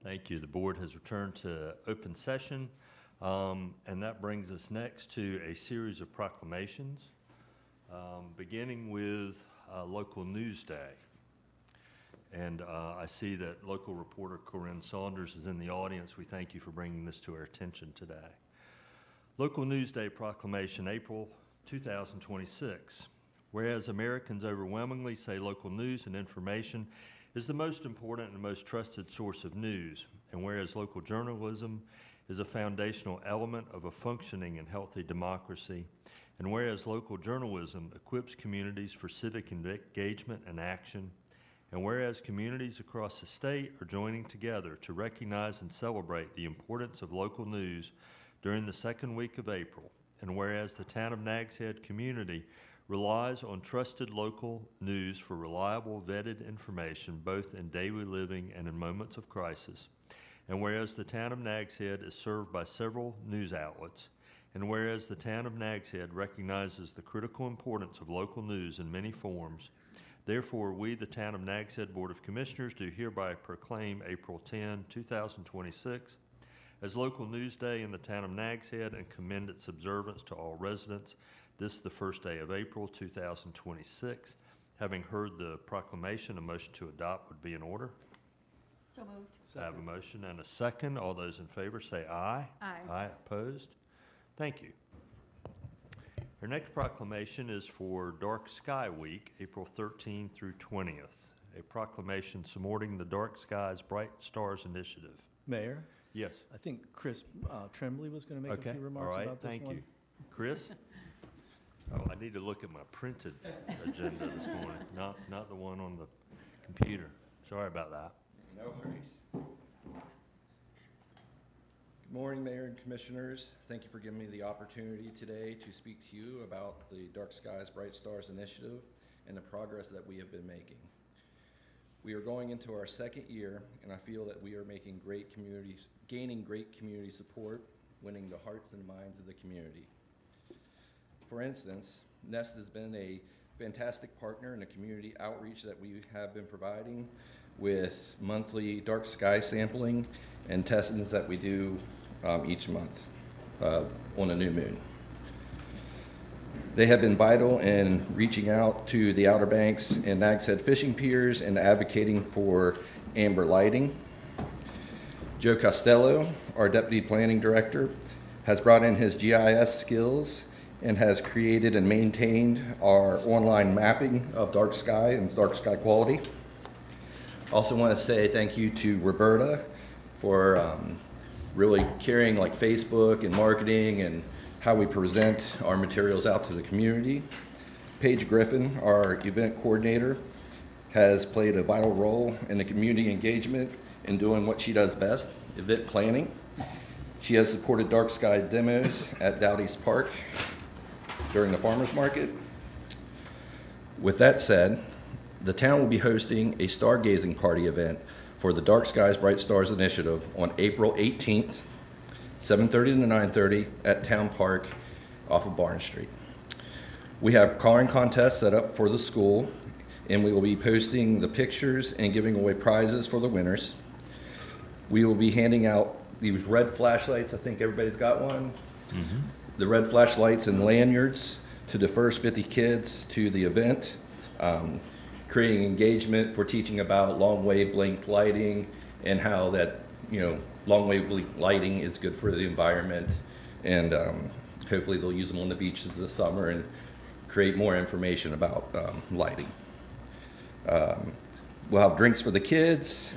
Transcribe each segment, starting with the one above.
Thank you. The board has returned to open session, and that brings us next to a series of proclamations, beginning with Local News Day. And I see that local reporter Corinne Saunders is in the audience. We thank you for bringing this to our attention today. Local News Day proclamation, April 2026. Whereas Americans overwhelmingly say local news and information is the most important and most trusted source of news, and whereas local journalism is a foundational element of a functioning and healthy democracy, and whereas local journalism equips communities for civic engagement and action, and whereas communities across the state are joining together to recognize and celebrate the importance of local news during the second week of April, and whereas the town of Nags Head community relies on trusted local news for reliable, vetted information, both in daily living and in moments of crisis. And whereas the town of Nags Head is served by several news outlets, and whereas the town of Nags Head recognizes the critical importance of local news in many forms, therefore, we, the town of Nags Head Board of Commissioners, do hereby proclaim April 10, 2026 as Local News Day in the town of Nags Head and commend its observance to all residents. This is the first day of April 2026. Having heard the proclamation, a motion to adopt would be in order. So moved. I have a motion and a second. All those in favor say aye. Aye. Aye. Opposed? Thank you. Our next proclamation is for Dark Sky Week, April 13 through 20th. A proclamation supporting the Dark Skies Bright Stars Initiative. Mayor, Yes. I think Chris Tremblay was going to make a few remarks all right. about this one. Thank you. Chris? Oh, I need to look at my printed agenda this morning, not the one on the computer. Sorry about that. No worries. Good morning, Mayor and Commissioners. Thank you for giving me the opportunity today to speak to you about the Dark Skies, Bright Stars initiative and the progress that we have been making. We are going into our second year, and I feel that we are gaining great community support, winning the hearts and minds of the community. For instance, Nest has been a fantastic partner in the community outreach that we have been providing with monthly dark sky sampling and testings that we do each month on a new moon. They have been vital in reaching out to the Outer Banks and Nags Head fishing piers and advocating for amber lighting. Joe Costello, our Deputy Planning Director, has brought in his GIS skills and has created and maintained our online mapping of dark sky and dark sky quality. Also want to say thank you to Roberta for really carrying like Facebook and marketing and how we present our materials out to the community. Paige Griffin, our event coordinator, has played a vital role in the community engagement in doing what she does best, event planning. She has supported dark sky demos at Dowdy's Park during the farmers market. With that said, the town will be hosting a stargazing party event for the Dark Skies Bright Stars initiative on April 18th, 7:30 to 9:30 at Town Park off of Barn Street. We have coloring contests set up for the school, and we will be posting the pictures and giving away prizes for the winners. We will be handing out these red flashlights. I think everybody's got one. Mm-hmm. The red flashlights and lanyards to the first 50 kids to the event, creating engagement for teaching about long wavelength lighting and how that, long wavelength lighting is good for the environment. And hopefully they'll use them on the beaches this summer and create more information about lighting. We'll have drinks for the kids.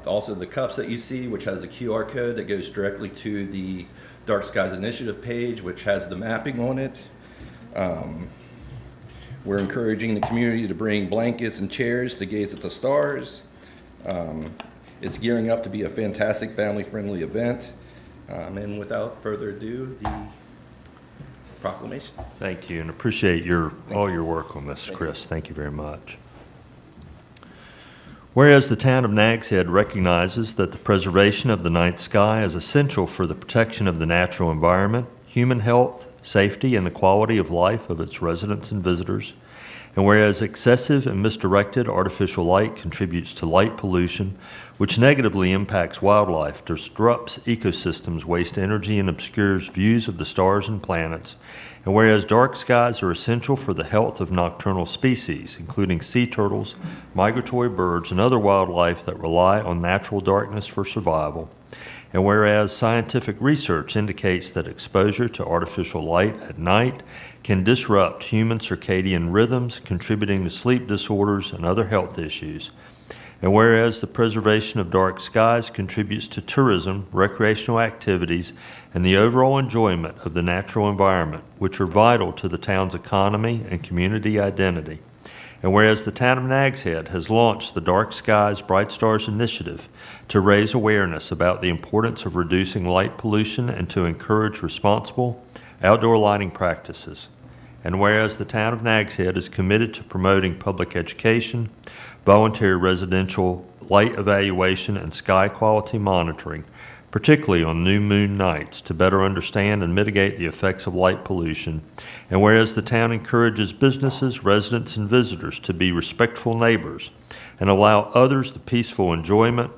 Also the cups that you see, which has a QR code that goes directly to the Dark Skies Initiative page, which has the mapping on it. We're encouraging the community to bring blankets and chairs to gaze at the stars. It's gearing up to be a fantastic family-friendly event. And without further ado, the proclamation. Thank you, and appreciate all your work on this, Chris. Thank you very much. Whereas the town of Nags Head recognizes that the preservation of the night sky is essential for the protection of the natural environment, human health, safety, and the quality of life of its residents and visitors. And whereas excessive and misdirected artificial light contributes to light pollution, which negatively impacts wildlife, disrupts ecosystems, wastes energy, and obscures views of the stars and planets. And whereas dark skies are essential for the health of nocturnal species, including sea turtles, migratory birds, and other wildlife that rely on natural darkness for survival. And whereas scientific research indicates that exposure to artificial light at night can disrupt human circadian rhythms, contributing to sleep disorders and other health issues. And whereas the preservation of dark skies contributes to tourism, recreational activities, and the overall enjoyment of the natural environment, which are vital to the town's economy and community identity. And whereas the town of Nags Head has launched the Dark Skies, Bright Stars initiative to raise awareness about the importance of reducing light pollution and to encourage responsible outdoor lighting practices. And whereas the town of Nags Head is committed to promoting public education, voluntary residential light evaluation, and sky quality monitoring, particularly on new moon nights, to better understand and mitigate the effects of light pollution. And whereas the town encourages businesses, residents, and visitors to be respectful neighbors and allow others the peaceful enjoyment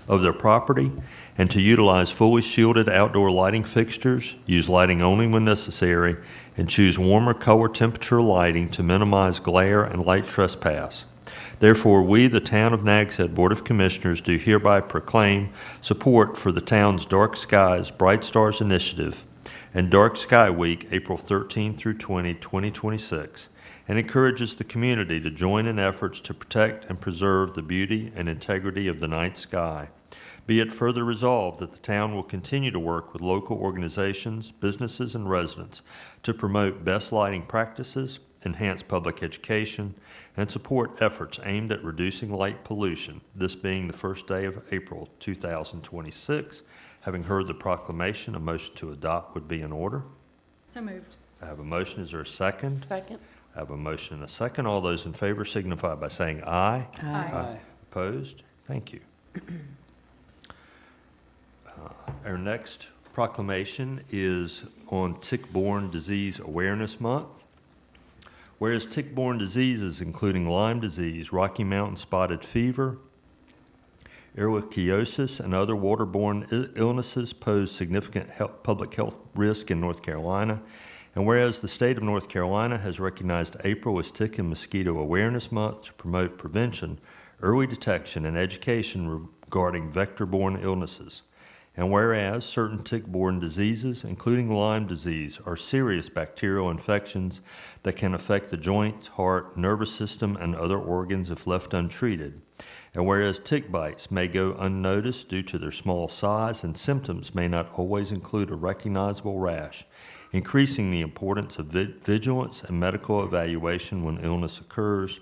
of their property, and to utilize fully shielded outdoor lighting fixtures, use lighting only when necessary, and choose warmer color temperature lighting to minimize glare and light trespass. Therefore, we, the Town of Nags Head Board of Commissioners, do hereby proclaim support for the town's Dark Skies, Bright Stars initiative and Dark Sky Week, April 13 through 20, 2026, and encourages the community to join in efforts to protect and preserve the beauty and integrity of the night sky. Be it further resolved that the town will continue to work with local organizations, businesses, and residents to promote best lighting practices, enhance public education, and support efforts aimed at reducing light pollution, this being the first day of April 2026. Having heard the proclamation, a motion to adopt would be in order. So moved. I have a motion. Is there a second? Second. I have a motion and a second. All those in favor signify by saying aye. Aye. Opposed? Thank you. Our next proclamation is on Tick-Borne Disease Awareness Month. Whereas tick-borne diseases, including Lyme disease, Rocky Mountain spotted fever, ehrlichiosis, and other waterborne illnesses pose significant public health risk in North Carolina. And whereas the state of North Carolina has recognized April as Tick and Mosquito Awareness Month to promote prevention, early detection, and education regarding vector-borne illnesses. And whereas certain tick-borne diseases, including Lyme disease, are serious bacterial infections that can affect the joints, heart, nervous system, and other organs if left untreated. And whereas tick bites may go unnoticed due to their small size and symptoms may not always include a recognizable rash, increasing the importance of vigilance and medical evaluation when illness occurs.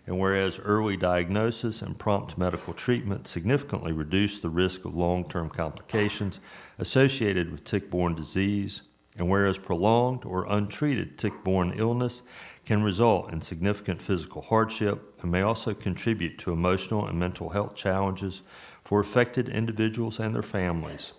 And whereas early diagnosis and prompt medical treatment significantly reduce the risk of long-term complications associated with tick-borne disease, and whereas prolonged or untreated tick-borne illness can result in significant physical hardship and may also contribute to emotional and mental health challenges for affected individuals and their families.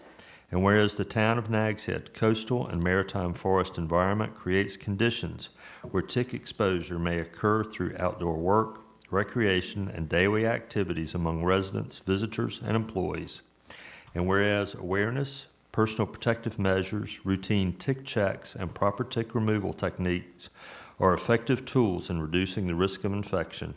And whereas the town of Nags Head coastal and maritime forest environment creates conditions where tick exposure may occur through outdoor work, recreation, and daily activities among residents, visitors, and employees. And whereas awareness, personal protective measures, routine tick checks, and proper tick removal techniques are effective tools in reducing the risk of infection.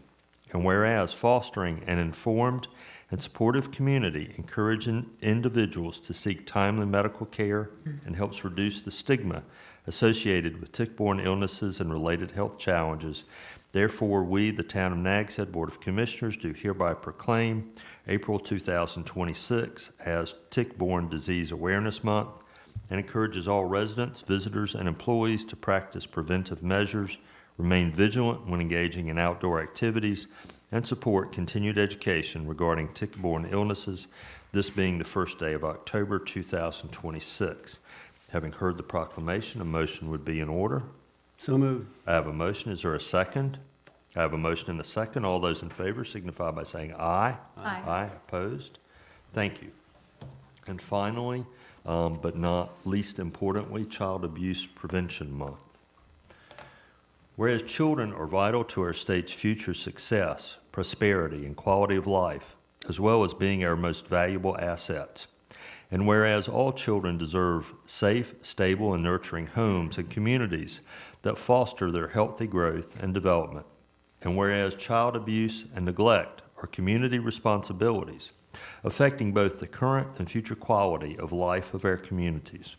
And whereas fostering an informed and supportive community encourages individuals to seek timely medical care and helps reduce the stigma associated with tick-borne illnesses and related health challenges. Therefore, we, the Town of Nags Head Board of Commissioners, do hereby proclaim April 2026 as Tick-Borne Disease Awareness Month and encourages all residents, visitors, and employees to practice preventive measures, remain vigilant when engaging in outdoor activities, and support continued education regarding tick-borne illnesses, this being the first day of October 2026. Having heard the proclamation, a motion would be in order. So moved. I have a motion. Is there a second? I have a motion and a second. All those in favor signify by saying aye. Aye. Aye. Opposed? Thank you. And finally, but not least importantly, Child Abuse Prevention Month. whereas children are vital to our state's future success, prosperity, and quality of life, as well as being our most valuable assets. And whereas all children deserve safe, stable, and nurturing homes and communities that foster their healthy growth and development. And whereas child abuse and neglect are community responsibilities, affecting both the current and future quality of life of our communities.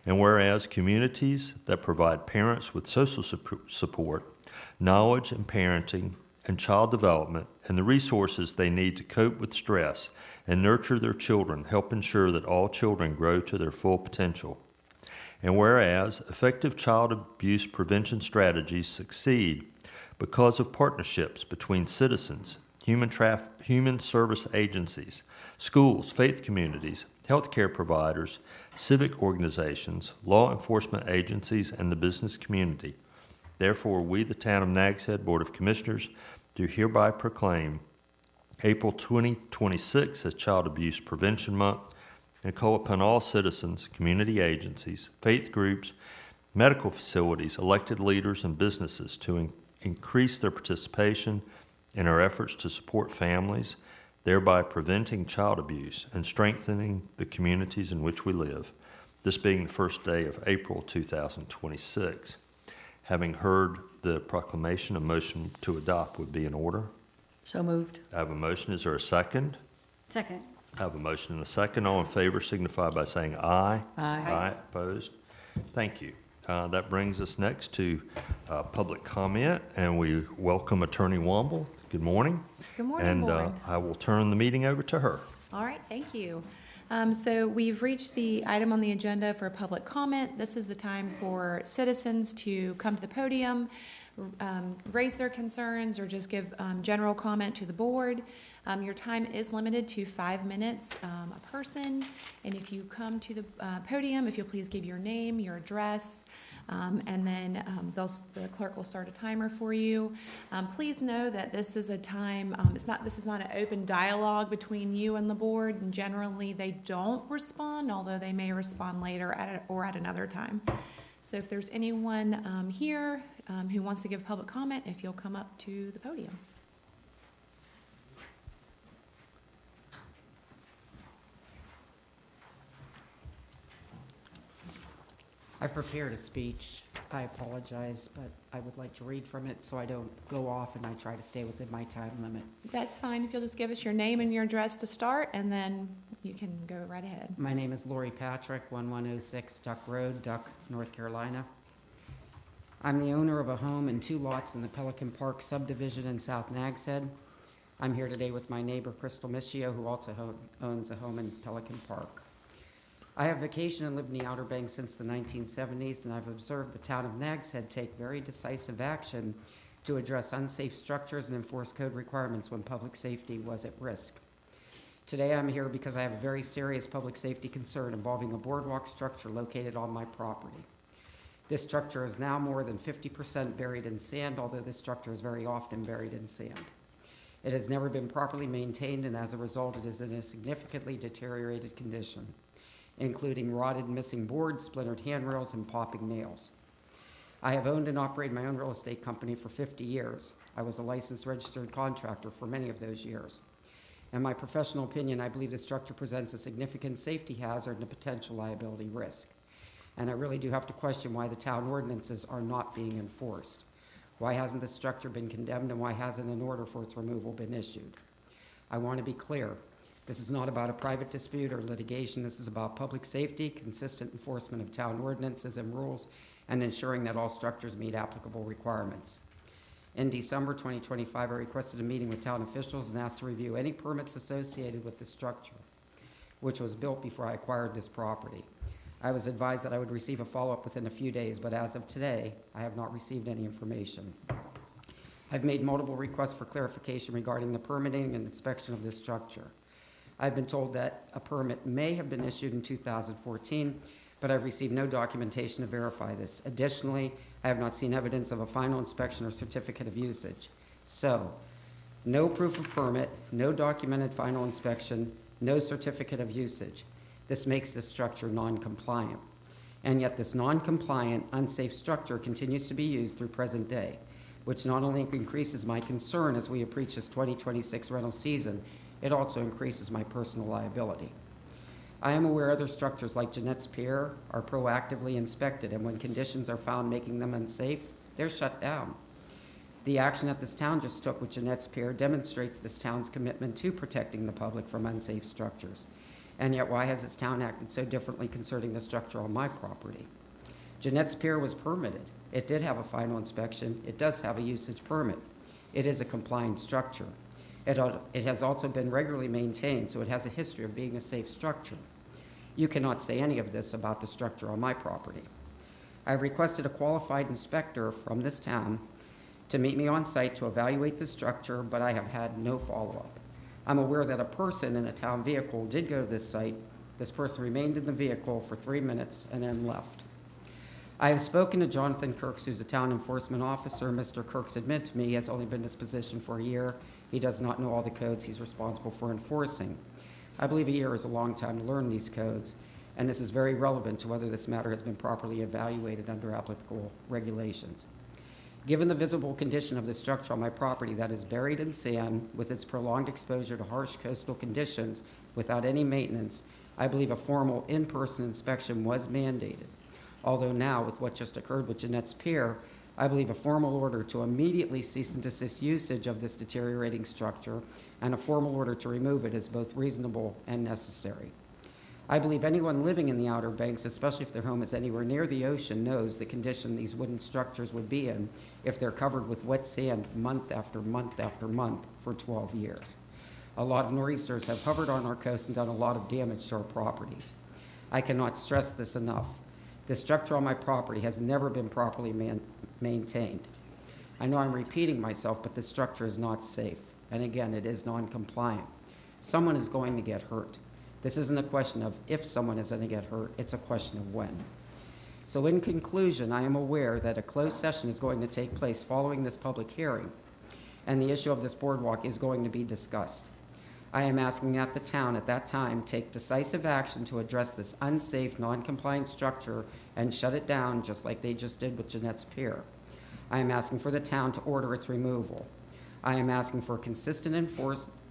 And whereas communities that provide parents with social support, knowledge and parenting, and child development, and the resources they need to cope with stress and nurture their children help ensure that all children grow to their full potential. And whereas effective child abuse prevention strategies succeed because of partnerships between citizens, human service agencies, schools, faith communities, healthcare providers, civic organizations, law enforcement agencies, and the business community. Therefore, we, the Town of Nags Head Board of Commissioners, do hereby proclaim April 2026 as Child Abuse Prevention Month and call upon all citizens, community agencies, faith groups, medical facilities, elected leaders, and businesses to increase their participation in our efforts to support families, thereby preventing child abuse and strengthening the communities in which we live, this being the first day of April 2026. Having heard the proclamation, a motion to adopt would be in order. So moved. I have a motion. Is there a second? Second. I have a motion and a second. All in favor signify by saying aye. Aye. Aye. Opposed? Thank you. That brings us next to public comment, and we welcome Attorney Womble. Good morning. Good morning, And Board. I will turn the meeting over to her. All right, thank you. So we've reached the item on the agenda for public comment. This is the time for citizens to come to the podium, raise their concerns, or just give general comment to the board. Your time is limited to 5 minutes a person. And if you come to the podium, if you'll please give your name, your address, and then the clerk will start a timer for you. Please know that this is a time, this is not an open dialogue between you and the board, and generally they don't respond, although they may respond later or at another time. So if there's anyone here who wants to give public comment, if you'll come up to the podium. I prepared a speech. I apologize, but I would like to read from it so I don't go off, and I try to stay within my time limit. That's fine. If you'll just give us your name and your address to start, and then you can go right ahead. My name is Lori Patrick, 1106 Duck Road, Duck, North Carolina. I'm the owner of a home and 2 lots in the Pelican Park subdivision in South Nags Head. I'm here today with my neighbor, Crystal Mischio, who also owns a home in Pelican Park. I have vacationed and lived in the Outer Banks since the 1970s, and I've observed the town of Nags Head take very decisive action to address unsafe structures and enforce code requirements when public safety was at risk. Today I'm here because I have a very serious public safety concern involving a boardwalk structure located on my property. This structure is now more than 50% buried in sand, although this structure is very often buried in sand. It has never been properly maintained, and as a result it is in a significantly deteriorated condition, including rotted missing boards, splintered handrails, and popping nails. I have owned and operated my own real estate company for 50 years. I was a licensed registered contractor for many of those years. In my professional opinion, I believe the structure presents a significant safety hazard and a potential liability risk. And I really do have to question why the town ordinances are not being enforced. Why hasn't the structure been condemned, and why hasn't an order for its removal been issued? I want to be clear. This is not about a private dispute or litigation. This is about public safety, consistent enforcement of town ordinances and rules, and ensuring that all structures meet applicable requirements. In December 2025, I requested a meeting with town officials and asked to review any permits associated with the structure, which was built before I acquired this property. I was advised that I would receive a follow-up within a few days, but as of today, I have not received any information. I've made multiple requests for clarification regarding the permitting and inspection of this structure. I've been told that a permit may have been issued in 2014, but I've received no documentation to verify this. Additionally, I have not seen evidence of a final inspection or certificate of usage. So, no proof of permit, no documented final inspection, no certificate of usage. This makes this structure non-compliant. and yet this non-compliant, unsafe structure continues to be used through present day, which not only increases my concern as we approach this 2026 rental season, it also increases my personal liability. I am aware other structures like Jeanette's Pier are proactively inspected, and when conditions are found making them unsafe, they're shut down. The action that this town just took with Jeanette's Pier demonstrates this town's commitment to protecting the public from unsafe structures. And yet, why has this town acted so differently concerning the structure on my property? Jeanette's Pier was permitted. It did have a final inspection. It does have a usage permit. It is a compliant structure. It has also been regularly maintained, so it has a history of being a safe structure. You cannot say any of this about the structure on my property. I have requested a qualified inspector from this town to meet me on site to evaluate the structure, but I have had no follow-up. I'm aware that a person in a town vehicle did go to this site. This person remained in the vehicle for 3 minutes and then left. I have spoken to Jonathan Kirks, who's a town enforcement officer. Mr. Kirks admitted to me he has only been in this position for a year. He does not know all the codes he's responsible for enforcing. I believe a year is a long time to learn these codes, and this is very relevant to whether this matter has been properly evaluated under applicable regulations. Given the visible condition of the structure on my property that is buried in sand with its prolonged exposure to harsh coastal conditions without any maintenance, I believe a formal in-person inspection was mandated. Although now, with what just occurred with Jeanette's Pier, I believe a formal order to immediately cease and desist usage of this deteriorating structure and a formal order to remove it is both reasonable and necessary. I believe anyone living in the Outer Banks, especially if their home is anywhere near the ocean, knows the condition these wooden structures would be in if they're covered with wet sand month after month after month for 12 years. A lot of nor'easters have hovered on our coast and done a lot of damage to our properties. I cannot stress this enough. The structure on my property has never been properly maintained. I know I'm repeating myself, but the structure is not safe. And again, it is non-compliant. Someone is going to get hurt. This isn't a question of if someone is going to get hurt, it's a question of when. So in conclusion, I am aware that a closed session is going to take place following this public hearing, and the issue of this boardwalk is going to be discussed. I am asking that the town at that time take decisive action to address this unsafe, non-compliant structure and shut it down just like they just did with Jeanette's Pier. I am asking for the town to order its removal. I am asking for consistent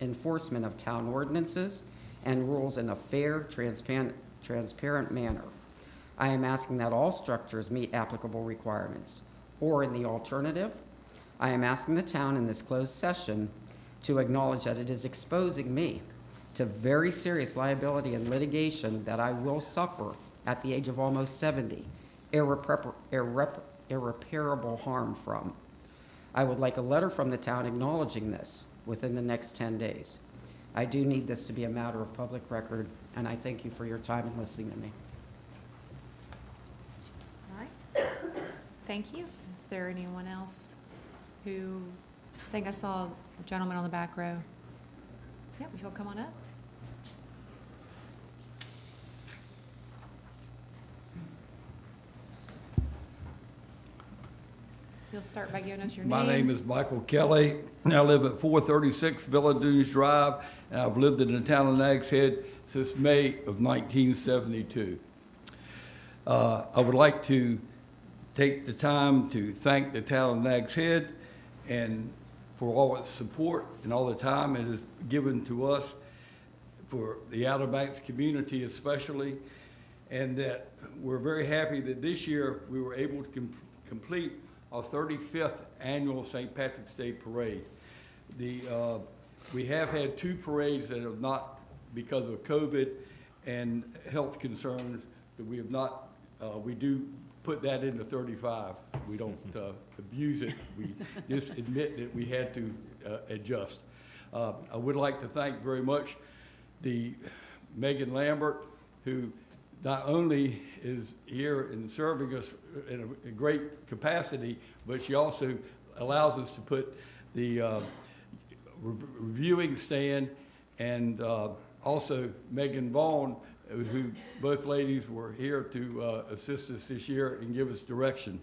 enforcement of town ordinances and rules in a fair, transparent manner. I am asking that all structures meet applicable requirements. Or in the alternative, I am asking the town in this closed session to acknowledge that it is exposing me to very serious liability and litigation that I will suffer at the age of almost 70, irreparable harm from. I would like a letter from the town acknowledging this within the next 10 days. I do need this to be a matter of public record, and I thank you for your time and listening to me. All right. Thank you. Is there anyone else who, I think I saw a gentleman on the back row. Yep, if you'll come on up. You'll start by giving us your name. My name is Michael Kelly, and I live at 436 Villa Dunes Drive, and I've lived in the town of Nags Head since May of 1972. I would like to take the time to thank the town of Nags Head and for all its support and all the time it has given to us, for the Outer Banks community especially, and that we're very happy that this year we were able to complete our 35th annual St. Patrick's Day Parade. We have had 2 parades that have not, because of COVID and health concerns, that we have not, we do put that into 35. We don't abuse it. We just admit that we had to adjust. I would like to thank very much the Megan Lambert, who not only is here and serving us in a great capacity, but she also allows us to put the reviewing stand, and also Megan Vaughn, who both ladies were here to assist us this year and give us direction.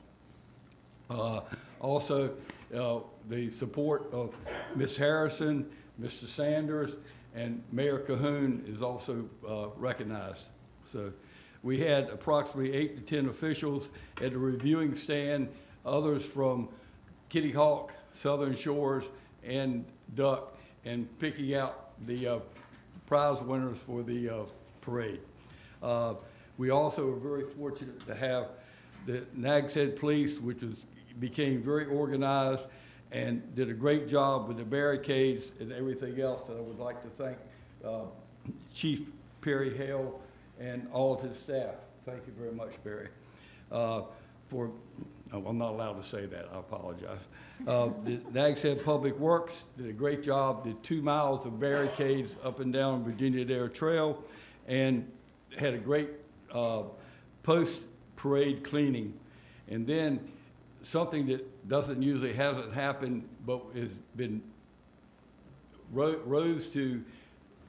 Also, the support of Ms. Harrison, Mr. Sanders, and Mayor Cahoon is also recognized. So we had approximately 8 to 10 officials at the reviewing stand, others from Kitty Hawk, Southern Shores, and Duck, and picking out the prize winners for the parade. We also are very fortunate to have the Nags Head Police, which became very organized and did a great job with the barricades and everything else. And I would like to thank Chief Perry Hale and all of his staff. Thank you very much, Barry. I'm not allowed to say that, I apologize. The Nags Head Public Works did a great job, did 2 miles of barricades up and down Virginia Dare Trail, and had a great post-parade cleaning. And then something that hasn't happened, but has been rose to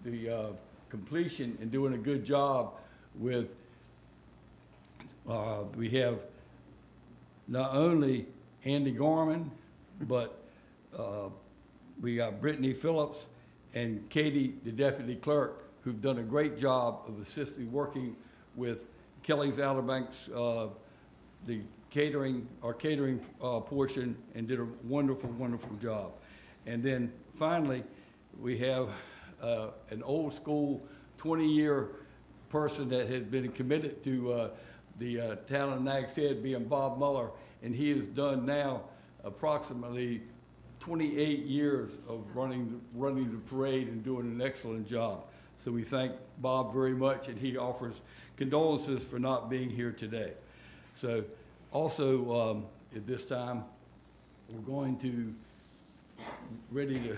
the completion and doing a good job with, we have not only Andy Gorman, but we got Brittany Phillips and Katie, the deputy clerk, who've done a great job of assisting, working with Kelly's Outer Banks, the catering portion, and did a wonderful, wonderful job. And then finally, we have an old school 20-year person that has been committed to the town of Nags Head, being Bob Muller, and he has done now approximately 28 years of running the parade and doing an excellent job. So we thank Bob very much, and he offers condolences for not being here today. So also at this time, we're going to ready to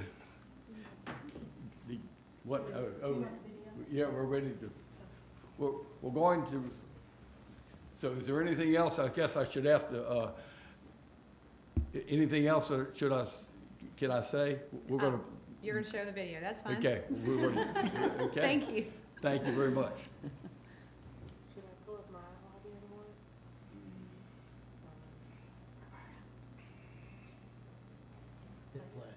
yeah, we're ready to. We're going to. So is there anything else? I guess I should ask the. Anything else? Can I say? We're going to. You're going to show the video. That's fine. Okay. Okay. Thank you. Thank you very much. Should I pull up my audio one? Hit play.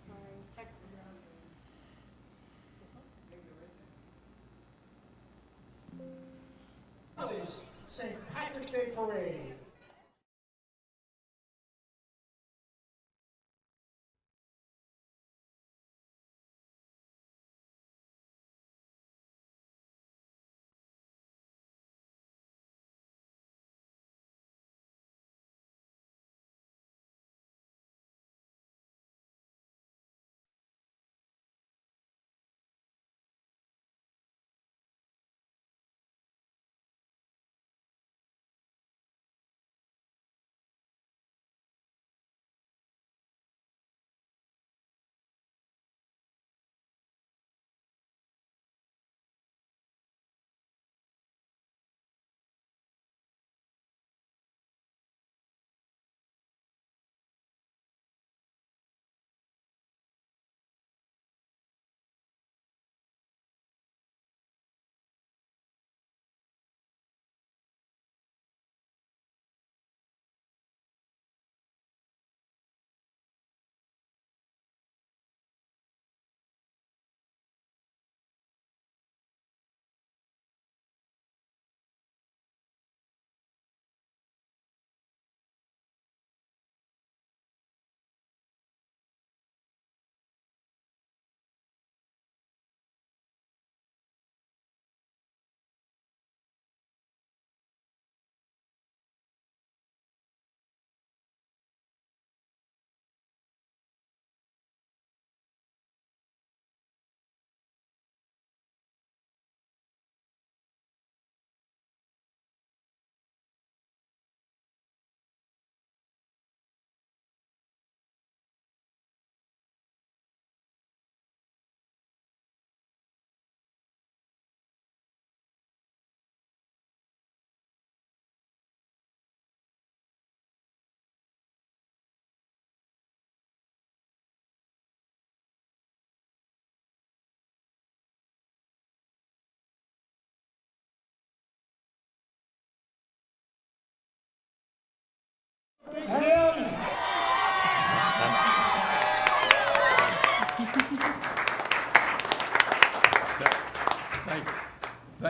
Sorry, text it down. St. Patrick's Day Parade.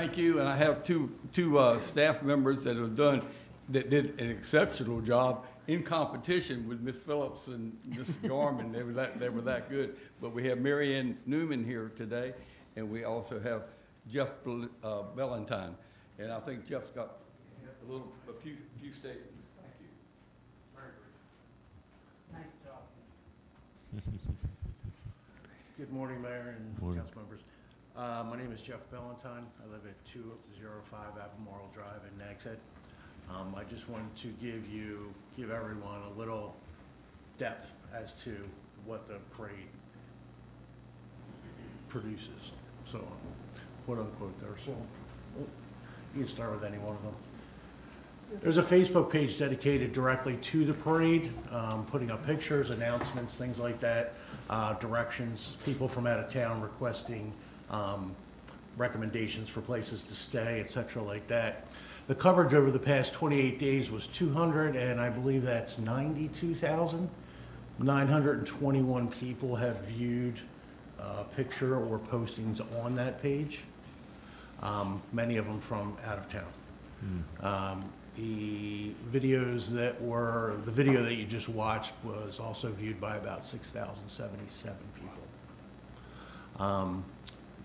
Thank you, and I have two staff members that did an exceptional job in competition with Ms. Phillips and Ms. Gorman. They were that good. But we have Mary Ann Newman here today, and we also have Jeff Valentine. And I think Jeff's got a few statements. Thank you. Very brief. Nice job. Good morning, Mayor and council members. My name is Jeff Valentine. I live at 205 Albemarle Drive in Nags Head. I just wanted to give everyone a little depth as to what the parade produces. So, quote unquote there. So, you can start with any one of them. There's a Facebook page dedicated directly to the parade, putting up pictures, announcements, things like that, directions, people from out of town requesting recommendations for places to stay, etc. like that. The coverage over the past 28 days was 200, and I believe that's 92,921 people have viewed a picture or postings on that page, many of them from out of town. The video that you just watched was also viewed by about 6,077 people.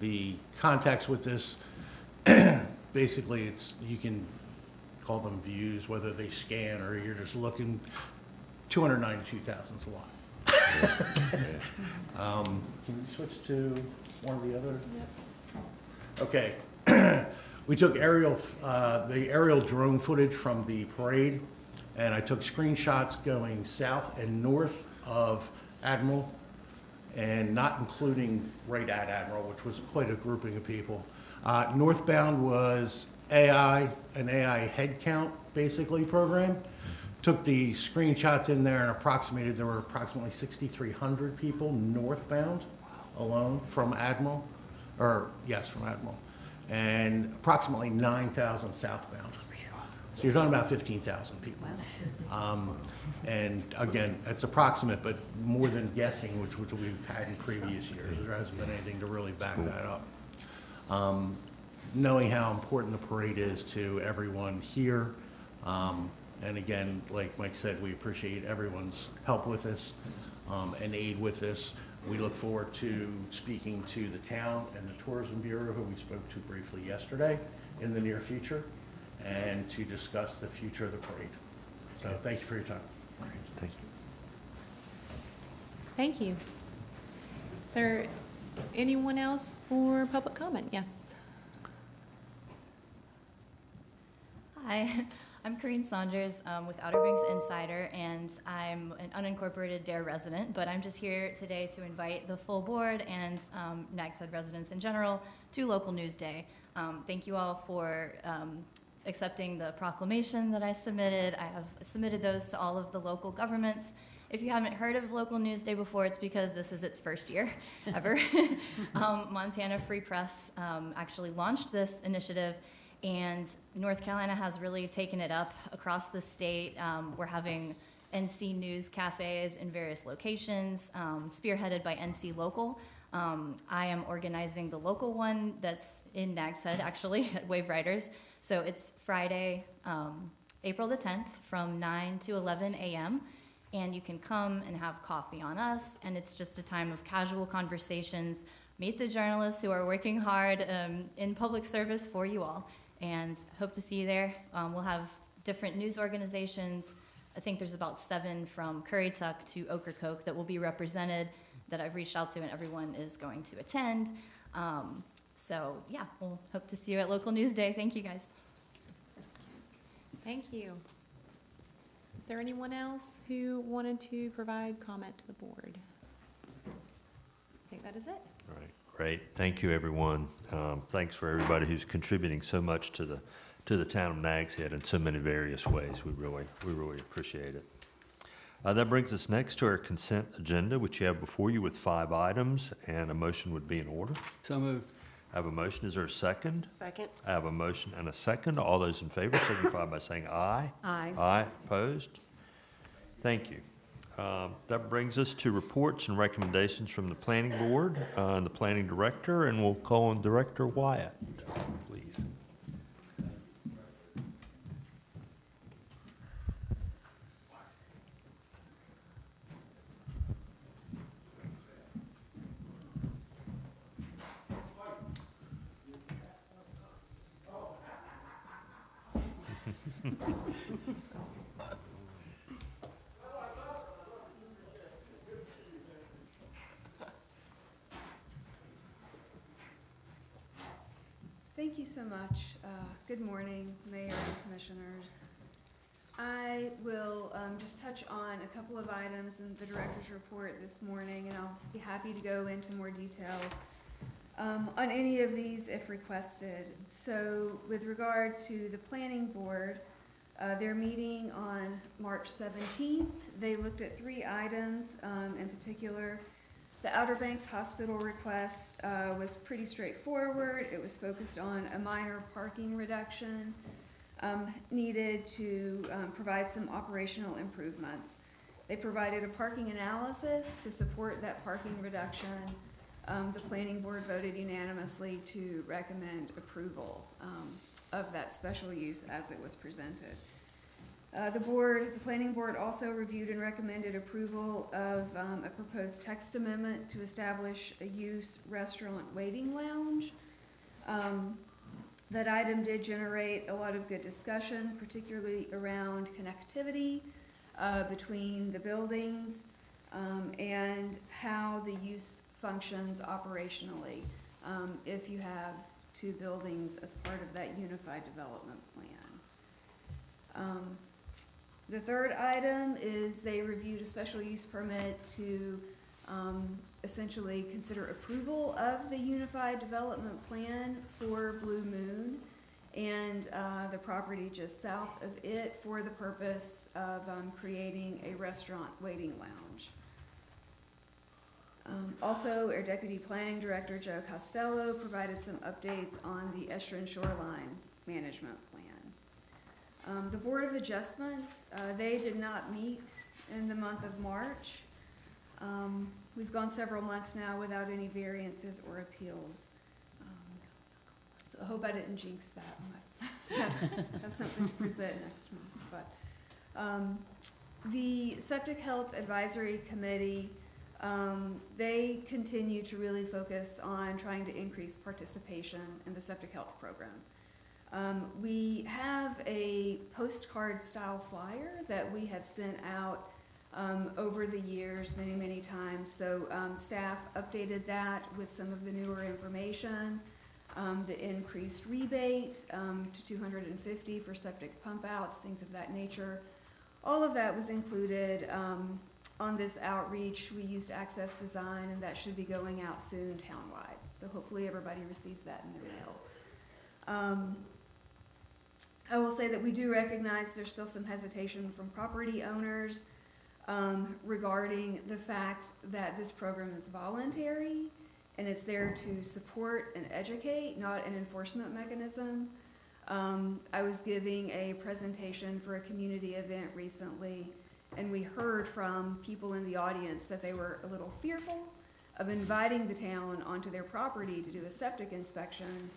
The context with this, basically you can call them views, whether they scan or you're just looking, 292,000 is a lot. Can we switch to one of the other? Yep. Okay. We took the aerial drone footage from the parade, and I took screenshots going south and north of Admiral, and not including right at Admiral, which was quite a grouping of people. Northbound was an AI head count, basically, program. Took the screenshots in there and approximated there were approximately 6,300 people northbound alone from Admiral, from Admiral, and approximately 9,000 southbound. So you're talking about 15,000 people. And again, it's approximate, but more than guessing, which we've had in previous years. There hasn't been anything to really back that up. Knowing how important the parade is to everyone here, and again, like Mike said, we appreciate everyone's help with this and aid with this. We look forward to speaking to the town and the Tourism Bureau, who we spoke to briefly yesterday, in the near future, and to discuss the future of the parade. So thank you for your time. Thank you. Thank you. Is there anyone else for public comment? Yes. Hi, I'm Corinne Saunders with Outer Banks Insider, and I'm an unincorporated Dare resident, but I'm just here today to invite the full board and Nags Head residents in general to Local News Day. Thank you all for accepting the proclamation that I submitted. I have submitted those to all of the local governments. If you haven't heard of Local News Day before, it's because this is its first year ever. Montana Free Press actually launched this initiative, and North Carolina has really taken it up across the state. We're having NC News cafes in various locations, spearheaded by NC Local. I am organizing the local one that's in Nags Head, actually, at Wave Riders. So it's Friday, April the 10th from 9 to 11 a.m. And you can come and have coffee on us. And it's just a time of casual conversations. Meet the journalists who are working hard in public service for you all. And hope to see you there. We'll have different news organizations. I think there's about 7 from Currituck to Ocracoke that will be represented that I've reached out to, and everyone is going to attend. So yeah, we'll hope to see you at Local News Day. Thank you, guys. Thank you. Is there anyone else who wanted to provide comment to the board? I think that is it. All right, great. Thank you, everyone. Thanks for everybody who's contributing so much to the town of Nags Head in so many various ways. We really appreciate it. That brings us next to our consent agenda, which you have before you with 5 items, and a motion would be in order. So moved. I have a motion. Is there a second? Second. I have a motion and a second. All those in favor signify by saying aye. Aye. Aye. Opposed? Thank you. That brings us to reports and recommendations from the planning board and the planning director, and we'll call on Director Wyatt, please. you so much. Good morning, Mayor and Commissioners. I will just touch on a couple of items in the Director's report this morning, and I'll be happy to go into more detail on any of these if requested. So with regard to the Planning Board, their meeting on March 17th, they looked at 3 items in particular. The Outer Banks Hospital request was pretty straightforward. It was focused on a minor parking reduction needed to provide some operational improvements. They provided a parking analysis to support that parking reduction. The Planning Board voted unanimously to recommend approval of that special use as it was presented. The Planning Board also reviewed and recommended approval of a proposed text amendment to establish a use restaurant waiting lounge. That item did generate a lot of good discussion, particularly around connectivity between the buildings and how the use functions operationally if you have 2 buildings as part of that unified development plan. The third item is they reviewed a special use permit to essentially consider approval of the unified development plan for Blue Moon and the property just south of it for the purpose of creating a restaurant waiting lounge. Also, our Deputy Planning Director, Joe Costello, provided some updates on the Estuarine Shoreline Management Plan. The Board of Adjustments, they did not meet in the month of March. We've gone several months now without any variances or appeals. So I hope I didn't jinx that. I have something to present next month. But the Septic Health Advisory Committee, they continue to really focus on trying to increase participation in the septic health program. We have a postcard style flyer that we have sent out over the years many times. So staff updated that with some of the newer information, the increased rebate to $250 for septic pump outs, things of that nature. All of that was included on this outreach. We used Access Design, and that should be going out soon townwide. So hopefully everybody receives that in their mail. I will say that we do recognize there's still some hesitation from property owners regarding the fact that this program is voluntary and it's there to support and educate, not an enforcement mechanism. I was giving a presentation for a community event recently, and we heard from people in the audience that they were a little fearful of inviting the town onto their property to do a septic inspection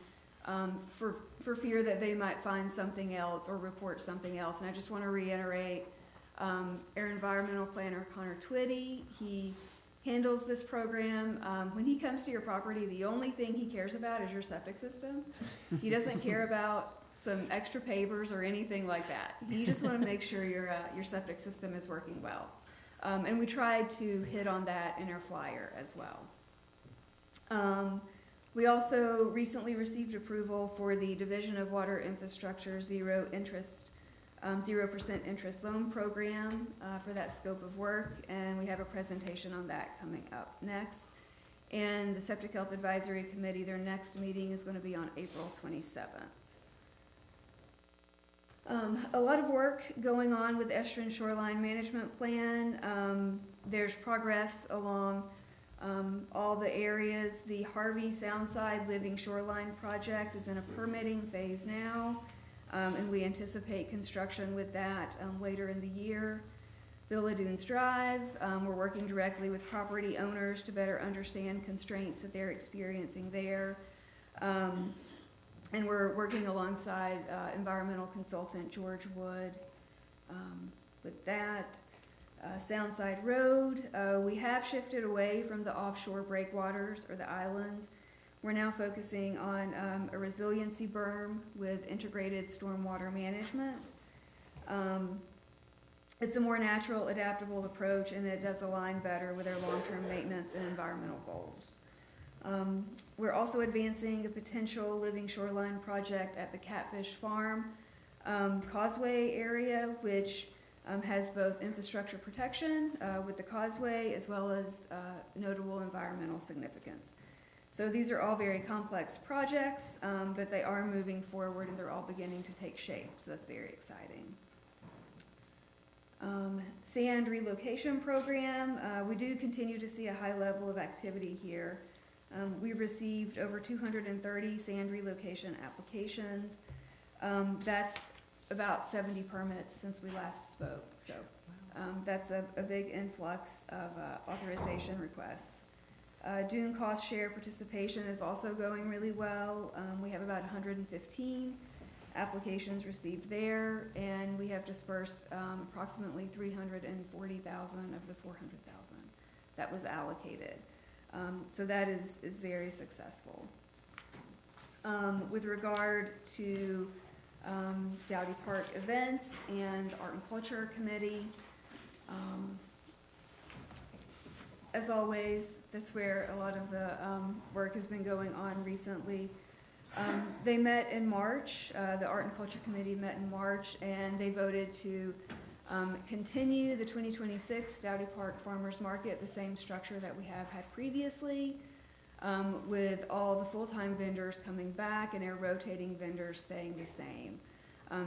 for fear that they might find something else or report something else. And I just want to reiterate, our environmental planner, Connor Twitty, he handles this program. When he comes to your property, the only thing he cares about is your septic system. He doesn't care about some extra pavers or anything like that. You just want to make sure your septic system is working well. And we tried to hit on that in our flyer as well. We also recently received approval for the Division of Water Infrastructure 0% interest loan program for that scope of work, and we have a presentation on that coming up next. And the Septic Health Advisory Committee, their next meeting is going to be on April 27th. A lot of work going on with Estuarine Shoreline Management Plan. There's progress along all the areas. The Harvey Soundside Living Shoreline Project is in a permitting phase now, and we anticipate construction with that later in the year. Villa Dunes Drive, we're working directly with property owners to better understand constraints that they're experiencing there. And we're working alongside environmental consultant George Wood with that. Soundside Road, we have shifted away from the offshore breakwaters or the islands. We're now focusing on a resiliency berm with integrated stormwater management. It's a more natural, adaptable approach, and it does align better with our long-term maintenance and environmental goals. We're also advancing a potential living shoreline project at the Catfish Farm Causeway area, which has both infrastructure protection with the causeway as well as notable environmental significance. So these are all very complex projects, but they are moving forward and they're all beginning to take shape, so that's very exciting. Sand relocation program, we do continue to see a high level of activity here. We received over 230 sand relocation applications. That's about 70 permits since we last spoke, so that's a big influx of authorization requests. Dune cost share participation is also going really well. We have about 115 applications received there, and we have dispersed approximately 340,000 of the 400,000 that was allocated. So that is very successful. With regard to Dowdy Park events and Art and Culture Committee, as always, that's where a lot of the work has been going on recently. They met in March, the Art and Culture Committee met in March, and they voted to continue the 2026 Dowdy Park Farmers Market, the same structure that we have had previously, with all the full-time vendors coming back and our rotating vendors staying the same.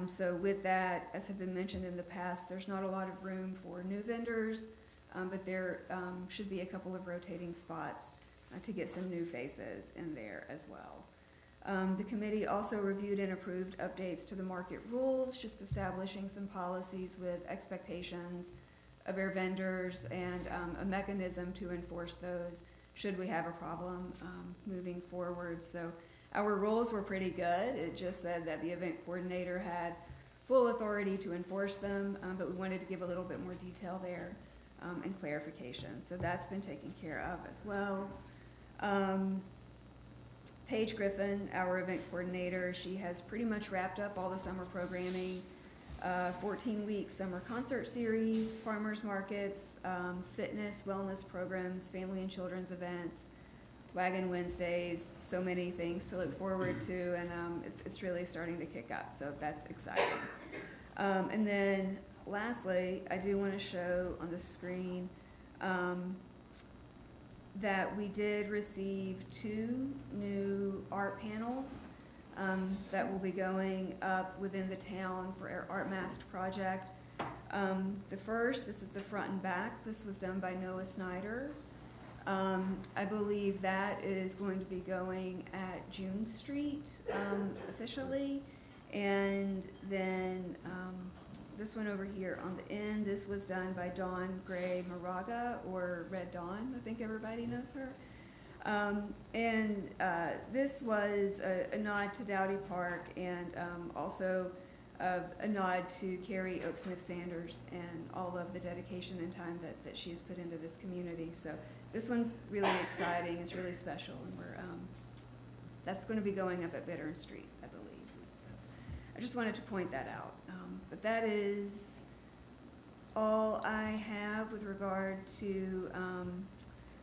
So with that, as have been mentioned in the past, there's not a lot of room for new vendors, but there should be a couple of rotating spots to get some new faces in there as well. The committee also reviewed and approved updates to the market rules, just establishing some policies with expectations of our vendors and a mechanism to enforce those should we have a problem moving forward. So our rules were pretty good. It just said that the event coordinator had full authority to enforce them, but we wanted to give a little bit more detail there and clarification. So that's been taken care of as well. Paige Griffin, our event coordinator, she has pretty much wrapped up all the summer programming, 14-week summer concert series, farmers markets, fitness, wellness programs, family and children's events, Wagon Wednesdays, so many things to look forward to, and it's really starting to kick up, so that's exciting. And then lastly, I do want to show on the screen that we did receive 2 new art panels that will be going up within the town for our Art Masked project. The first, this is the front and back. This was done by Noah Snyder. I believe that is going to be going at June Street officially. And then this one over here on the end, this was done by Dawn Gray Moraga, or Red Dawn, I think everybody knows her. This was a nod to Dowdy Park, and also a nod to Carrie Oaksmith Sanders and all of the dedication and time that she has put into this community. So this one's really exciting, it's really special, and we're that's going to be going up at Veteran Street, I believe. So I just wanted to point that out. But that is all I have with regard to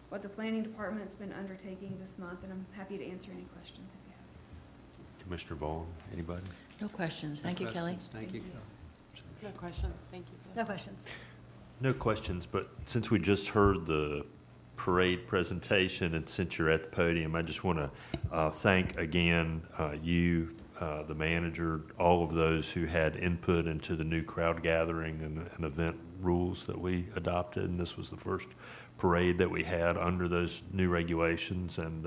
what the planning department's been undertaking this month, and I'm happy to answer any questions if you have. Commissioner Vaughn, anybody? No questions. Thank you, Kelly. Thank you. No questions, thank you. No questions. No questions, but since we just heard the parade presentation and since you're at the podium, I just want to thank again you, the manager, all of those who had input into the new crowd gathering and event rules that we adopted. And this was the first parade that we had under those new regulations. And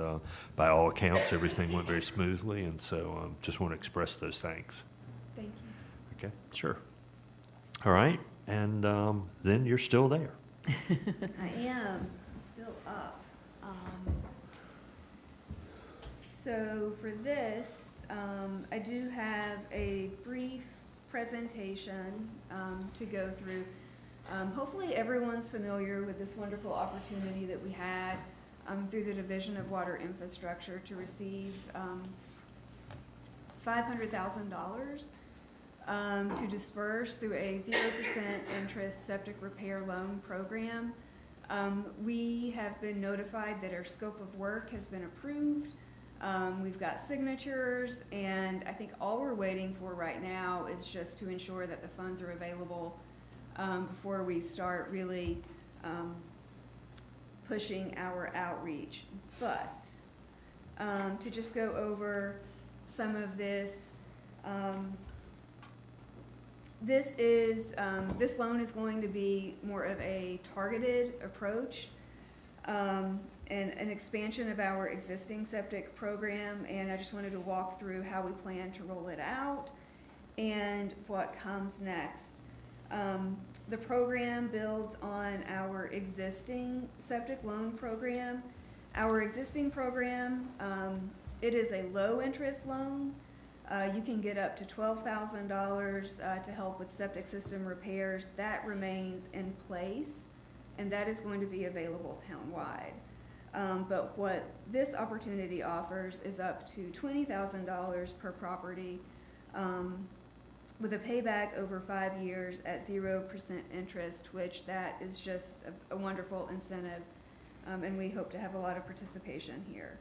by all accounts, everything went very smoothly. And so just want to express those thanks. Thank you. Okay, sure. All right. And then you're still there. I am still up. So for this, I do have a brief presentation to go through. Hopefully everyone's familiar with this wonderful opportunity that we had through the Division of Water Infrastructure to receive $500,000 to disperse through a 0% interest septic repair loan program We have been notified that our scope of work has been approved. We've got signatures, and I think all we're waiting for right now is just to ensure that the funds are available before we start really pushing our outreach. But to just go over some of this, this loan is going to be more of a targeted approach and an expansion of our existing septic program, and I just wanted to walk through how we plan to roll it out and what comes next. The program builds on our existing septic loan program. Our existing program, it is a low interest loan. You can get up to $12,000 to help with septic system repairs. That remains in place, and that is going to be available townwide. But what this opportunity offers is up to $20,000 per property with a payback over 5 years at 0% interest, which that is just a wonderful incentive, and we hope to have a lot of participation here.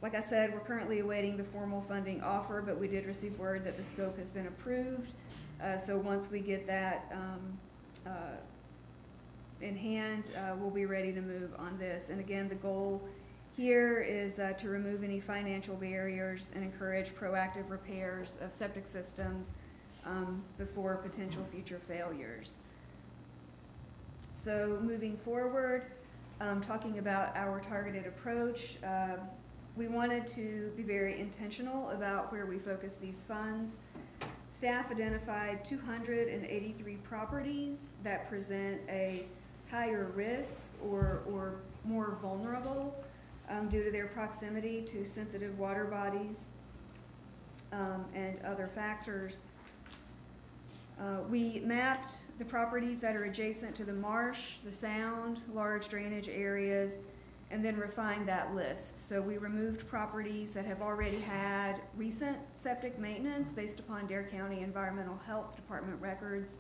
Like I said, we're currently awaiting the formal funding offer, but we did receive word that the scope has been approved. So once we get that in hand, we'll be ready to move on this. And again, the goal here is to remove any financial barriers and encourage proactive repairs of septic systems before potential future failures. So moving forward, talking about our targeted approach, we wanted to be very intentional about where we focus these funds. Staff identified 283 properties that present a higher risk or more vulnerable due to their proximity to sensitive water bodies and other factors. We mapped the properties that are adjacent to the marsh, the sound, large drainage areas, and then refined that list. So we removed properties that have already had recent septic maintenance based upon Dare County Environmental Health Department records.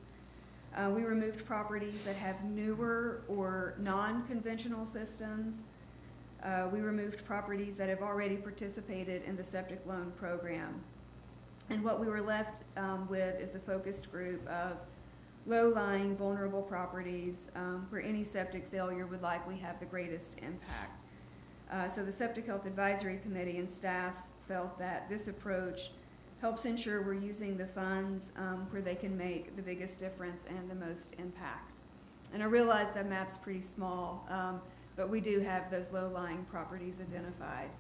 We removed properties that have newer or non-conventional systems. We removed properties that have already participated in the septic loan program. And what we were left with is a focused group of low-lying, vulnerable properties where any septic failure would likely have the greatest impact. So the Septic Health Advisory Committee and staff felt that this approach helps ensure we're using the funds where they can make the biggest difference and the most impact. And I realize that map's pretty small, but we do have those low-lying properties identified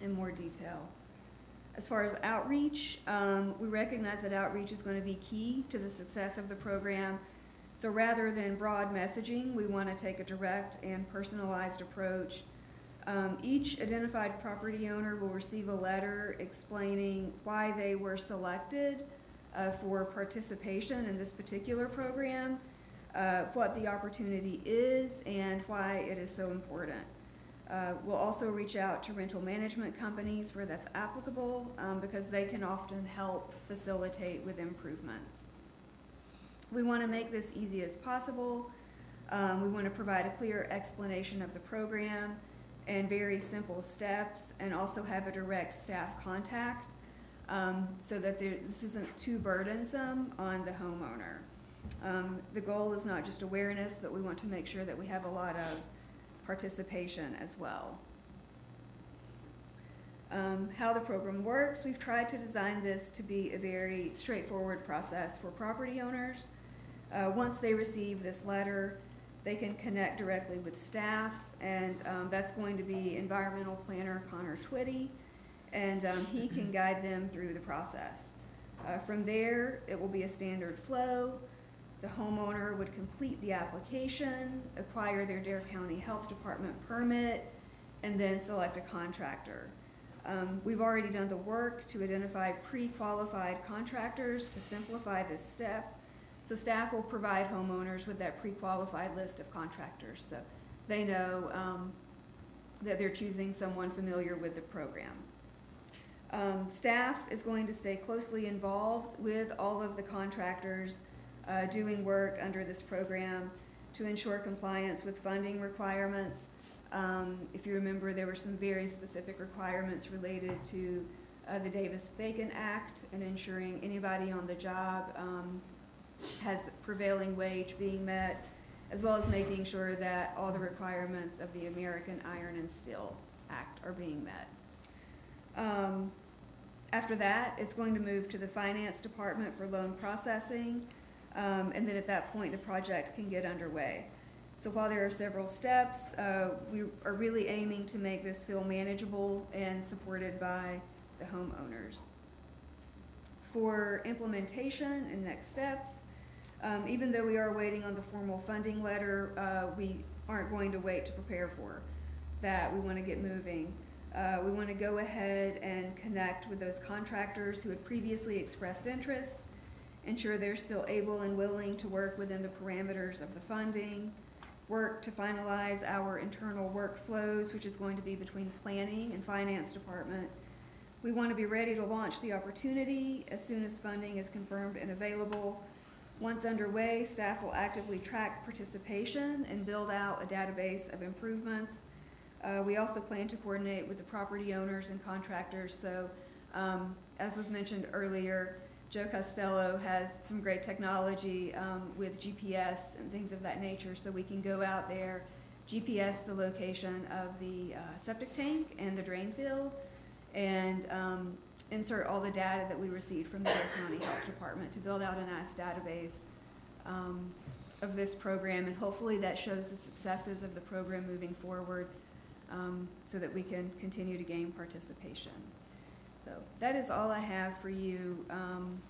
in more detail. As far as outreach, we recognize that outreach is going to be key to the success of the program. So rather than broad messaging, we want to take a direct and personalized approach. Each identified property owner will receive a letter explaining why they were selected for participation in this particular program, what the opportunity is, and why it is so important. We'll also reach out to rental management companies where that's applicable because they can often help facilitate with improvements. We want to make this easy as possible. We want to provide a clear explanation of the program and very simple steps, and also have a direct staff contact so that this isn't too burdensome on the homeowner. The goal is not just awareness, but we want to make sure that we have a lot of participation as well. How the program works, we've tried to design this to be a very straightforward process for property owners. Once they receive this letter, they can connect directly with staff, and that's going to be Environmental Planner Connor Twitty, and he can guide them through the process. From there, it will be a standard flow. The homeowner would complete the application, acquire their Dare County Health Department permit, and then select a contractor. We've already done the work to identify pre-qualified contractors to simplify this step. So staff will provide homeowners with that pre-qualified list of contractors so they know that they're choosing someone familiar with the program. Staff is going to stay closely involved with all of the contractors doing work under this program. to ensure compliance with funding requirements. If you remember, there were some very specific requirements related to the Davis-Bacon Act and ensuring anybody on the job has prevailing wage being met, as well as making sure that all the requirements of the American Iron and Steel Act are being met. After that, it's going to move to the finance department for loan processing, and then at that point, the project can get underway. So while there are several steps, we are really aiming to make this feel manageable and supported by the homeowners. For implementation and next steps, even though we are waiting on the formal funding letter, we aren't going to wait to prepare for that. We want to get moving. We want to go ahead and connect with those contractors who had previously expressed interest, ensure they're still able and willing to work within the parameters of the funding, work to finalize our internal workflows, which is going to be between planning and finance department. We want to be ready to launch the opportunity as soon as funding is confirmed and available. Once underway, staff will actively track participation and build out a database of improvements. We also plan to coordinate with the property owners and contractors. So as was mentioned earlier, Joe Costello has some great technology with GPS and things of that nature, so we can go out there, GPS the location of the septic tank and the drain field, and insert all the data that we received from the Dare County Health Department to build out a nice database of this program, and hopefully that shows the successes of the program moving forward, so that we can continue to gain participation. So that is all I have for you.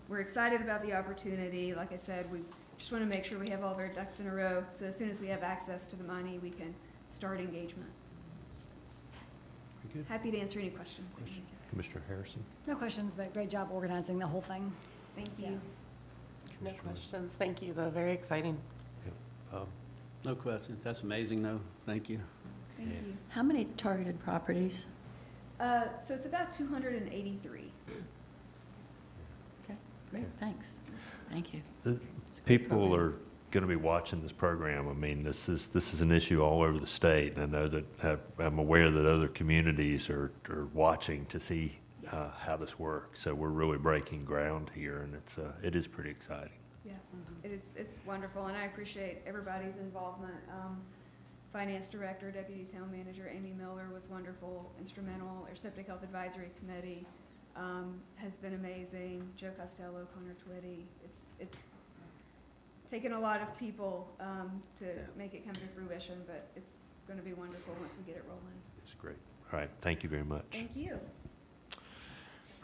We're excited about the opportunity. Like I said, we just want to make sure we have all of our ducks in a row, so as soon as we have access to the money, we can start engagement. Good. Happy to answer any questions. Commissioner Harrison? No questions, but great job organizing the whole thing. Thank you. Yeah. No Commissioner questions. Thank you, though. Very exciting. Yep. No questions. That's amazing, though. Thank you. Thank you. How many targeted properties? So it's about 283. Okay, great, thanks. Thank you. The It's a great people program. are going to be watching this program. I mean, this is an issue all over the state, and I know that I'm aware that other communities are watching to see how this works. So we're really breaking ground here, and it is pretty exciting. Yeah, it's wonderful, and I appreciate everybody's involvement. Finance Director, Deputy Town Manager Amy Miller was wonderful, instrumental. Our Septic Health Advisory Committee has been amazing. Joe Costello, Connor Twitty. It's taken a lot of people to make it come to fruition, but it's going to be wonderful once we get it rolling. It's great. All right, thank you very much. Thank you.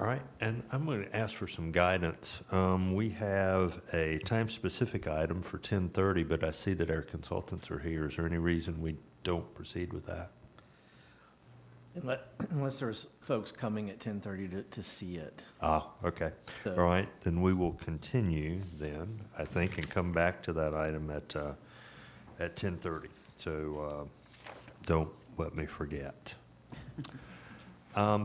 All right, and I'm going to ask for some guidance. We have a time-specific item for 10:30, but I see that our consultants are here. Is there any reason we don't proceed with that? Unless there's folks coming at 10:30 to see it. Ah, okay. So- All right, then we will continue then, I think, and come back to that item at 10:30. So don't let me forget.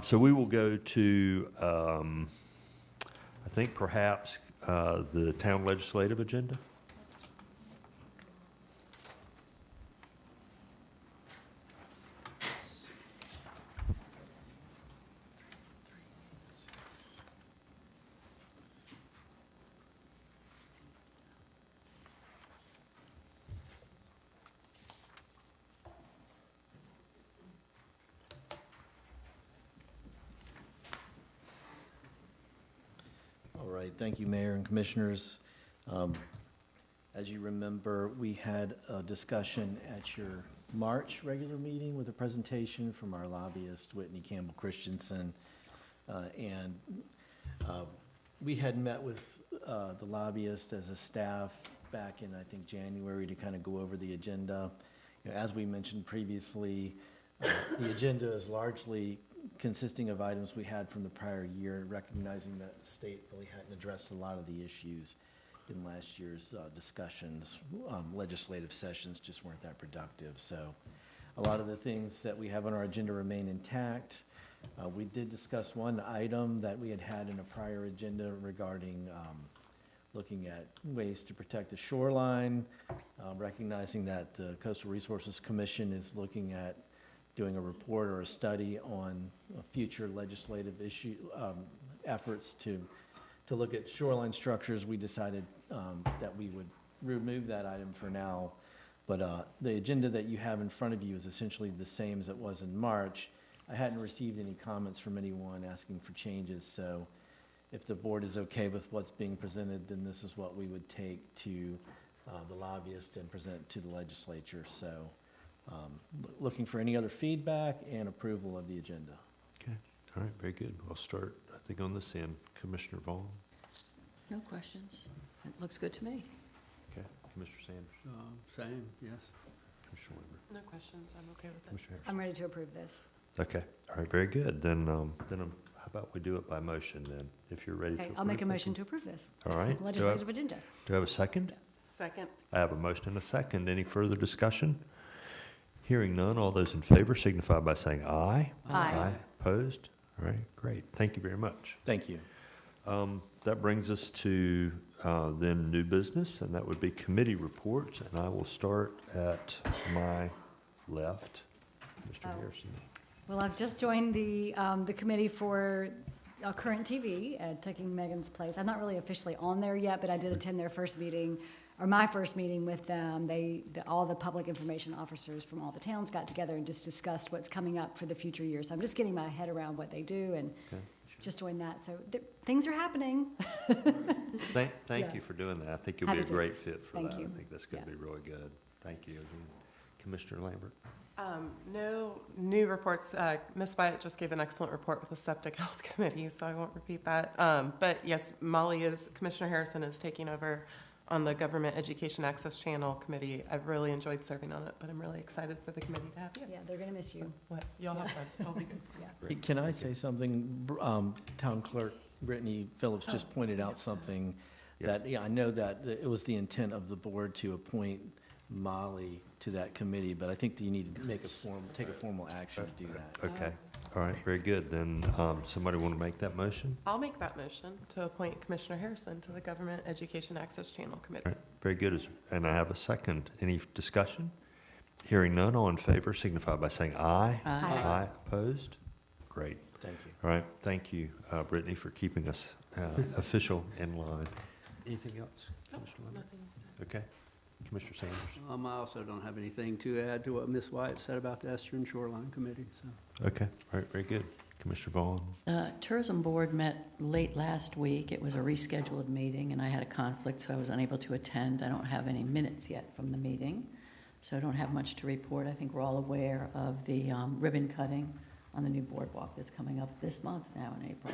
So we will go to, I think perhaps the town legislative agenda. All right, thank you, Mayor and Commissioners. As you remember, we had a discussion at your March regular meeting with a presentation from our lobbyist, Whitney Campbell Christensen. And we had met with the lobbyist as a staff back in, I think, January to kind of go over the agenda. You know, as we mentioned previously, the agenda is largely consisting of items we had from the prior year, recognizing that the state really hadn't addressed a lot of the issues in last year's discussions. Legislative sessions just weren't that productive. So a lot of the things that we have on our agenda remain intact. We did discuss one item that we had had in a prior agenda regarding looking at ways to protect the shoreline, recognizing that the Coastal Resources Commission is looking at doing a report or a study on future legislative efforts to look at shoreline structures. We decided that we would remove that item for now. But the agenda that you have in front of you is essentially the same as it was in March. I hadn't received any comments from anyone asking for changes, so if the board is okay with what's being presented, then this is what we would take to the lobbyist and present to the legislature. So looking for any other feedback and approval of the agenda. Okay, all right, very good. I'll start, I think, on this end. Commissioner Vaughn? No questions. It looks good to me. Okay, Commissioner Sanders? Same, yes. Commissioner Weber? No questions, I'm okay with it. Commissioner Harrison? I'm ready to approve this. Okay, all right, very good. Then how about we do it by motion then, if you're ready to Okay, approve? I'll make a this motion one? to approve this. All right. Do I- Legislative agenda. Do I have a second? Second. I have a motion and a second. Any further discussion? Hearing none, all those in favor signify by saying aye. Aye. Opposed? All right, great. Thank you very much. Thank you. That brings us to then new business, and that would be committee reports. And I will start at my left. Mr. Harrison. Well, I've just joined the committee for Current TV, taking Megan's place. I'm not really officially on there yet, but I did attend their first meeting, or my first meeting with them. All the public information officers from all the towns got together and just discussed what's coming up for the future years. So I'm just getting my head around what they do and just joined that. So things are happening. Thank Yeah. you for doing that. I think you'll be a Happy to. great fit for Thank that. you. I think that's going to Yeah. be really good. Thank you again. Commissioner Lambert? No new reports. Ms. Wyatt just gave an excellent report with the Septic Health Committee, so I won't repeat that. But yes, Commissioner Harrison is taking over on the Government Education Access Channel Committee. I've really enjoyed serving on it, but I'm really excited for the committee to have you. Yeah, they're going to miss you. What, y'all have fun. It'll be good. Yeah. Can I say something? Town Clerk Brittany Phillips just pointed out something that, I know that it was the intent of the board to appoint Molly to that committee, but I think that you need to take a formal action to do that. Okay. All right, very good. Then somebody want to make that motion? I'll make that motion to appoint Commissioner Harrison to the Government Education Access Channel Committee. All right, very good. And I have a second. Any discussion? Hearing none, all in favor signify by saying aye. Aye. Aye. Opposed? Great. Thank you. All right, thank you, Brittany, for keeping us official in line. Anything else? Commissioner Lambert? Okay. Commissioner Sanders? I also don't have anything to add to what Ms. Wyatt said about the Estuarine Shoreline Committee, so. Okay, all right, very good. Commissioner Vaughn? Tourism Board met late last week. It was a rescheduled meeting, and I had a conflict, so I was unable to attend. I don't have any minutes yet from the meeting, so I don't have much to report. I think we're all aware of the ribbon cutting on the new boardwalk that's coming up this month now in April.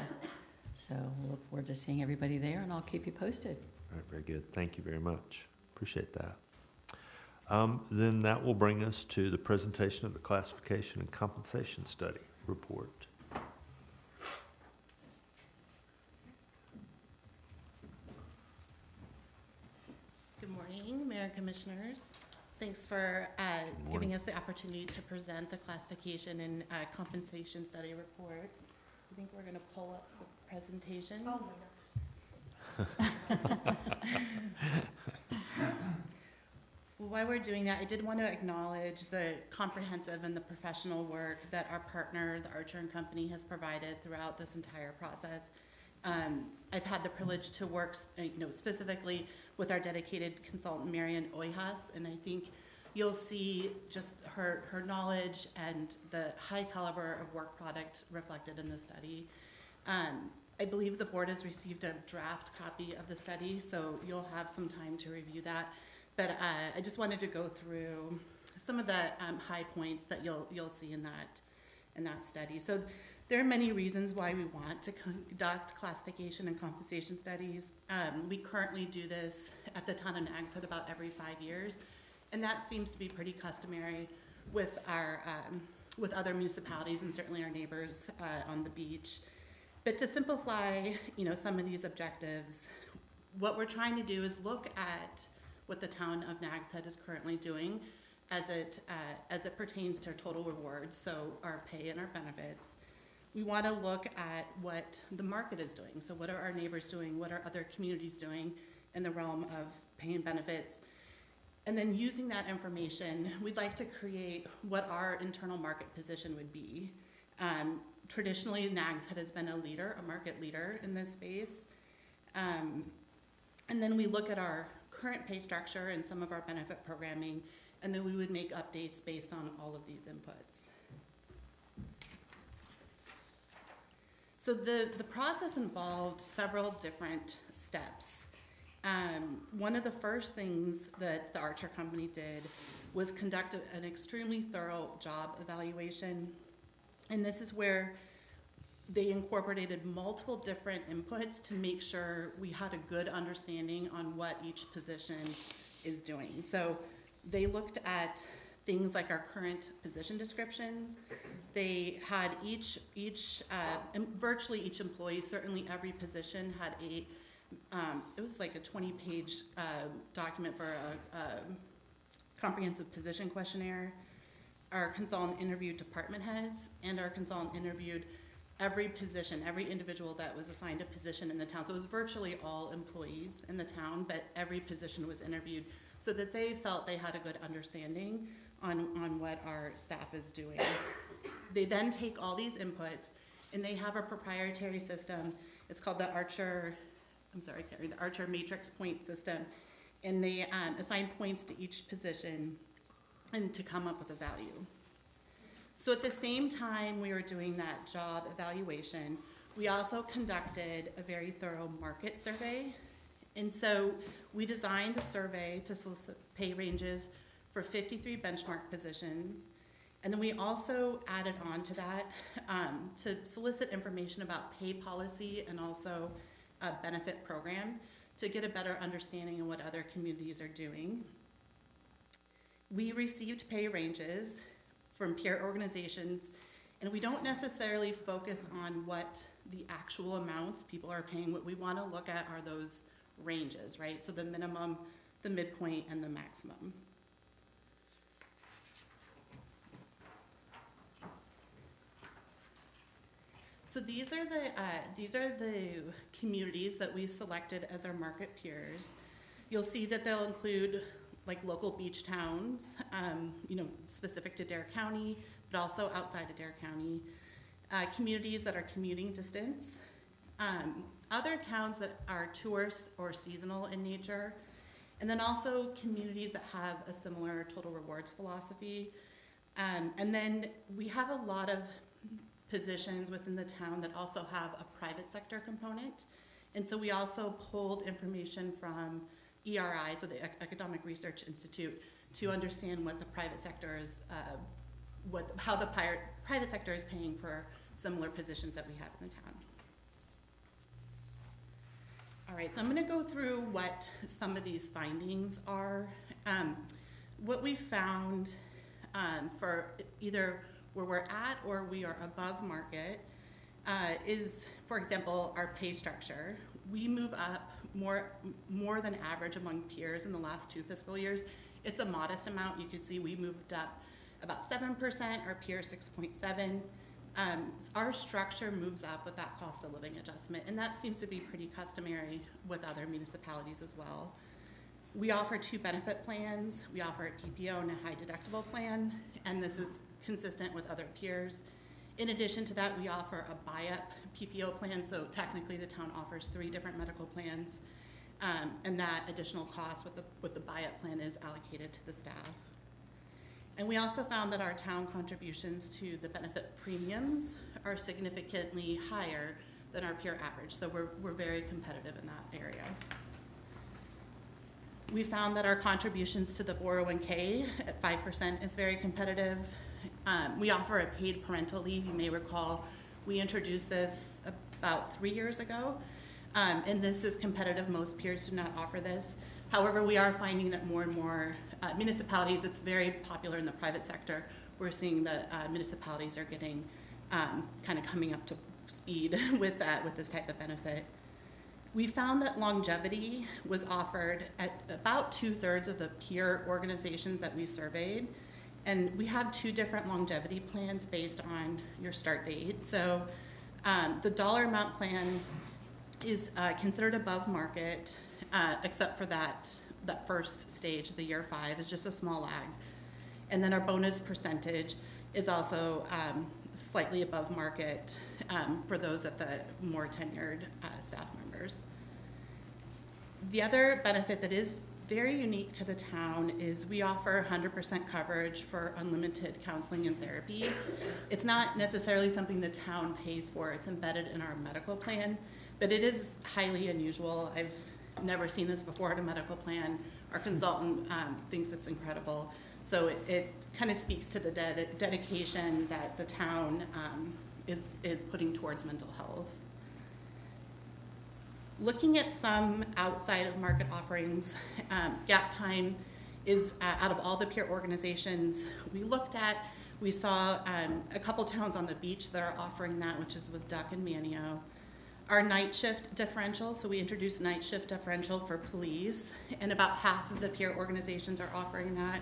So we'll look forward to seeing everybody there, and I'll keep you posted. All right, very good. Thank you very much. Appreciate that. Then that will bring us to the presentation of the classification and compensation study report. Good morning, Mayor and Commissioners. Thanks for giving us the opportunity to present the classification and compensation study report. I think we're going to pull up the presentation. Oh my gosh. Well, while we're doing that, I did want to acknowledge the comprehensive and the professional work that our partner, the Adjournment Company, has provided throughout this entire process. I've had the privilege to work, specifically with our dedicated consultant, Marian Oihas, and I think you'll see just her knowledge and the high caliber of work product reflected in the study. I believe the board has received a draft copy of the study, so you'll have some time to review that. But I just wanted to go through some of the high points that you'll see in that study. So there are many reasons why we want to conduct classification and compensation studies. We currently do this at the town of Nags about every 5 years, and that seems to be pretty customary with our with other municipalities and certainly our neighbors on the beach. But to simplify, some of these objectives, what we're trying to do is look at what the town of Nags Head is currently doing as it pertains to total rewards, so our pay and our benefits. We want to look at what the market is doing. So what are our neighbors doing? What are other communities doing? in the realm of paying benefits. And then using that information, we'd like to create what our internal market position would be. Traditionally, Nags has been a leader, a market leader in this space. And then we look at our current pay structure and some of our benefit programming, and then we would make updates based on all of these inputs. So the process involved several different steps. One of the first things that the Archer Company did was conduct an extremely thorough job evaluation. And this is where they incorporated multiple different inputs to make sure we had a good understanding on what each position is doing. So they looked at things like our current position descriptions. They had virtually each employee, certainly every position had it was like a 20-page document for a comprehensive position questionnaire. Our consultant interviewed department heads, and our consultant interviewed every position, every individual that was assigned a position in the town. So it was virtually all employees in the town, but every position was interviewed so that they felt they had a good understanding on what our staff is doing. They then take all these inputs, and they have a proprietary system. It's called the Archer, the Archer Matrix Point System, and they assign points to each position and to come up with a value. So at the same time we were doing that job evaluation, we also conducted a very thorough market survey. And so we designed a survey to solicit pay ranges for 53 benchmark positions. And then we also added on to that to solicit information about pay policy and also a benefit program to get a better understanding of what other communities are doing. We received pay ranges from peer organizations, and we don't necessarily focus on what the actual amounts people are paying. What we want to look at are those ranges, right? So the minimum, the midpoint, and the maximum. So these are the communities that we selected as our market peers. You'll see that they'll include like local beach towns, specific to Dare County, but also outside of Dare County. Communities that are commuting distance. Other towns that are tourist or seasonal in nature. And then also communities that have a similar total rewards philosophy. And then we have a lot of positions within the town that also have a private sector component. And so we also pulled information from ERI, so the Economic Research Institute, to understand what the private sector is, how the private sector is paying for similar positions that we have in the town. All right, so I'm going to go through what some of these findings are. What we found for either where we're at or we are above market is, for example, our pay structure. We move up more than average among peers in the last 2 fiscal years. It's a modest amount. You can see we moved up about 7%, our peers 6.7%. Our structure moves up with that cost of living adjustment, and that seems to be pretty customary with other municipalities as well. We offer 2 benefit plans. We offer a PPO and a high deductible plan, and this is consistent with other peers. In addition to that, we offer a buy-up PPO plan, so technically the town offers 3 different medical plans, and that additional cost with the buy-up plan is allocated to the staff. And we also found that our town contributions to the benefit premiums are significantly higher than our peer average, so we're very competitive in that area. We found that our contributions to the 401k at 5% is very competitive. We offer a paid parental leave. You may recall we introduced this about 3 years ago, and this is competitive. Most peers do not offer this. However, we are finding that more and more municipalities, it's very popular in the private sector. We're seeing that municipalities are getting kind of coming up to speed with this type of benefit. We found that longevity was offered at about 2/3 of the peer organizations that we surveyed. And we have 2 different longevity plans based on your start date. So the dollar amount plan is considered above market. except for that first stage, the year 5, is just a small lag. And then our bonus percentage is also slightly above market for those at the more tenured staff members. The other benefit that is very unique to the town is we offer 100% coverage for unlimited counseling and therapy. It's not necessarily something the town pays for, it's embedded in our medical plan, but it is highly unusual. I've never seen this before at a medical plan. Our consultant thinks it's incredible. So it kind of speaks to the dedication that the town is putting towards mental health. Looking at some outside of market offerings, Gap Time is, out of all the peer organizations we looked at, we saw a couple towns on the beach that are offering that, which is with Duck and Manio. Our night shift differential, so we introduced night shift differential for police, and about half of the peer organizations are offering that.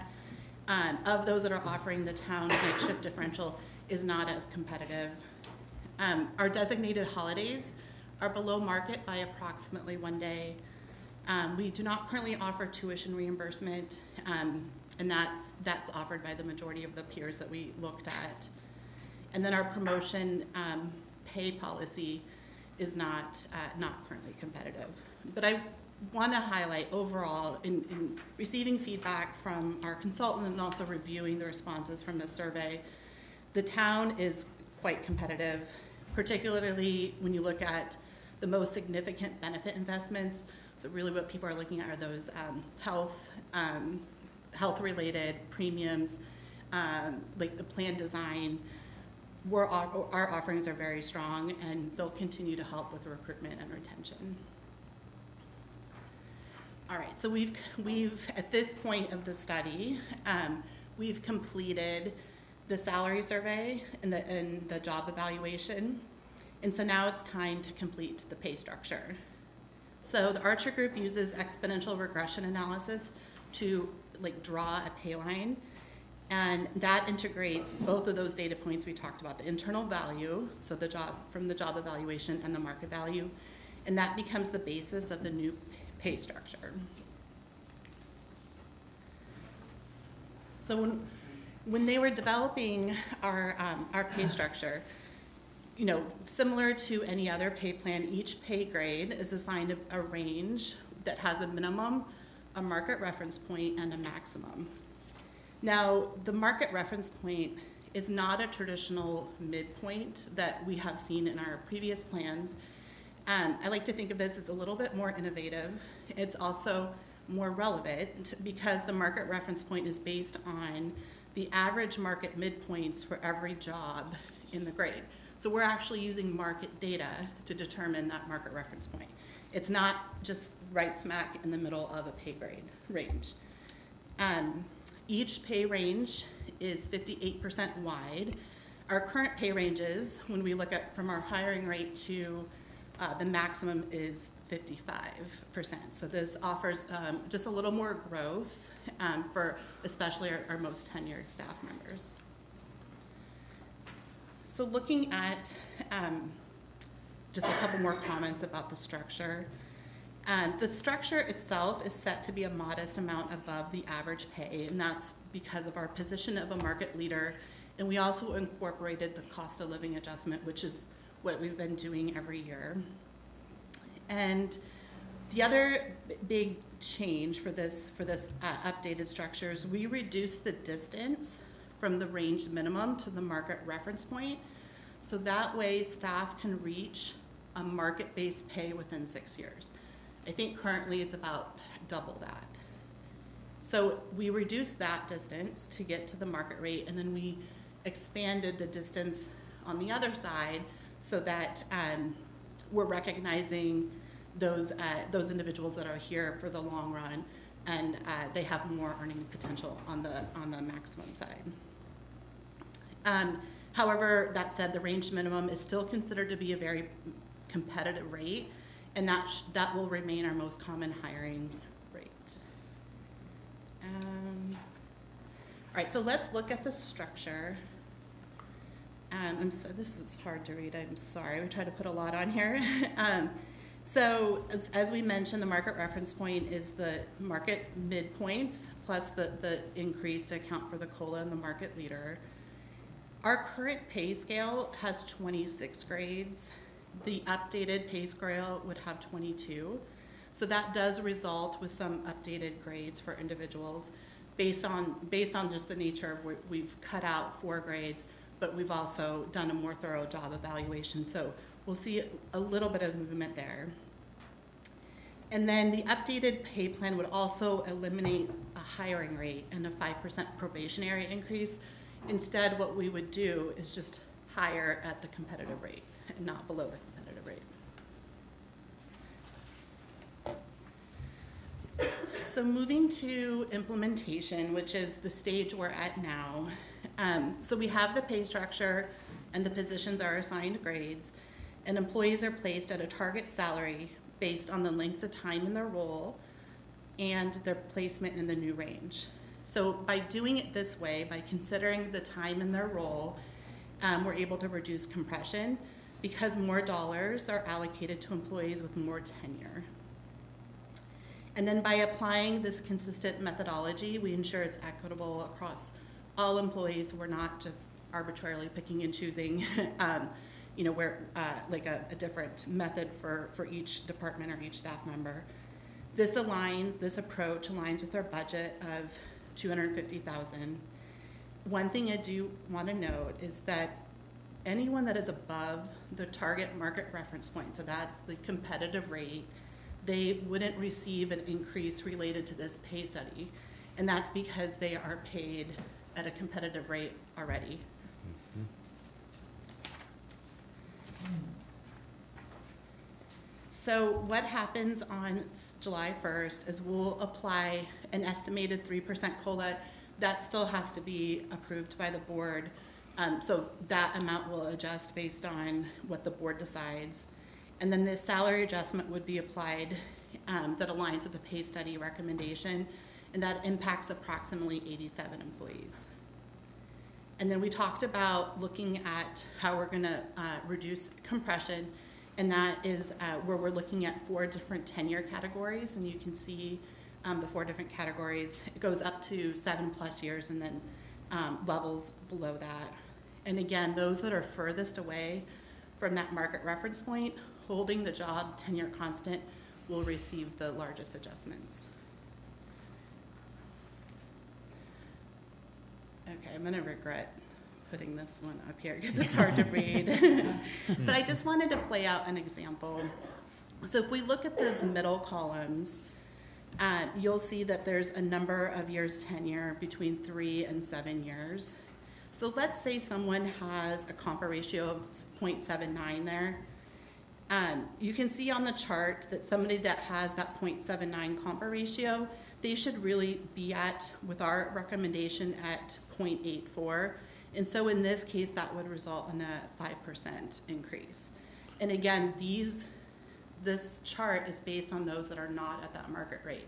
Of those that are offering the town night shift differential is not as competitive. Our designated holidays are below market by approximately 1 day. We do not currently offer tuition reimbursement, and that's offered by the majority of the peers that we looked at. And then our promotion pay policy is not currently competitive. But I want to highlight overall, in receiving feedback from our consultant and also reviewing the responses from the survey, the town is quite competitive, particularly when you look at the most significant benefit investments. So really what people are looking at are those health-related premiums, like the plan design. Our offerings are very strong, and they'll continue to help with recruitment and retention. All right, so we've at this point of the study, we've completed the salary survey and the job evaluation. And so now it's time to complete the pay structure. So the Archer Group uses exponential regression analysis to draw a pay line. And that integrates both of those data points we talked about, the internal value, so the job evaluation, and the market value. And that becomes the basis of the new pay structure. So when they were developing our pay structure, similar to any other pay plan, each pay grade is assigned a range that has a minimum, a market reference point, and a maximum. Now, the market reference point is not a traditional midpoint that we have seen in our previous plans. I like to think of this as a little bit more innovative. It's also more relevant because the market reference point is based on the average market midpoints for every job in the grade. So we're actually using market data to determine that market reference point. It's not just right smack in the middle of a pay grade range. Each pay range is 58% wide. Our current pay ranges, when we look at from our hiring rate to the maximum, is 55%. So this offers just a little more growth for especially our most tenured staff members. So looking at just a couple more comments about the structure. The structure itself is set to be a modest amount above the average pay, and that's because of our position of a market leader. And we also incorporated the cost of living adjustment, which is what we've been doing every year. And the other big change for this updated structure is we reduced the distance from the range minimum to the market reference point. So that way staff can reach a market-based pay within 6 years. I think currently it's about double that. So we reduced that distance to get to the market rate, and then we expanded the distance on the other side so that we're recognizing those individuals that are here for the long run, and they have more earning potential on the maximum side. However, that said, the range minimum is still considered to be a very competitive rate, and that will remain our most common hiring rate. All right, so let's look at the structure. This is hard to read, I'm sorry. We tried to put a lot on here. So as we mentioned, the market reference point is the market midpoints plus the increase to account for the COLA and the market leader. Our current pay scale has 26 grades. The updated pay scale would have 22. So that does result with some updated grades for individuals based on just the nature of we've cut out 4 grades, but we've also done a more thorough job evaluation. So we'll see a little bit of movement there. And then the updated pay plan would also eliminate a hiring rate and a 5% probationary increase. Instead, what we would do is just hire at the competitive rate and not below the competitive rate. So moving to implementation, which is the stage we're at now. So we have the pay structure and the positions are assigned grades, and employees are placed at a target salary based on the length of time in their role and their placement in the new range. So by doing it this way, by considering the time in their role, we're able to reduce compression because more dollars are allocated to employees with more tenure. And then by applying this consistent methodology, we ensure it's equitable across all employees. We're not just arbitrarily picking and choosing you know, where like a different method for each department or each staff member. This approach aligns with our budget of $250,000. One thing I do want to note is that anyone that is above the target market reference point, so that's the competitive rate, they wouldn't receive an increase related to this pay study. And that's because they are paid at a competitive rate already. So what happens on July 1st is we'll apply an estimated 3% COLA. That still has to be approved by the board. So that amount will adjust based on what the board decides. And then the salary adjustment would be applied that aligns with the pay study recommendation, and that impacts approximately 87 employees. And then we talked about looking at how we're going to reduce compression, and that is where we're looking at 4 different tenure categories, and you can see the 4 different categories. It goes up to 7+ years, and then levels below that. And again, those that are furthest away from that market reference point, holding the job tenure constant, will receive the largest adjustments. Okay, I'm going to regret putting this one up here because it's hard to read. But I just wanted to play out an example. So if we look at those middle columns, you'll see that there's a number of years tenure between 3 and 7 years. So let's say someone has a compa ratio of 0.79 there. You can see on the chart that somebody that has that 0.79 compa ratio, they should really be at, with our recommendation, at 0.84. And so in this case, that would result in a 5% increase. And again, this chart is based on those that are not at that market rate.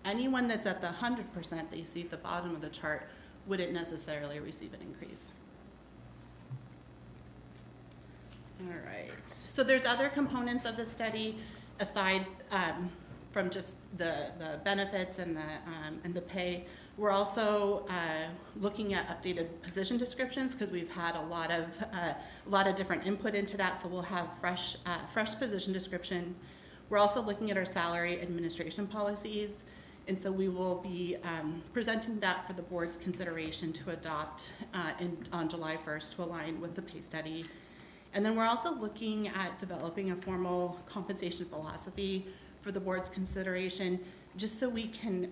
Anyone that's at the 100% that you see at the bottom of the chart wouldn't necessarily receive an increase. All right, so there's other components of the study aside from just the benefits and the pay. We're also looking at updated position descriptions because we've had a lot of different input into that, so we'll have fresh position description. We're also looking at our salary administration policies, and so we will be presenting that for the board's consideration to adopt on July 1st to align with the pay study. And then we're also looking at developing a formal compensation philosophy for the board's consideration, just so we can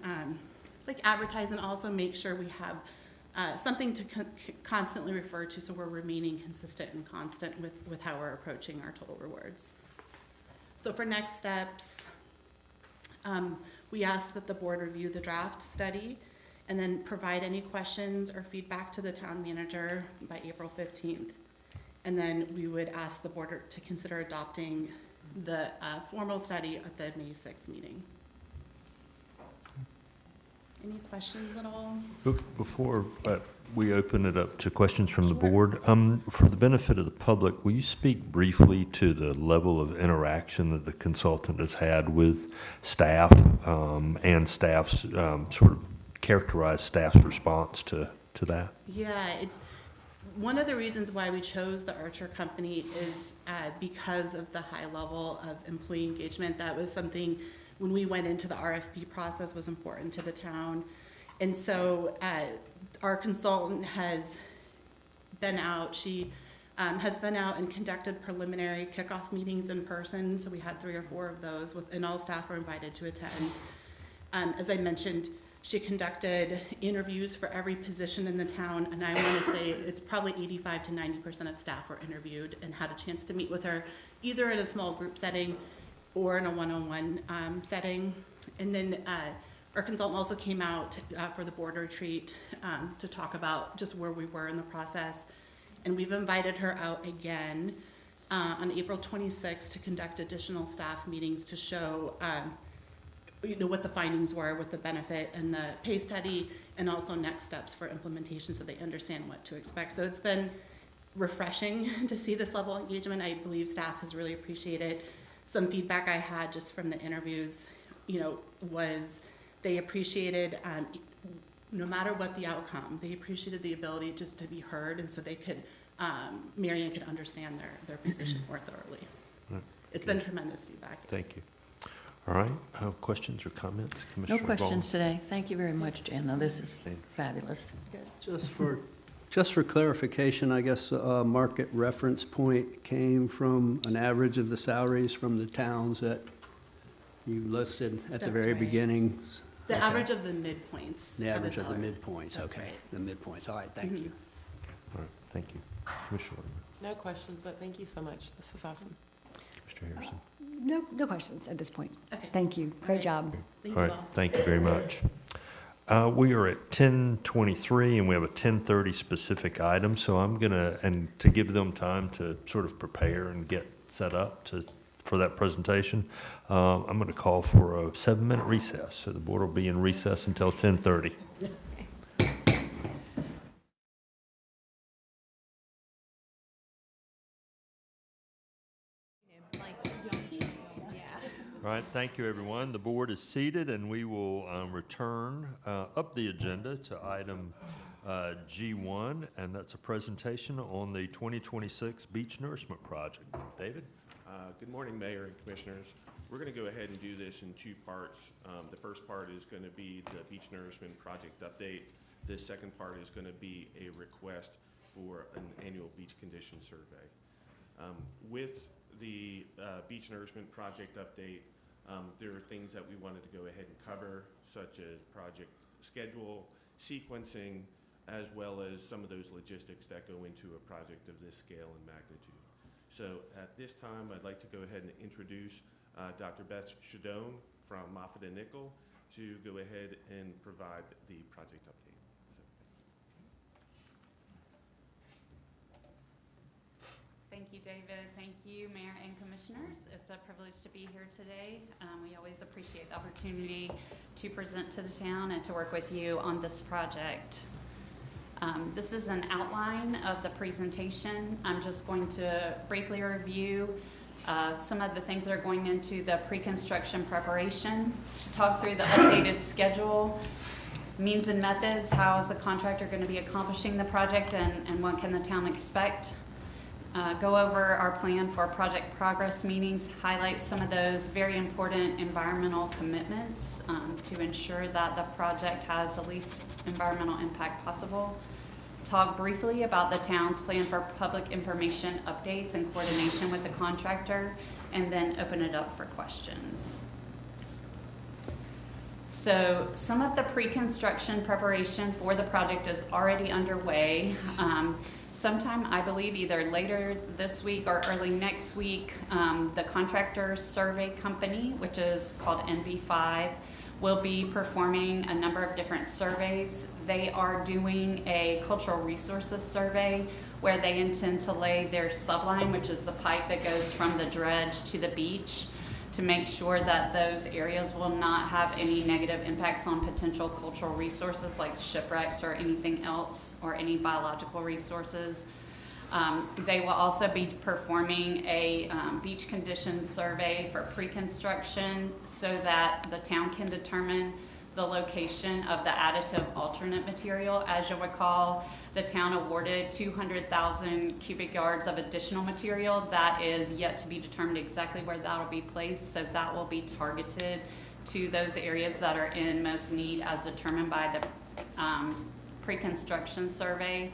like advertise and also make sure we have something to constantly refer to, so we're remaining consistent and constant with how we're approaching our total rewards. So for next steps, we ask that the board review the draft study and then provide any questions or feedback to the town manager by April 15th. And then we would ask the board to consider adopting the formal study at the May 6th meeting. Any questions at all? Before we open it up to questions from the board. For the benefit of the public, will you speak briefly to the level of interaction that the consultant has had with staff and staff's sort of characterize staff's response to that? Yeah, it's one of the reasons why we chose the Archer company is because of the high level of employee engagement. That was something when we went into the RFP process was important to the town. And so our consultant has been out. She has been out and conducted preliminary kickoff meetings in person. So we had 3 or 4 of those, and all staff were invited to attend. As I mentioned, she conducted interviews for every position in the town, and I want to say it's probably 85 to 90% of staff were interviewed and had a chance to meet with her, either in a small group setting or in a one-on-one setting. And then our consultant also came out for the board retreat to talk about just where we were in the process. And we've invited her out again on April 26th to conduct additional staff meetings to show what the findings were with the benefit and the pay study, and also next steps for implementation so they understand what to expect. So it's been refreshing to see this level of engagement. I believe staff has really appreciated. Some feedback I had just from the interviews, was they appreciated, no matter what the outcome, they appreciated the ability just to be heard, and so they could, Marion could understand their position more thoroughly. Right. It's been tremendous feedback. Yes. Thank you. All right, questions or comments, Commissioner No questions today. Thank you very much, Jan. No, this is fabulous. Just for clarification, I guess a market reference point came from an average of the salaries from the towns that you listed at the That's very right. beginning. The Okay. average of the midpoints. The average of the salary. midpoints, That's okay. right. The midpoints, all right, thank you. All right, thank you. Commissioner No questions, but thank you so much. This is awesome. Harrison. No questions at this point. Okay. Thank you. Great job. Thank All you right, all. thank you very much. We are at 10:23, and we have a 10:30 specific item, so I'm gonna, and to give them time to sort of prepare and get set up for that presentation, I'm gonna call for a 7-minute recess. So the board will be in recess until 10:30. All right, thank you, everyone. The board is seated, and we will return up the agenda to item G1, and that's a presentation on the 2026 Beach Nourishment Project. David? Good morning, Mayor and Commissioners. We're going to go ahead and do this in 2 parts. The first part is going to be the Beach Nourishment Project update. This second part is going to be a request for an annual beach condition survey. With the Beach Nourishment Project update, there are things that we wanted to go ahead and cover, such as project schedule, sequencing, as well as some of those logistics that go into a project of this scale and magnitude. So at this time, I'd like to go ahead and introduce Dr. Beth Shadone from Moffitt & Nichol to go ahead and provide the project update. Thank you, David. Thank you, Mayor and Commissioners. It's a privilege to be here today. We always appreciate the opportunity to present to the town and to work with you on this project. This is an outline of the presentation. I'm just going to briefly review some of the things that are going into the pre-construction preparation, talk through the updated schedule, means and methods, how is the contractor going to be accomplishing the project, and what can the town expect. Go over our plan for project progress meetings, highlight some of those very important environmental commitments to ensure that the project has the least environmental impact possible. Talk briefly about the town's plan for public information updates in coordination with the contractor, and then open it up for questions. So some of the pre-construction preparation for the project is already underway. Sometime, I believe, either later this week or early next week, the contractor survey company, which is called NV5, will be performing a number of different surveys. They are doing a cultural resources survey where they intend to lay their subline, which is the pipe that goes from the dredge to the beach, to make sure that those areas will not have any negative impacts on potential cultural resources like shipwrecks or anything else, or any biological resources. They will also be performing a beach conditions survey for pre-construction so that the town can determine the location of the additive alternate material. As you'll recall, the town awarded 200,000 cubic yards of additional material. That is yet to be determined exactly where that will be placed, so that will be targeted to those areas that are in most need as determined by the pre-construction survey.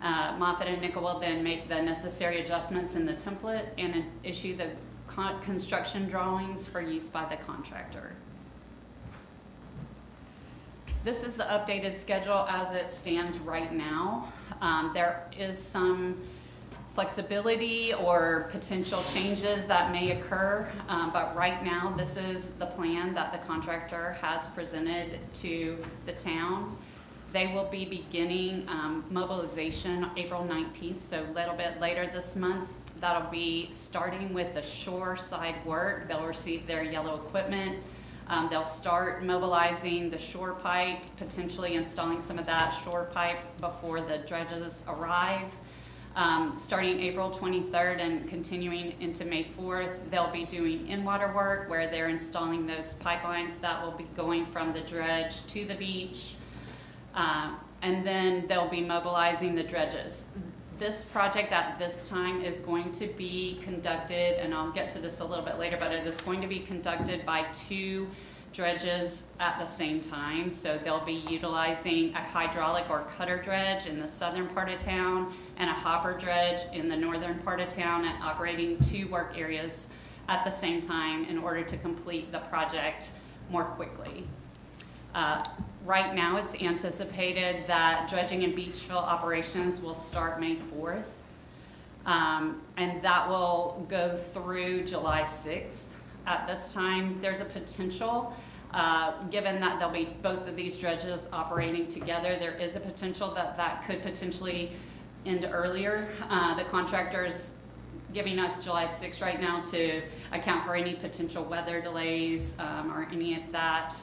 Moffitt and Nickel will then make the necessary adjustments in the template and issue the construction drawings for use by the contractor. This is the updated schedule as it stands right now. There is some flexibility or potential changes that may occur, but right now this is the plan that the contractor has presented to the town. They will be beginning mobilization April 19th, so a little bit later this month. That'll be starting with the shore side work. They'll receive their yellow equipment. They'll start mobilizing the shore pipe, potentially installing some of that shore pipe before the dredges arrive. Starting April 23rd and continuing into May 4th, they'll be doing in-water work where they're installing those pipelines that will be going from the dredge to the beach. And then they'll be mobilizing the dredges. This project at this time is going to be conducted, and I'll get to this a little bit later, but it is going to be conducted by 2 dredges at the same time. So they'll be utilizing a hydraulic or cutter dredge in the southern part of town and a hopper dredge in the northern part of town, and operating 2 work areas at the same time in order to complete the project more quickly. Right now, it's anticipated that dredging and beach fill operations will start May 4th, and that will go through July 6th. At this time, there's a potential, given that there'll be both of these dredges operating together, there is a potential that that could potentially end earlier. The contractor's giving us July 6th right now to account for any potential weather delays or any of that.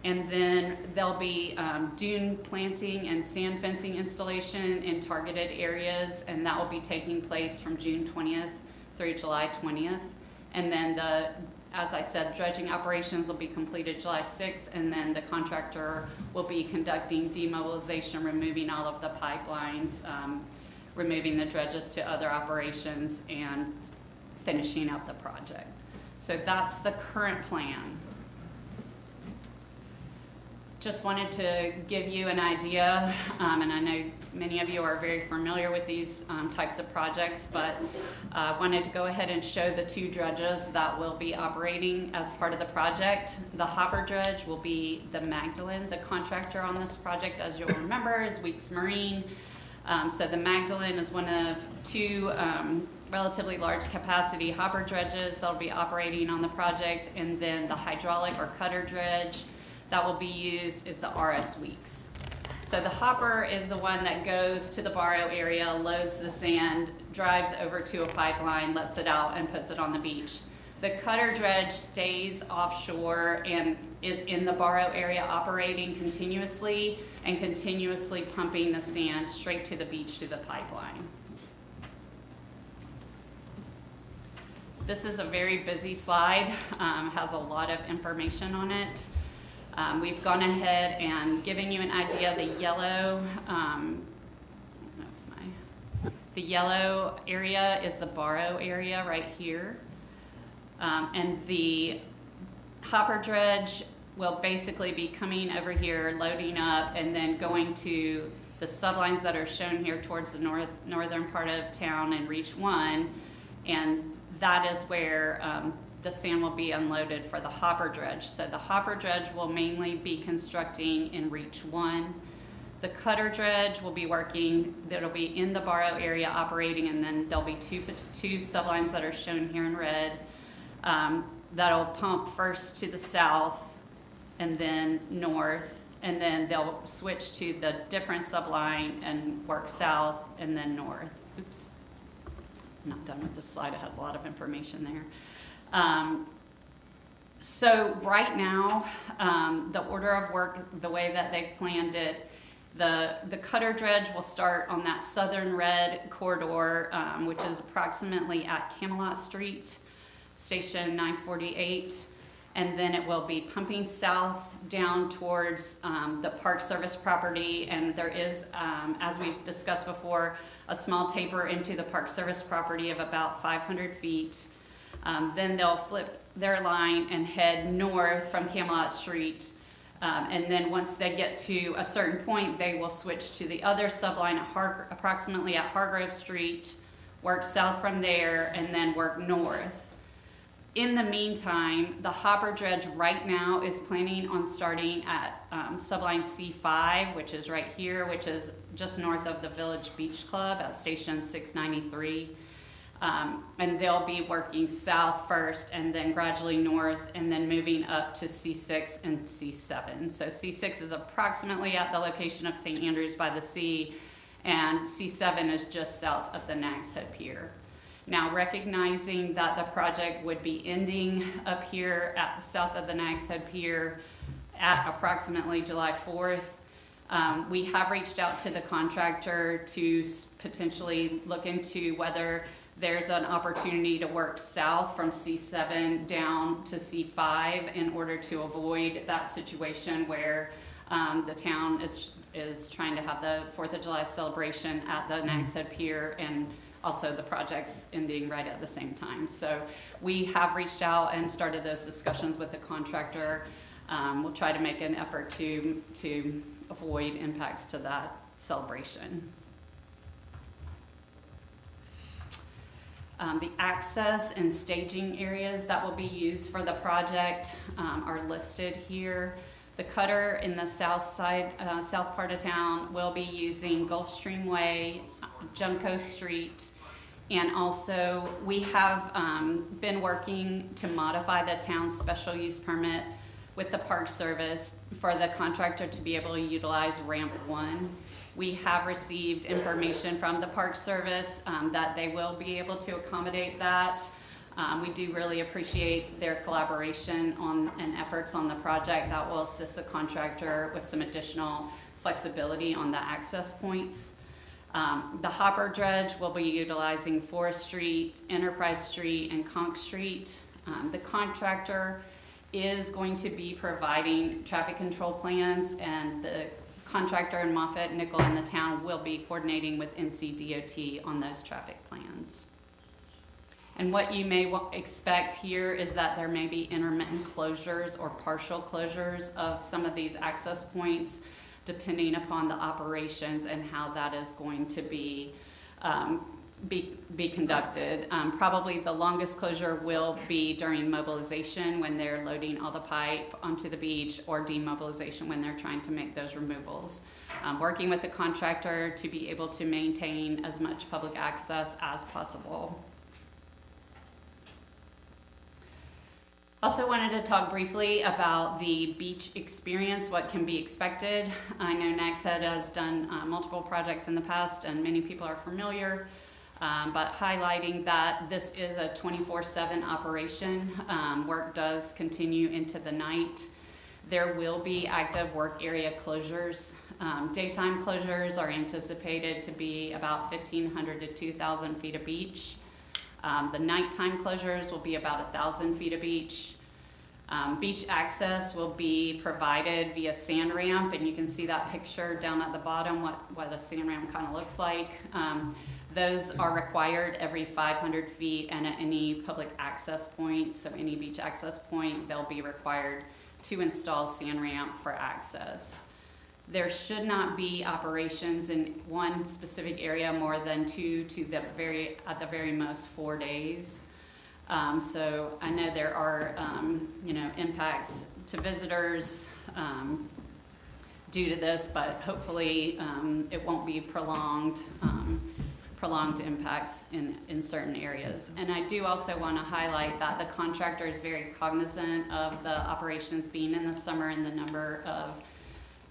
And then there'll be dune planting and sand fencing installation in targeted areas, and that will be taking place from June 20th through July 20th. And then as I said, dredging operations will be completed July 6th, and then the contractor will be conducting demobilization, removing all of the pipelines, removing the dredges to other operations, and finishing up the project. So that's the current plan. Just wanted to give you an idea, and I know many of you are very familiar with these types of projects, but wanted to go ahead and show the 2 dredges that will be operating as part of the project. The hopper dredge will be the Magdalene. The contractor on this project, as you'll remember, is Weeks Marine. So the Magdalene is one of 2 relatively large capacity hopper dredges that'll be operating on the project, and then the hydraulic or cutter dredge that will be used is the RS Weeks. So the hopper is the one that goes to the borrow area, loads the sand, drives over to a pipeline, lets it out, and puts it on the beach. The cutter dredge stays offshore and is in the borrow area operating continuously and continuously pumping the sand straight to the beach through the pipeline. This is a very busy slide, has a lot of information on it. We've gone ahead and given you an idea. The yellow area is the borrow area right here. And the hopper dredge will basically be coming over here, loading up, and then going to the sublines that are shown here towards the northern part of town and Reach 1. And that is where the sand will be unloaded for the hopper dredge. So the hopper dredge will mainly be constructing in Reach 1. The cutter dredge will be working, that'll be in the borrow area operating, and then there'll be two sublines that are shown here in red that'll pump first to the south and then north, and then they'll switch to the different subline and work south and then north. Oops, I'm not done with this slide, it has a lot of information there. So right now, the order of work, the way that they've planned it, the cutter dredge will start on that southern red corridor, which is approximately at Camelot Street, station 948. And then it will be pumping south down towards the Park Service property. And there is, as we've discussed before, a small taper into the Park Service property of about 500 feet. Then they'll flip their line and head north from Camelot Street. And then once they get to a certain point, they will switch to the other subline at approximately at Hargrove Street, work south from there, and then work north. In the meantime, the hopper dredge right now is planning on starting at subline C5, which is right here, which is just north of the Village Beach Club at station 693. And they'll be working south first and then gradually north and then moving up to C6 and C7. So C6 is approximately at the location of St. Andrews by the Sea, and C7 is just south of the Nags Head Pier. Now, recognizing that the project would be ending up here at the south of the Nags Head Pier at approximately July 4th, we have reached out to the contractor to potentially look into whether there's an opportunity to work south from C7 down to C5 in order to avoid that situation where the town is trying to have the 4th of July celebration at the Nags Head Pier, and also the project's ending right at the same time. So we have reached out and started those discussions with the contractor. We'll try to make an effort to avoid impacts to that celebration. The access and staging areas that will be used for the project are listed here. The cutter in the south side, south part of town will be using Gulfstream Way, Junco Street, and also we have been working to modify the town's special use permit with the Park Service for the contractor to be able to utilize Ramp 1. We have received information from the Park Service that they will be able to accommodate that. We do really appreciate their collaboration and efforts on the project that will assist the contractor with some additional flexibility on the access points. The hopper dredge will be utilizing Forest Street, Enterprise Street, and Conch Street. The contractor is going to be providing traffic control plans, and the contractor and Moffett, Nickel, and the town will be coordinating with NCDOT on those traffic plans. And what you may expect here is that there may be intermittent closures or partial closures of some of these access points, depending upon the operations and how that is going to be conducted. Probably the longest closure will be during mobilization when they're loading all the pipe onto the beach, or demobilization when they're trying to make those removals. Working with the contractor to be able to maintain as much public access as possible. Also wanted to talk briefly about the beach experience, what can be expected. I know Nags Head has done multiple projects in the past and many people are familiar, but highlighting that this is a 24/7 operation. Work does continue into the night. There will be active work area closures. Daytime closures are anticipated to be about 1,500 to 2,000 feet of beach. The nighttime closures will be about 1,000 feet of beach. Beach access will be provided via sand ramp, and you can see that picture down at the bottom, what the sand ramp kind of looks like. Those are required every 500 feet and at any public access point, so any beach access point, they'll be required to install sand ramp for access. There should not be operations in one specific area more than 2 to at the very most 4 days. So I know there are, impacts to visitors due to this, but hopefully it won't be prolonged impacts in certain areas. And I do also want to highlight that the contractor is very cognizant of the operations being in the summer and the number of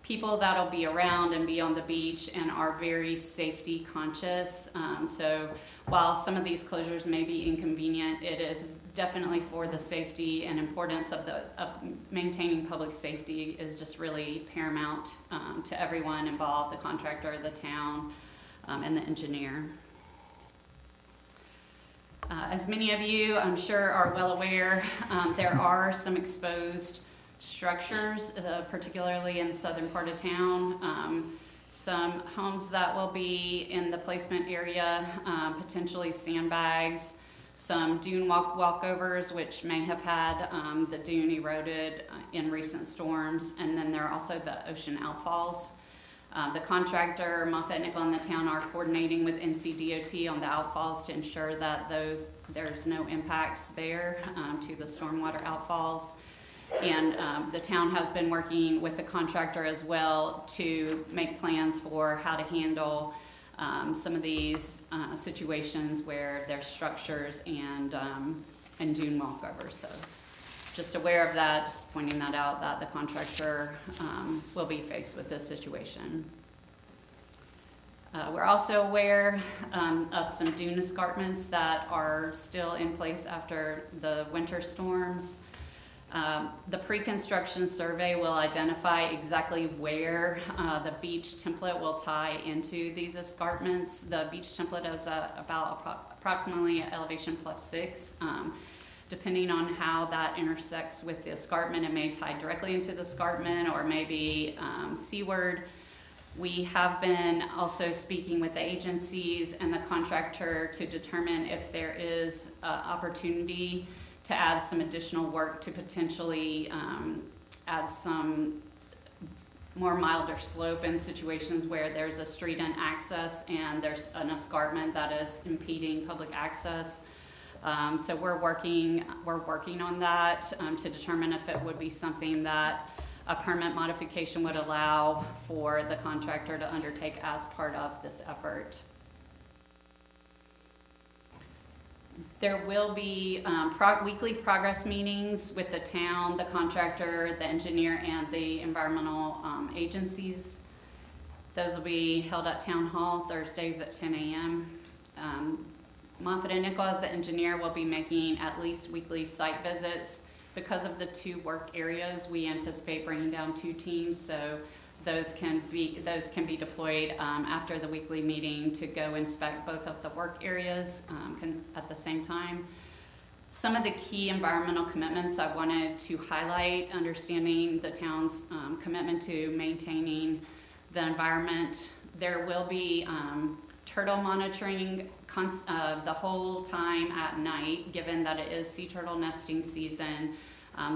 people that'll be around and be on the beach and are very safety conscious. So while some of these closures may be inconvenient, it is definitely for the safety and importance of maintaining public safety is just really paramount to everyone involved, the contractor, the town, and the engineer. As many of you, I'm sure, are well aware, there are some exposed structures, particularly in the southern part of town. Some homes that will be in the placement area, potentially sandbags, some dune walkovers, which may have had the dune eroded in recent storms, and then there are also the ocean outfalls. The contractor, Moffett Nickel, and the town are coordinating with NCDOT on the outfalls to ensure that there's no impacts there to the stormwater outfalls. And the town has been working with the contractor as well to make plans for how to handle some of these situations where there's structures and dune walkovers. So just aware of that, just pointing that out, that the contractor will be faced with this situation. We're also aware of some dune escarpments that are still in place after the winter storms. The pre-construction survey will identify exactly where the beach template will tie into these escarpments. The beach template is approximately elevation +6. Depending on how that intersects with the escarpment, it may tie directly into the escarpment or maybe seaward. We have been also speaking with the agencies and the contractor to determine if there is opportunity to add some additional work to potentially add some more milder slope in situations where there's a street and access and there's an escarpment that is impeding public access. So we're working on that to determine if it would be something that a permit modification would allow for the contractor to undertake as part of this effort. There will be weekly progress meetings with the town, the contractor, the engineer, and the environmental agencies. Those will be held at Town Hall Thursdays at 10 a.m. Moffett & Nickel, as the engineer, will be making at least weekly site visits. Because of the 2 work areas, we anticipate bringing down 2 teams, so those can be deployed after the weekly meeting to go inspect both of the work areas at the same time. Some of the key environmental commitments I wanted to highlight, understanding the town's commitment to maintaining the environment. There will be turtle monitoring the whole time at night, given that it is sea turtle nesting season.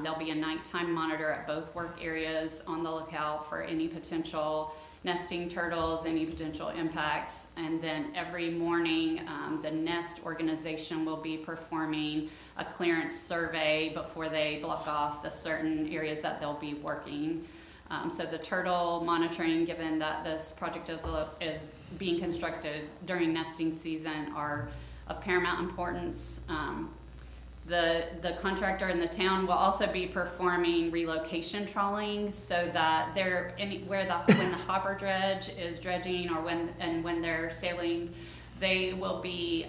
There'll be a nighttime monitor at both work areas on the lookout for any potential nesting turtles, any potential impacts. And then every morning, the nest organization will be performing a clearance survey before they block off the certain areas that they'll be working. So the turtle monitoring, given that this project is being constructed during nesting season, are of paramount importance. The contractor in the town will also be performing relocation trawling so that when the hopper dredge is dredging or when they're sailing, they will be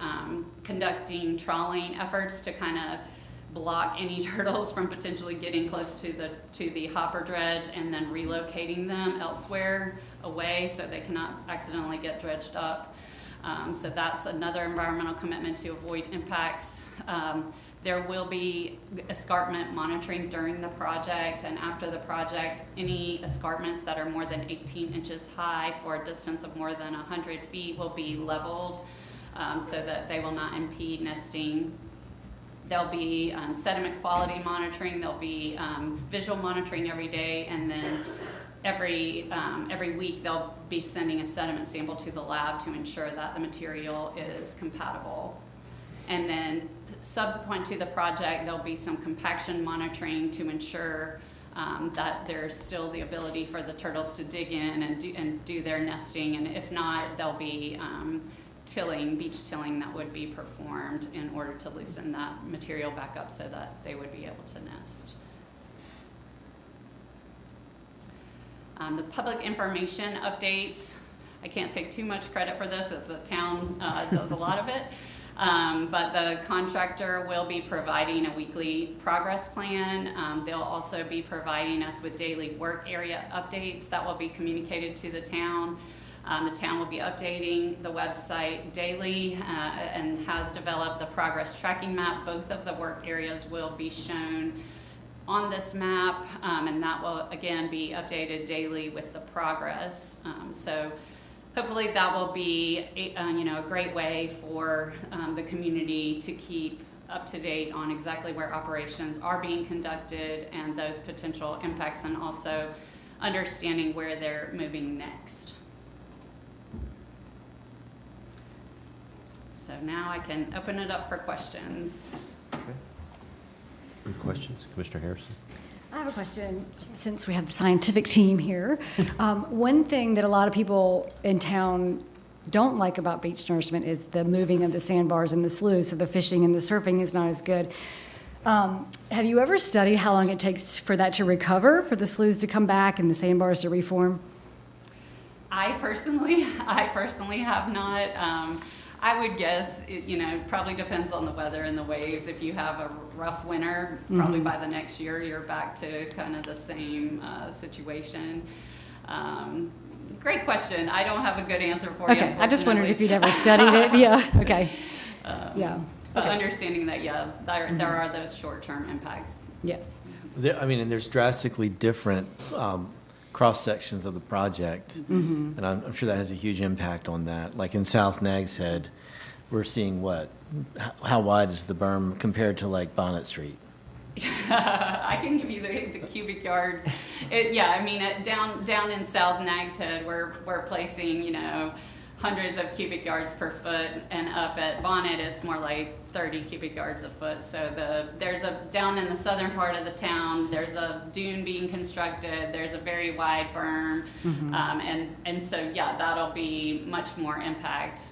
conducting trawling efforts to kind of block any turtles from potentially getting close to the hopper dredge and then relocating them elsewhere away so they cannot accidentally get dredged up. So that's another environmental commitment to avoid impacts. There will be escarpment monitoring during the project and after the project. Any escarpments that are more than 18 inches high for a distance of more than 100 feet will be leveled so that they will not impede nesting. There'll be sediment quality monitoring. There'll be visual monitoring every day, and then every week they'll be sending a sediment sample to the lab to ensure that the material is compatible. And then subsequent to the project, there'll be some compaction monitoring to ensure that there's still the ability for the turtles to dig in and do their nesting. And if not, there'll be beach tilling that would be performed in order to loosen that material back up so that they would be able to nest. The public information updates, I can't take too much credit for this, as the town does a lot of it. But the contractor will be providing a weekly progress plan. They'll also be providing us with daily work area updates that will be communicated to the town. The town will be updating the website daily and has developed the progress tracking map. Both of the work areas will be shown on this map, and that will again be updated daily with the progress. So hopefully that will be a great way for the community to keep up to date on exactly where operations are being conducted and those potential impacts, and also understanding where they're moving next. So now I can open it up for questions. Okay. Any questions? Commissioner Harrison? I have a question, since we have the scientific team here. One thing that a lot of people in town don't like about beach nourishment is the moving of the sandbars and the sloughs, so the fishing and the surfing is not as good. Have you ever studied how long it takes for that to recover, for the sloughs to come back and the sandbars to reform? I personally have not. I would guess, it probably depends on the weather and the waves. If you have a rough winter, probably by the next year, you're back to kind of the same situation. Great question. I don't have a good answer for you. Okay, I just wondered if you'd ever studied it. Yeah, okay. Yeah. But Okay. understanding that, yeah, there are those short-term impacts. Yes. And there's drastically different cross-sections of the project, and I'm sure that has a huge impact on that. Like in South Nags Head, we're seeing how wide is the berm compared to like Bonnet Street? I can give you the cubic yards. Down in South Nags Head, we're placing, hundreds of cubic yards per foot, and up at Bonnet, it's more like 30 cubic yards a foot. So down in the southern part of the town, there's a dune being constructed, there's a very wide berm, and so, yeah, that'll be much more impact.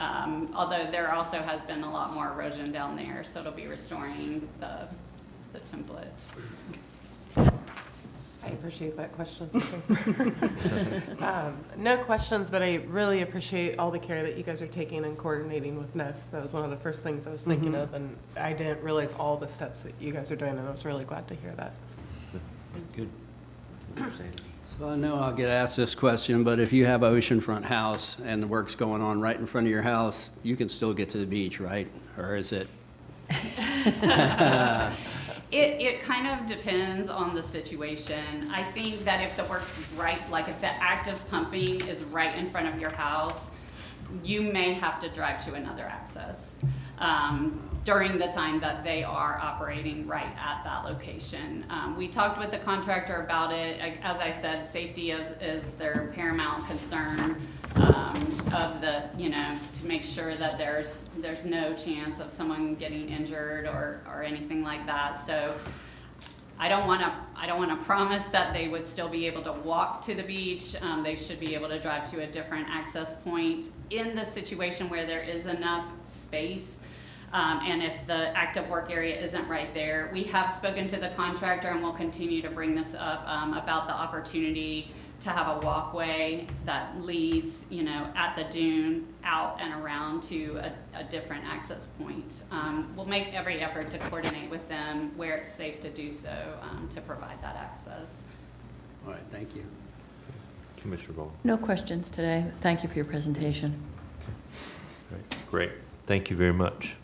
Although there also has been a lot more erosion down there, so it'll be restoring the template. I appreciate that question. No questions, but I really appreciate all the care that you guys are taking and coordinating with Nest. That was one of the first things I was thinking of, and I didn't realize all the steps that you guys are doing, and I was really glad to hear that. Good. So I know I'll get asked this question, but if you have an oceanfront house and the work's going on right in front of your house, you can still get to the beach, right? Or is it? It kind of depends on the situation. I think that if the work's right, like if the active pumping is right in front of your house, you may have to drive to another access during the time that they are operating right at that location. We talked with the contractor about it. As I said, safety is their paramount concern, to make sure that there's no chance of someone getting injured or anything like that. So I don't want to promise that they would still be able to walk to the beach. They should be able to drive to a different access point in the situation where there is enough space. And if the active work area isn't right there, we have spoken to the contractor, and we'll continue to bring this up about the opportunity to have a walkway that leads, at the dune out and around to a different access point. We'll make every effort to coordinate with them where it's safe to do so to provide that access. All right, thank you. Commissioner Ball. No questions today. Thank you for your presentation. Great. Thank you very much.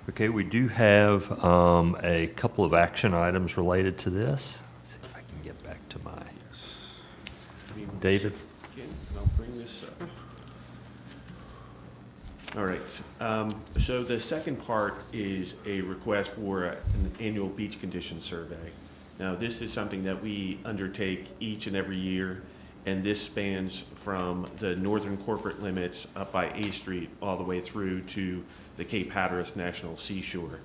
Okay, we do have a couple of action items related to this. Let's see if I can get back to my, David. I'll bring this up. All right, so the second part is a request for an annual beach condition survey. Now, this is something that we undertake each and every year, and this spans from the northern corporate limits up by A Street all the way through to the Cape Hatteras National Seashore.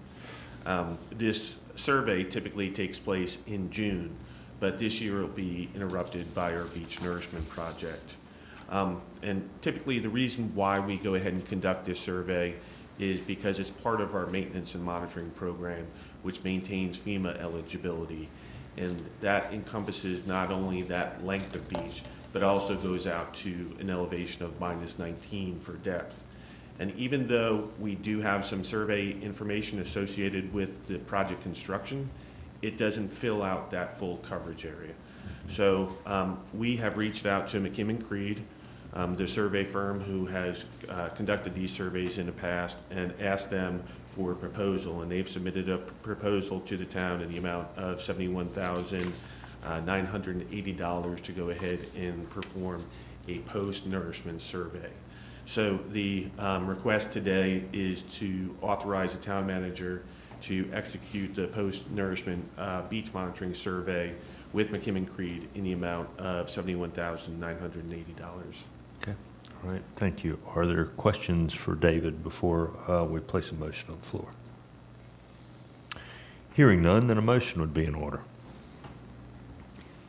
This survey typically takes place in June, but this year it'll be interrupted by our beach nourishment project. And typically the reason why we go ahead and conduct this survey is because it's part of our maintenance and monitoring program which maintains FEMA eligibility. And that encompasses not only that length of beach, but also goes out to an elevation of -19 for depth. And even though we do have some survey information associated with the project construction, it doesn't fill out that full coverage area. So we have reached out to McKim & Creed, the survey firm who has conducted these surveys in the past, and asked them for a proposal, and they've submitted a proposal to the town in the amount of $71,980 to go ahead and perform a post-nourishment survey. So the request today is to authorize the town manager to execute the post-nourishment beach monitoring survey with McKim & Creed in the amount of $71,980. Okay, all right, thank you. Are there questions for David before we place a motion on the floor? Hearing none, then a motion would be in order.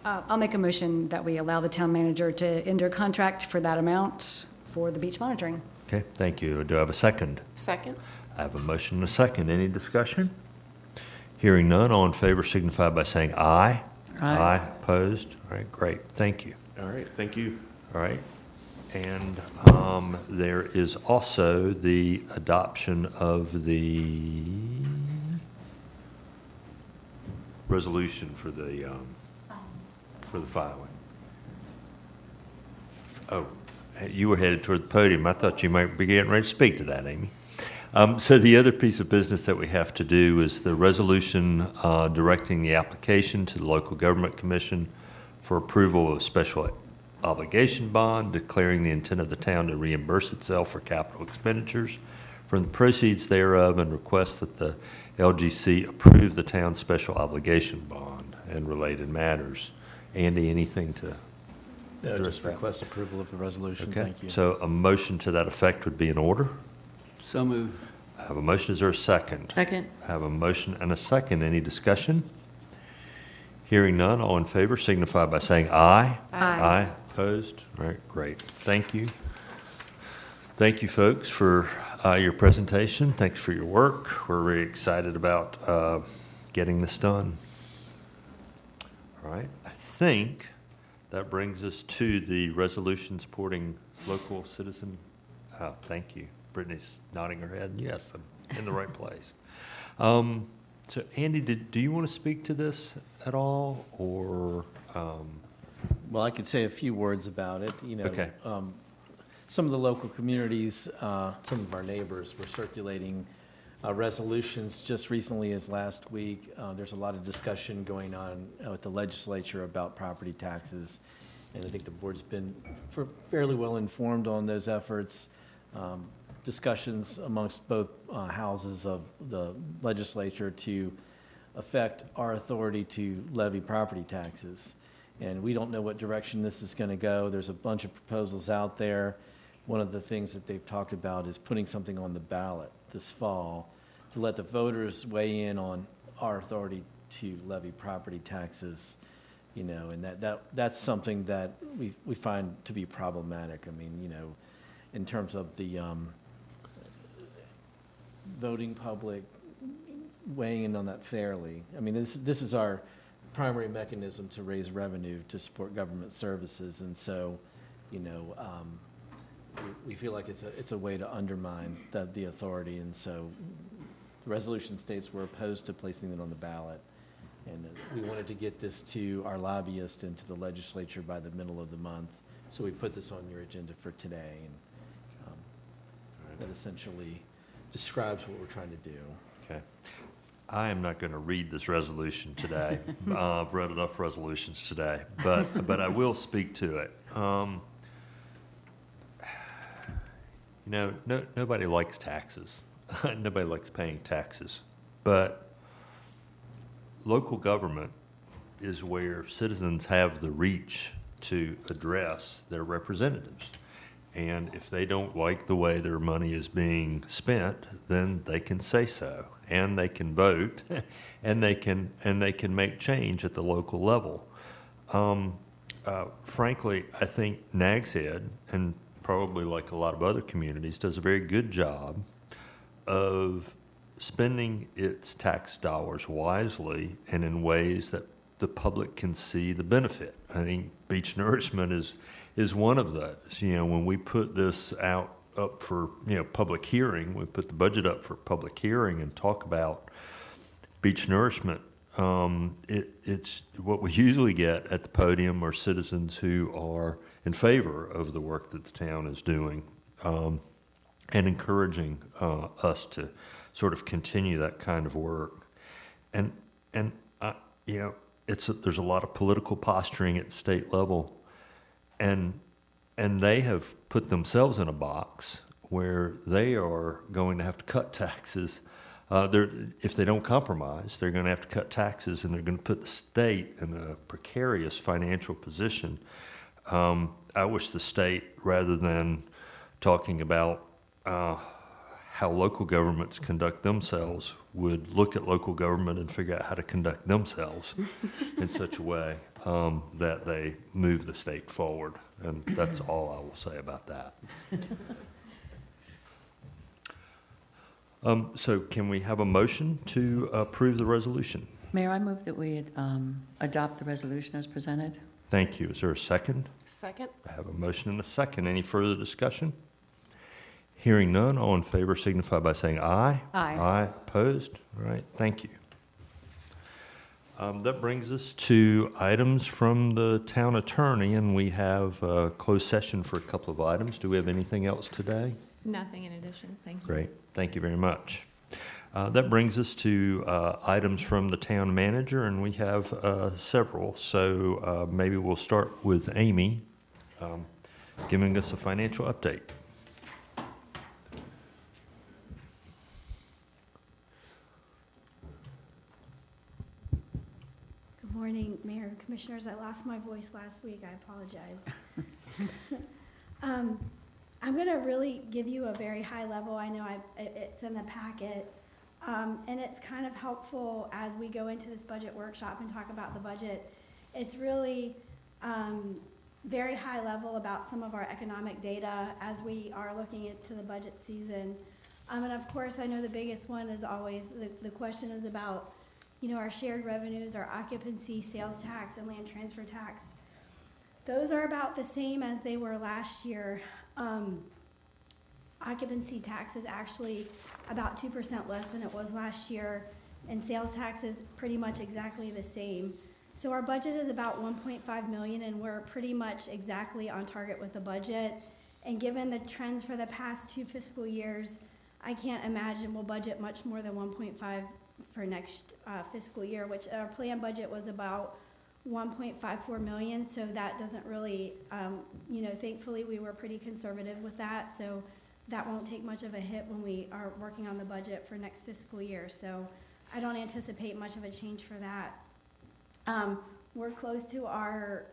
I'll make a motion that we allow the town manager to enter contract for that amount for the beach monitoring. Okay, thank you. Do I have a second? Second? I have a motion and a second. Any discussion? Hearing none, all in favor signify by saying aye. Aye. Opposed? All right, great. Thank you. All right, thank you. All right. And there is also the adoption of the resolution for the filing. Oh, you were headed toward the podium. I thought you might be getting ready to speak to that, Amy. So the other piece of business that we have to do is the resolution directing the application to the Local Government Commission for approval of a special obligation bond, declaring the intent of the town to reimburse itself for capital expenditures from the proceeds thereof, and request that the LGC approve the town's special obligation bond and related matters. Andy, anything to No, address just that? request approval of the resolution. Okay, Thank you. so a motion to that effect would be in order. So moved. I have a motion. Is there a second? Second? I have a motion and a second. Any discussion? Hearing none, all in favor signify by saying aye. Aye. Opposed? All right, great. Thank you. Thank you, folks, for your presentation. Thanks for your work. We're very excited about getting this done. All right, I think that brings us to the resolution supporting local citizen. Thank you. Brittany's nodding her head. Yes, I'm in the right place. So Andy, do you want to speak to this at all, or? Well, I could say a few words about it. You know, Okay. Some of the local communities, some of our neighbors were circulating resolutions just recently as last week. There's a lot of discussion going on with the legislature about property taxes, and I think the board's been fairly well informed on those efforts. Discussions amongst both houses of the legislature to affect our authority to levy property taxes. And we don't know what direction this is going to go. There's a bunch of proposals out there. One of the things that they've talked about is putting something on the ballot this fall to let the voters weigh in on our authority to levy property taxes, you know, and that's something that we find to be problematic. I mean, you know, in terms of the voting public weighing in on that fairly. I mean, this is our primary mechanism to raise revenue to support government services, and so, you know, we feel like it's a way to undermine the authority, and so the resolution states we're opposed to placing it on the ballot, and we wanted to get this to our lobbyists and to the legislature by the middle of the month, so we put this on your agenda for today, and that essentially describes what we're trying to do. Okay. I am not going to read this resolution today. I've read enough resolutions today, but I will speak to it. You know, nobody likes taxes. Nobody likes paying taxes. But local government is where citizens have the reach to address their representatives. And if they don't like the way their money is being spent, then they can say so, and they can vote, and they can make change at the local level. Frankly, I think Nags Head, and probably like a lot of other communities, does a very good job of spending its tax dollars wisely and in ways that the public can see the benefit. I think Beach Nourishment is one of those. You know, when we put this up for, you know, public hearing, we put the budget up for public hearing and talk about Beach Nourishment, it's what we usually get at the podium are citizens who are in favor of the work that the town is doing, and encouraging us to sort of continue that kind of work. And you know, there's a lot of political posturing at the state level, and they have put themselves in a box where they are going to have to cut taxes. If they don't compromise, they're going to have to cut taxes, and they're going to put the state in a precarious financial position. I wish the state, rather than talking about how local governments conduct themselves, would look at local government and figure out how to conduct themselves in such a way that they move the state forward. And that's all I will say about that. So can we have a motion to approve the resolution? Mayor, I move that we adopt the resolution as presented. Thank you. Is there a second? Second. I have a motion and a second. Any further discussion? Hearing none, all in favor signify by saying aye. Aye. Aye. Opposed? All right. Thank you. That brings us to items from the town attorney, and we have a closed session for a couple of items. Do we have anything else today? Nothing in addition, thank you. Great, thank you very much. That brings us to items from the town manager, and we have several. So maybe we'll start with Amy giving us a financial update. Good morning, Mayor and Commissioners. I lost my voice last week. I apologize. I'm going to really give you a very high level. I know it's in the packet, and it's kind of helpful as we go into this budget workshop and talk about the budget. It's really very high level about some of our economic data as we are looking into the budget season. And of course, I know the biggest one is always, the question is about, you know, our shared revenues, our occupancy, sales tax, and land transfer tax. Those are about the same as they were last year. Occupancy tax is actually about 2% less than it was last year, and sales tax is pretty much exactly the same. So our budget is about 1.5 million, and we're pretty much exactly on target with the budget. And given the trends for the past 2 fiscal years, I can't imagine we'll budget much more than 1.5 for next fiscal year, which our planned budget was about 1.54 million, so that doesn't really, you know, thankfully we were pretty conservative with that, so that won't take much of a hit when we are working on the budget for next fiscal year. So I don't anticipate much of a change for that. We're close to our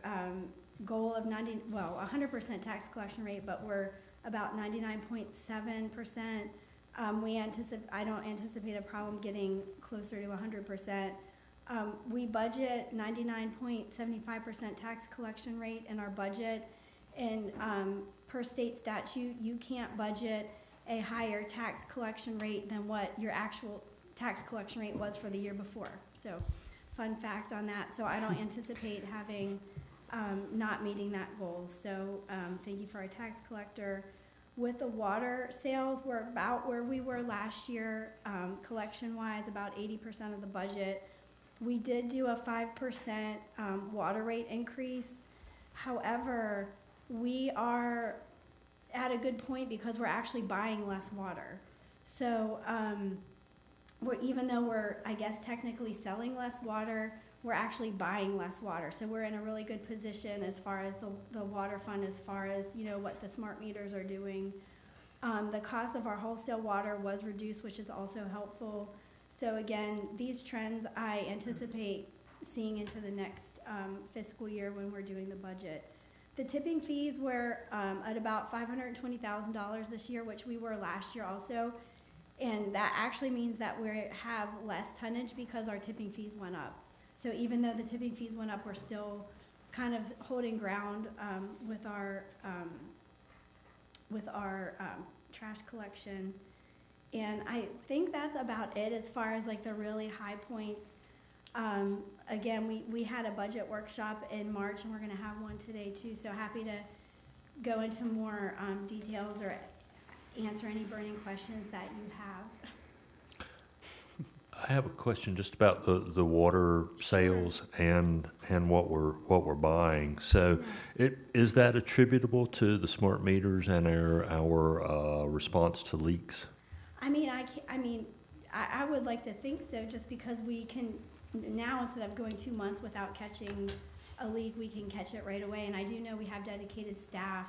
goal of 100% tax collection rate, but we're about 99.7%. I don't anticipate a problem getting closer to 100%. We budget 99.75% tax collection rate in our budget, and per state statute, you can't budget a higher tax collection rate than what your actual tax collection rate was for the year before. So, fun fact on that. So I don't anticipate having not meeting that goal. So thank you for our tax collector. With the water sales, we're about where we were last year, collection-wise, about 80% of the budget. We did do a 5% water rate increase. However, we are at a good point because we're actually buying less water. So even though we're, I guess, technically selling less water, we're actually buying less water. So we're in a really good position as far as the water fund, as far as, you know, what the smart meters are doing. The cost of our wholesale water was reduced, which is also helpful. So again, these trends I anticipate seeing into the next fiscal year when we're doing the budget. The tipping fees were at about $520,000 this year, which we were last year also. And that actually means that we have less tonnage because our tipping fees went up. So even though the tipping fees went up, we're still kind of holding ground with our trash collection. And I think that's about it as far as like the really high points. Again, we had a budget workshop in March, and we're gonna have one today too, so happy to go into more details or answer any burning questions that you have. I have a question just about the water sales and what we're buying. So, is that attributable to the smart meters and our response to leaks? I would like to think so, just because we can now, instead of going 2 months without catching a leak, we can catch it right away. And I do know we have dedicated staff.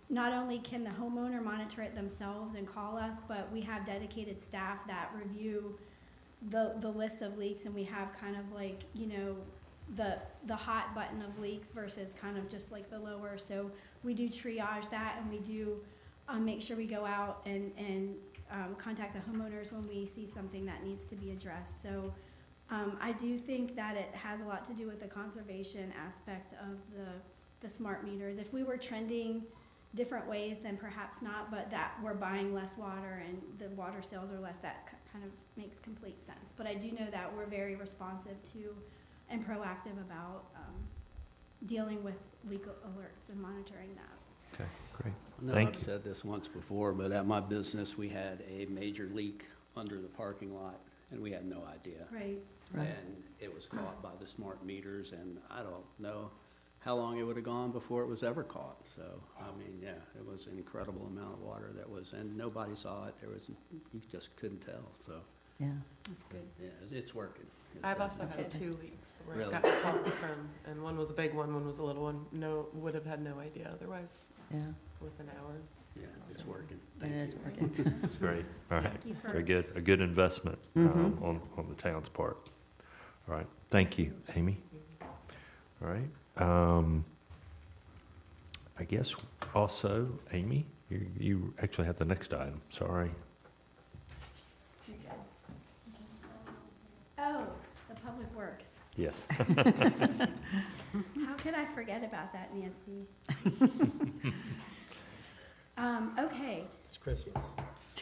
Not only can the homeowner monitor it themselves and call us, but we have dedicated staff that review the list of leaks, and we have kind of like, you know, the hot button of leaks versus kind of just like the lower. So we do triage that, and we do make sure we go out and contact the homeowners when we see something that needs to be addressed. So I do think that it has a lot to do with the conservation aspect of the smart meters. If we were trending different ways, then perhaps not, but that we're buying less water and the water sales are less, that kind of makes complete sense. But I do know that we're very responsive to and proactive about dealing with leak alerts and monitoring that. Okay, great. No, Thank I've you. said this once before, but at my business, we had a major leak under the parking lot, and we had no idea. Right. And it was caught by the smart meters, and I don't know how long it would have gone before it was ever caught. So, I mean, yeah, it was an incredible amount of water that was, and nobody saw it. You just couldn't tell, so. Yeah, that's good. Yeah, it's working. I've also had 2 leaks where Really? it got caught from, and one was a big one was a little one. Would have had no idea otherwise. Yeah. Within hours. Yeah, it's working. It is working. That's great. All right. Thank you for- Very good. A good investment on the town's part. All right. Thank you, Amy. All right. I guess also, Amy, you actually have the next item. Sorry. Oh, the Public Works. Yes. How could I forget about that, Nancy? Okay. It's Christmas.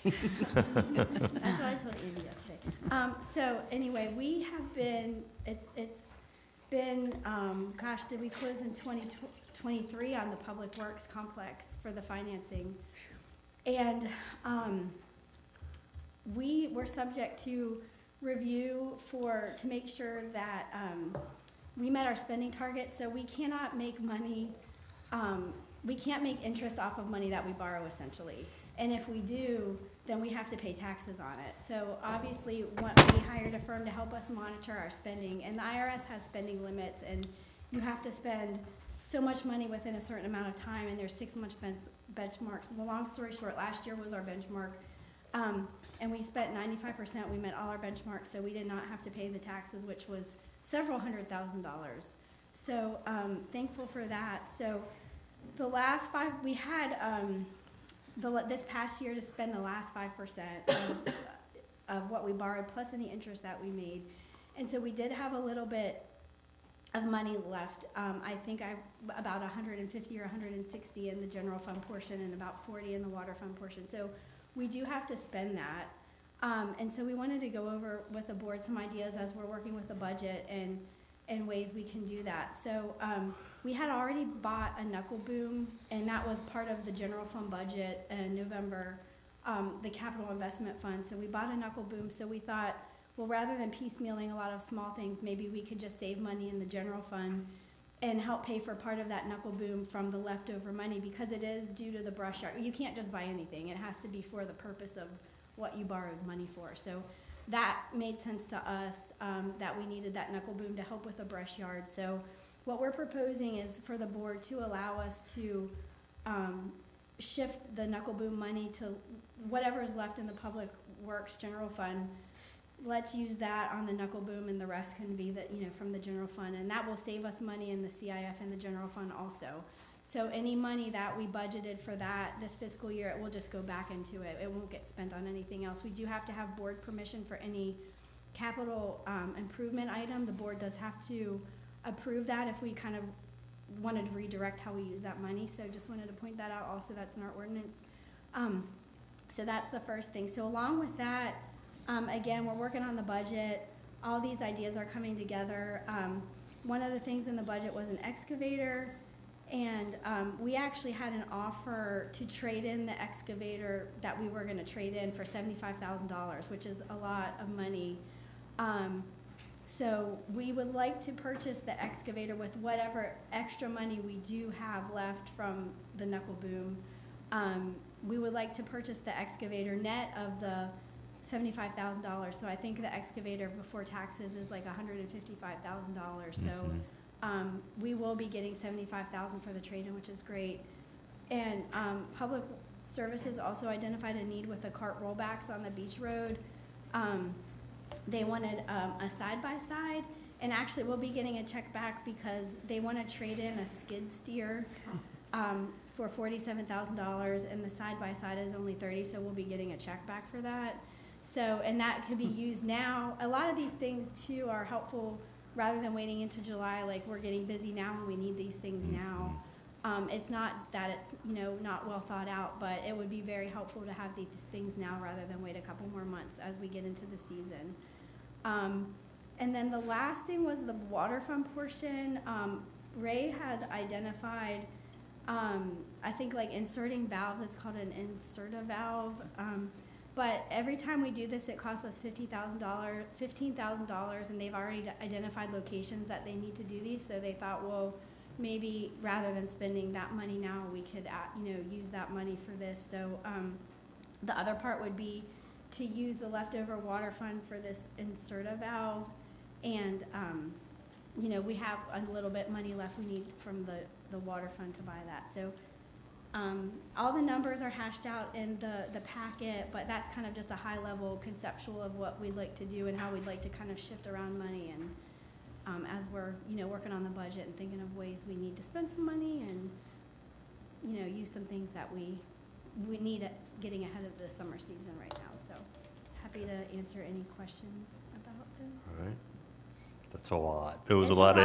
That's what I told Andy yesterday. So anyway, we have been, it's been, gosh, did we close in 2023 on the Public Works Complex for the financing? And we were subject to review to make sure that we met our spending target. So we cannot make money, we can't make interest off of money that we borrow, essentially. And if we do, then we have to pay taxes on it. So obviously, we hired a firm to help us monitor our spending, and the IRS has spending limits, and you have to spend so much money within a certain amount of time, and there's 6-month benchmarks. The long story short, last year was our benchmark, and we spent 95%. We met all our benchmarks, so we did not have to pay the taxes, which was several $100,000. So thankful for that. So the last 5, we had this past year to spend the last 5% of what we borrowed, plus any interest that we made. And so we did have a little bit of money left. I think about 150 or 160 in the general fund portion and about 40 in the water fund portion. So we do have to spend that. And so we wanted to go over with the board some ideas as we're working with the budget and ways we can do that. So we had already bought a knuckle boom, and that was part of the general fund budget in November, the capital investment fund. So we bought a knuckle boom. So we thought, well, rather than piecemealing a lot of small things, maybe we could just save money in the general fund and help pay for part of that knuckle boom from the leftover money, because it is due to the brush yard. You can't just buy anything. It has to be for the purpose of what you borrowed money for. So that made sense to us, that we needed that knuckle boom to help with the brush yard. So what we're proposing is for the board to allow us to shift the knuckle boom money to whatever is left in the Public Works general fund. Let's use that on the knuckle boom, and the rest can be from the general fund, and that will save us money in the CIF and the general fund also. So any money that we budgeted for that this fiscal year, it will just go back into it. It won't get spent on anything else. We do have to have board permission for any capital improvement item. The board does have to approve that if we kind of wanted to redirect how we use that money. So just wanted to point that out also. That's in our ordinance. So that's the first thing. So along with that, again, we're working on the budget. All these ideas are coming together. One of the things in the budget was an excavator, and we actually had an offer to trade in the excavator that we were going to trade in for $75,000, which is a lot of money. So we would like to purchase the excavator with whatever extra money we do have left from the knuckle boom. We would like to purchase the excavator net of the $75,000. So I think the excavator before taxes is like $155,000. So we will be getting $75,000 for the trade-in, which is great. And Public Services also identified a need with the cart rollbacks on the beach road. They wanted a side-by-side, and actually we'll be getting a check back because they want to trade in a skid steer for $47,000, and the side-by-side is only $30,000, so we'll be getting a check back for that. So, and that could be used now. A lot of these things too are helpful rather than waiting into July, like we're getting busy now and we need these things now. It's not that it's, you know, not well thought out, but it would be very helpful to have these things now rather than wait a couple more months as we get into the season. And then the last thing was the water fund portion. Ray had identified, I think like inserting valves, it's called an inserta valve. But every time we do this, it costs us $15,000, and they've already identified locations that they need to do these. So they thought, well, maybe rather than spending that money now, we could, use that money for this. So the other part would be to use the leftover water fund for this inserta valve, and we have a little bit money left we need from the water fund to buy that. So. All the numbers are hashed out in the packet, but that's kind of just a high level conceptual of what we'd like to do and how we'd like to kind of shift around money, and as we're working on the budget and thinking of ways we need to spend some money and use some things that we need at getting ahead of the summer season right now. So happy to answer any questions about this. All right. That's a lot. There was a lot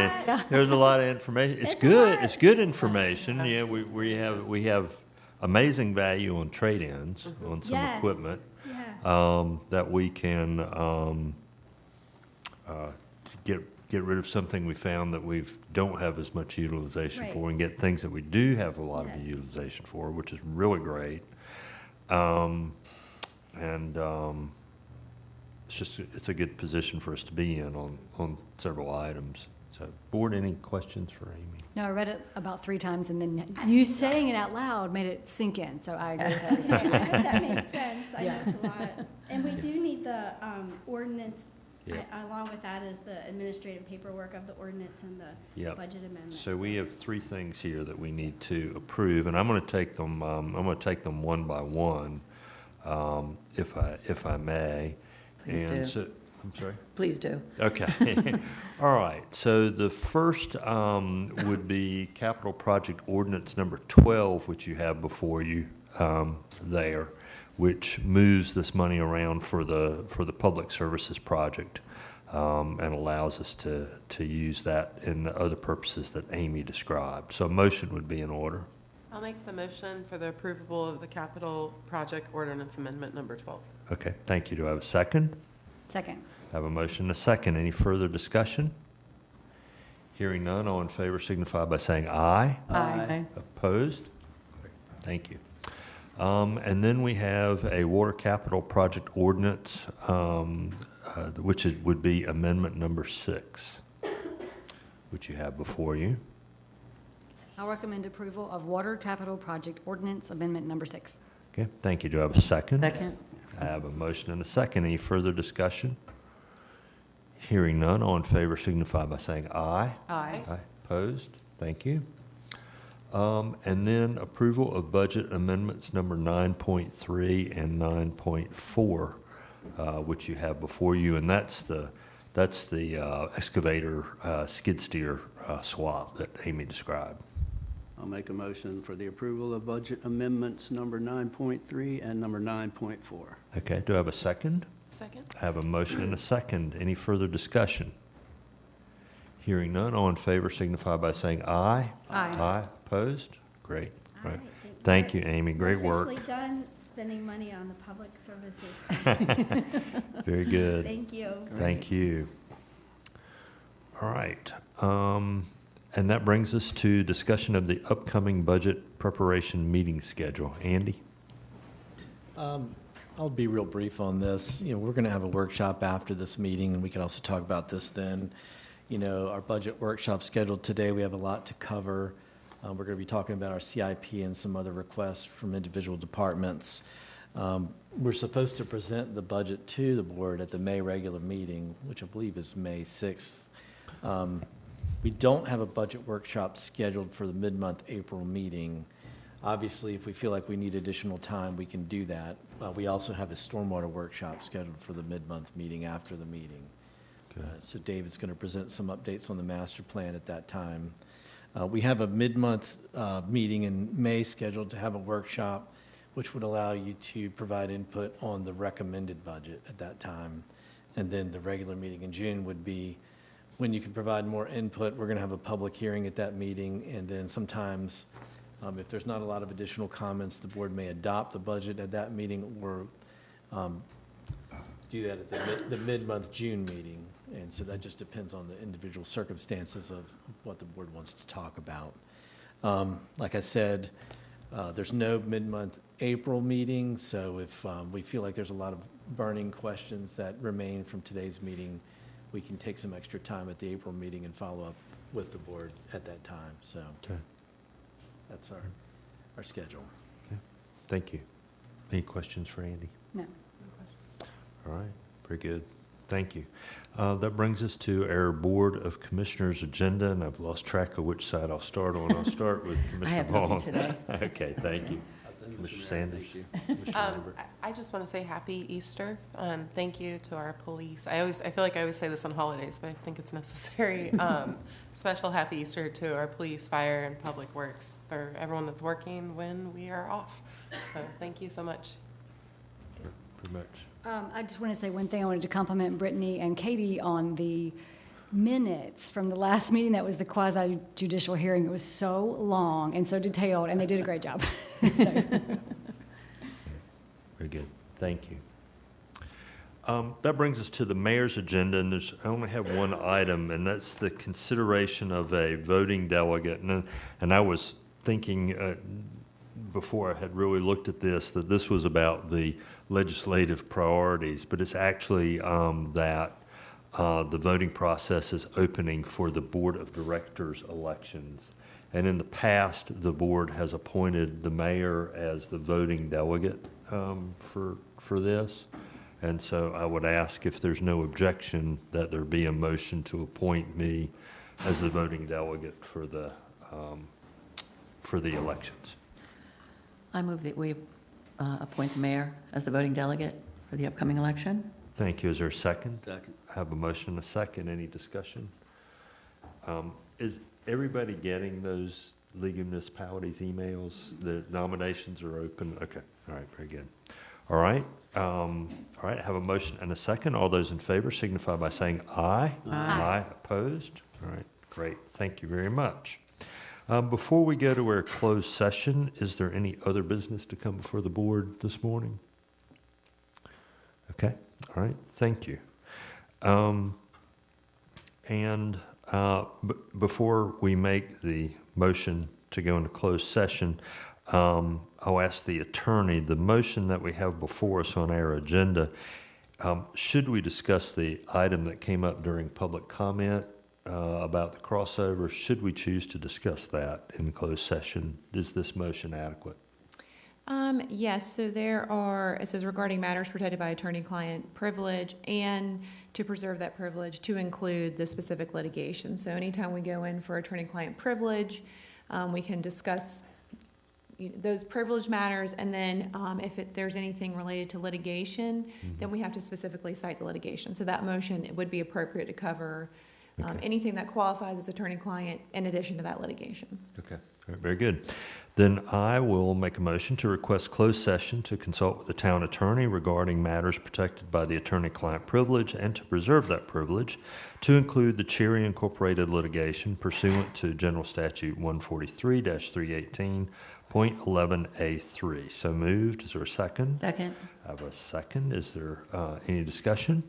of information. It's good. It's good information. Yeah, we have amazing value on trade-ins on some equipment that we can get rid of something we found that we don't have as much utilization for, and get things that we do have a lot of utilization for, which is really great. It's a good position for us to be in on several items. So, board, any questions for Amy? No, I read it about 3 times, and then you saying it out loud made it sink in, so I agree with everything. I hope that makes sense. I know it's a lot. And we do need the ordinance, along with that is the administrative paperwork of the ordinance and the budget amendment. So we have 3 things here that we need to approve, and I'm going to take them one by one, if I may. Please do. So, I'm sorry? Please do. Okay. All right. So the first would be Capital Project Ordinance number 12, which you have before you there, which moves this money around for the Public Services project and allows us to use that in the other purposes that Amy described. So a motion would be in order. I'll make the motion for the approval of the Capital Project Ordinance Amendment number 12. Okay, thank you. Do I have a second? Second. I have a motion and a second. Any further discussion? Hearing none, all in favor signify by saying aye. Aye. Opposed? Thank you. And then we have a Water Capital Project Ordinance, which would be amendment number 6, which you have before you. I'll recommend approval of Water Capital Project Ordinance Amendment number 6. Okay, thank you. Do I have a second? Second. I have a motion and a second. Any further discussion? Hearing none, all in favor signify by saying aye. Aye. Aye. Opposed? Thank you. And then approval of budget amendments number 9.3 and 9.4, which you have before you, and that's the excavator skid steer swap that Amy described. I'll make a motion for the approval of budget amendments number 9.3 and number 9.4. Okay, do I have a second? Second. I have a motion and a second. Any further discussion? Hearing none, all in favor signify by saying aye. Aye. Aye. Opposed? Great. All Right. right, Thank you, Amy. Great We're work. officially done spending money on the public services. Very good. Thank you. Thank you. All right. And that brings us to discussion of the upcoming budget preparation meeting schedule. Andy? I'll be real brief on this. You know, we're going to have a workshop after this meeting, and we can also talk about this then. You know, our budget workshop scheduled today, we have a lot to cover. We're going to be talking about our CIP and some other requests from individual departments. We're supposed to present the budget to the board at the May regular meeting, which I believe is May 6th. We don't have a budget workshop scheduled for the mid-month April meeting. Obviously, if we feel like we need additional time, we can do that. We also have a stormwater workshop scheduled for the mid-month meeting after the meeting. So David's going to present some updates on the master plan at that time. We have a mid-month meeting in May scheduled to have a workshop, which would allow you to provide input on the recommended budget at that time. And then the regular meeting in June would be when you can provide more input. We're going to have a public hearing at that meeting, and then sometimes if there's not a lot of additional comments, the board may adopt the budget at that meeting or do that at the mid-month June meeting. And so that just depends on the individual circumstances of what the board wants to talk about. Like I said, there's no mid-month April meeting, so if we feel like there's a lot of burning questions that remain from today's meeting, we can take some extra time at the April meeting and follow up with the board at that time. So that's our schedule. Okay. Thank you. Any questions for Andy? No. All right, very good. Thank you. That brings us to our Board of Commissioners agenda, and I've lost track of which side I'll start on. I'll start with Commissioner Vaughn. I have nothing today. Okay, thank you. Commissioner Sanders? I just want to say happy Easter. Thank you to our police. I feel like I always say this on holidays, but I think it's necessary. Special happy Easter to our police, fire, and public works for everyone that's working when we are off. So thank you so much. Pretty much. I just want to say one thing. I wanted to compliment Brittany and Katie on the minutes from the last meeting. That was the quasi judicial hearing. It was so long and so detailed, and they did a great job. Very good. Thank you. That brings us to the mayor's agenda, and I only have one item, and that's the consideration of a voting delegate. And I was thinking before I had really looked at this, that this was about the legislative priorities, but it's actually that the voting process is opening for the Board of Directors elections. And in the past, the board has appointed the mayor as the voting delegate for this. And so I would ask if there's no objection that there be a motion to appoint me as the voting delegate for the elections. I move that we appoint the mayor as the voting delegate for the upcoming election. Thank you. Is there a second? Second. I have a motion and a second. Any discussion? Is everybody getting those League of Municipalities emails? The nominations are open? Okay. All right. Very good. All right. All right. I have a motion and a second. All those in favor signify by saying aye. Aye. Aye. Opposed? All right. Great. Thank you very much. Before we go to our closed session, is there any other business to come before the board this morning? Okay. All right. Thank you. Before we make the motion to go into closed session, I'll ask the attorney, the motion that we have before us on our agenda, should we discuss the item that came up during public comment about the crossover? Should we choose to discuss that in closed session? Is this motion adequate? Yes, so it says regarding matters protected by attorney-client privilege, and to preserve that privilege to include the specific litigation. So anytime we go in for attorney-client privilege, we can discuss those privilege matters, and then if there's anything related to litigation, then we have to specifically cite the litigation. So that motion, it would be appropriate to cover anything that qualifies as attorney-client in addition to that litigation. Okay, all right, very good. Then I will make a motion to request closed session to consult with the town attorney regarding matters protected by the attorney-client privilege and to preserve that privilege to include the Cherry Incorporated litigation pursuant to General Statute 143-318, .11A3. So moved. Is there a second? Second. I have a second. Is there any discussion?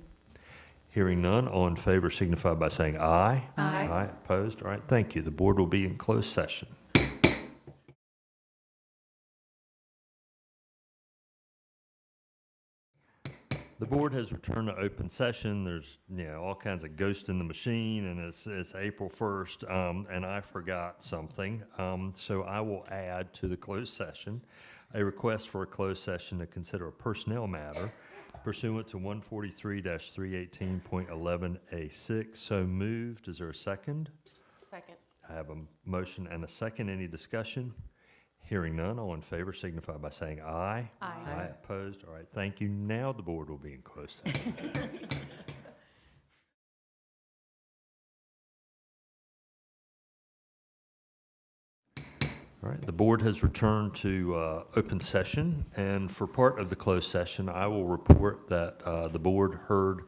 Hearing none, all in favor signify by saying aye. Aye. Aye. Opposed? All right, thank you. The board will be in closed session. The board has returned to open session. There's, all kinds of ghosts in the machine, and it's April 1st, and I forgot something. So I will add to the closed session a request for a closed session to consider a personnel matter pursuant to 143-318.11A6. So moved. Is there a second? Second. I have a motion and a second. Any discussion? Hearing none, all in favor signify by saying aye. Aye. Aye. Opposed? All right, thank you. Now the board will be in closed session. All right, the board has returned to open session, and for part of the closed session, I will report that the board heard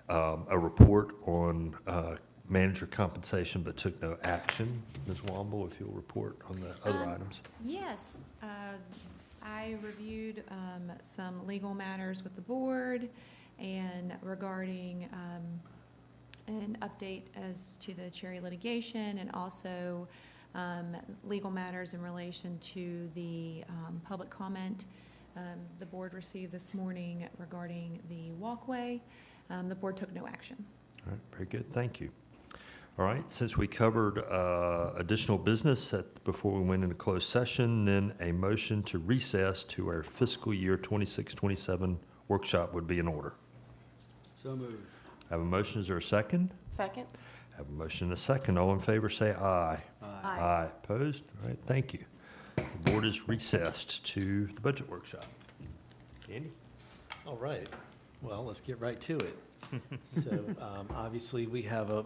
a report on manager compensation but took no action. Ms. Womble, if you'll report on the other items. Yes, I reviewed some legal matters with the board and regarding an update as to the Cherry litigation, and also legal matters in relation to the public comment the board received this morning regarding the walkway. The board took no action. All right, very good, thank you. All right, since we covered additional business before we went into closed session, then a motion to recess to our fiscal year 26-27 workshop would be in order. So moved. I have a motion. Is there a second? Second. I have a motion and a second. All in favor say aye. Aye. Aye. Opposed? All right, thank you. The board is recessed to the budget workshop. Andy? All right. Well, let's get right to it. So obviously, we have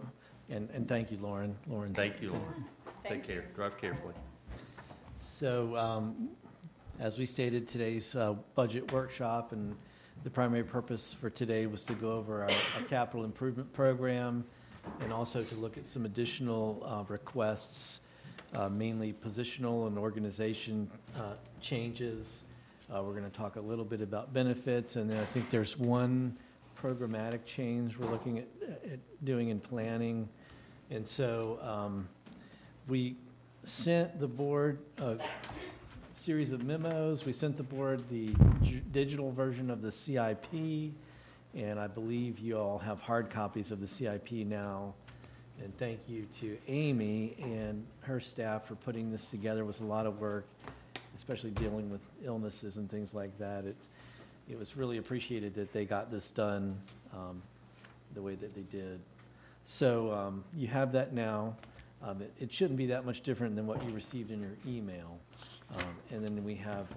and thank you, Lauren. Thank you, Lauren. Take care. Drive carefully. So as we stated, today's budget workshop, and the primary purpose for today was to go over our capital improvement program and also to look at some additional requests, mainly positional and organization changes. We're going to talk a little bit about benefits, and then I think there's one programmatic change we're looking at doing in planning. And so we sent the board a series of memos. We sent the board the digital version of the CIP, and I believe you all have hard copies of the CIP now. And thank you to Amy and her staff for putting this together. It was a lot of work, especially dealing with illnesses and things like that. It was really appreciated that they got this done the way that they did. So you have that now. It shouldn't be that much different than what you received in your email. And then we have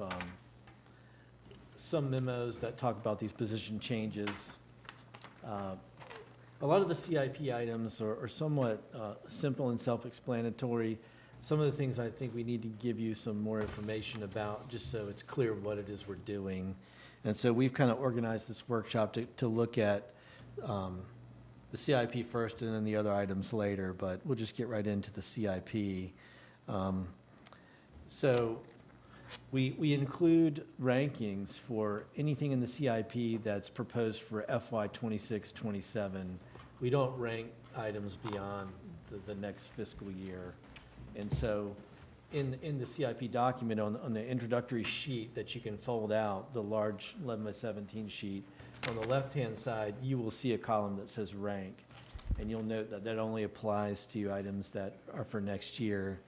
some memos that talk about these position changes. A lot of the CIP items are somewhat simple and self-explanatory. Some of the things I think we need to give you some more information about, just so it's clear what it is we're doing. And so we've kind of organized this workshop to look at the CIP first and then the other items later, but we'll just get right into the CIP. So we include rankings for anything in the CIP that's proposed for FY 26-27. We don't rank items beyond the next fiscal year. And so in the CIP document, on the introductory sheet that you can fold out, the large 11/17 sheet, on the left-hand side, you will see a column that says rank. And you'll note that that only applies to items that are for next year.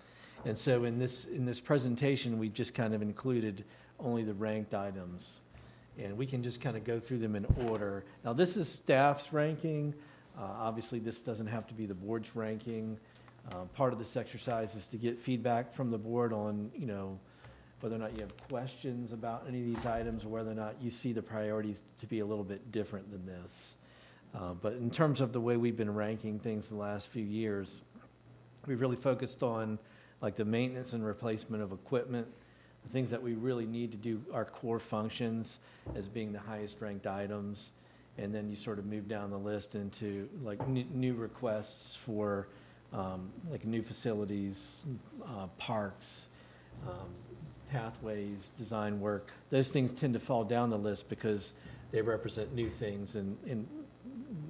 And so in this presentation, we just kind of included only the ranked items. And we can just kind of go through them in order. Now, this is staff's ranking. Obviously, this doesn't have to be the board's ranking. Part of this exercise is to get feedback from the board on, whether or not you have questions about any of these items, or whether or not you see the priorities to be a little bit different than this. But in terms of the way we've been ranking things the last few years, we've really focused on like the maintenance and replacement of equipment, the things that we really need to do, our core functions, as being the highest ranked items. And then you sort of move down the list into like new requests for like new facilities, parks, pathways, design work, those things tend to fall down the list because they represent new things. And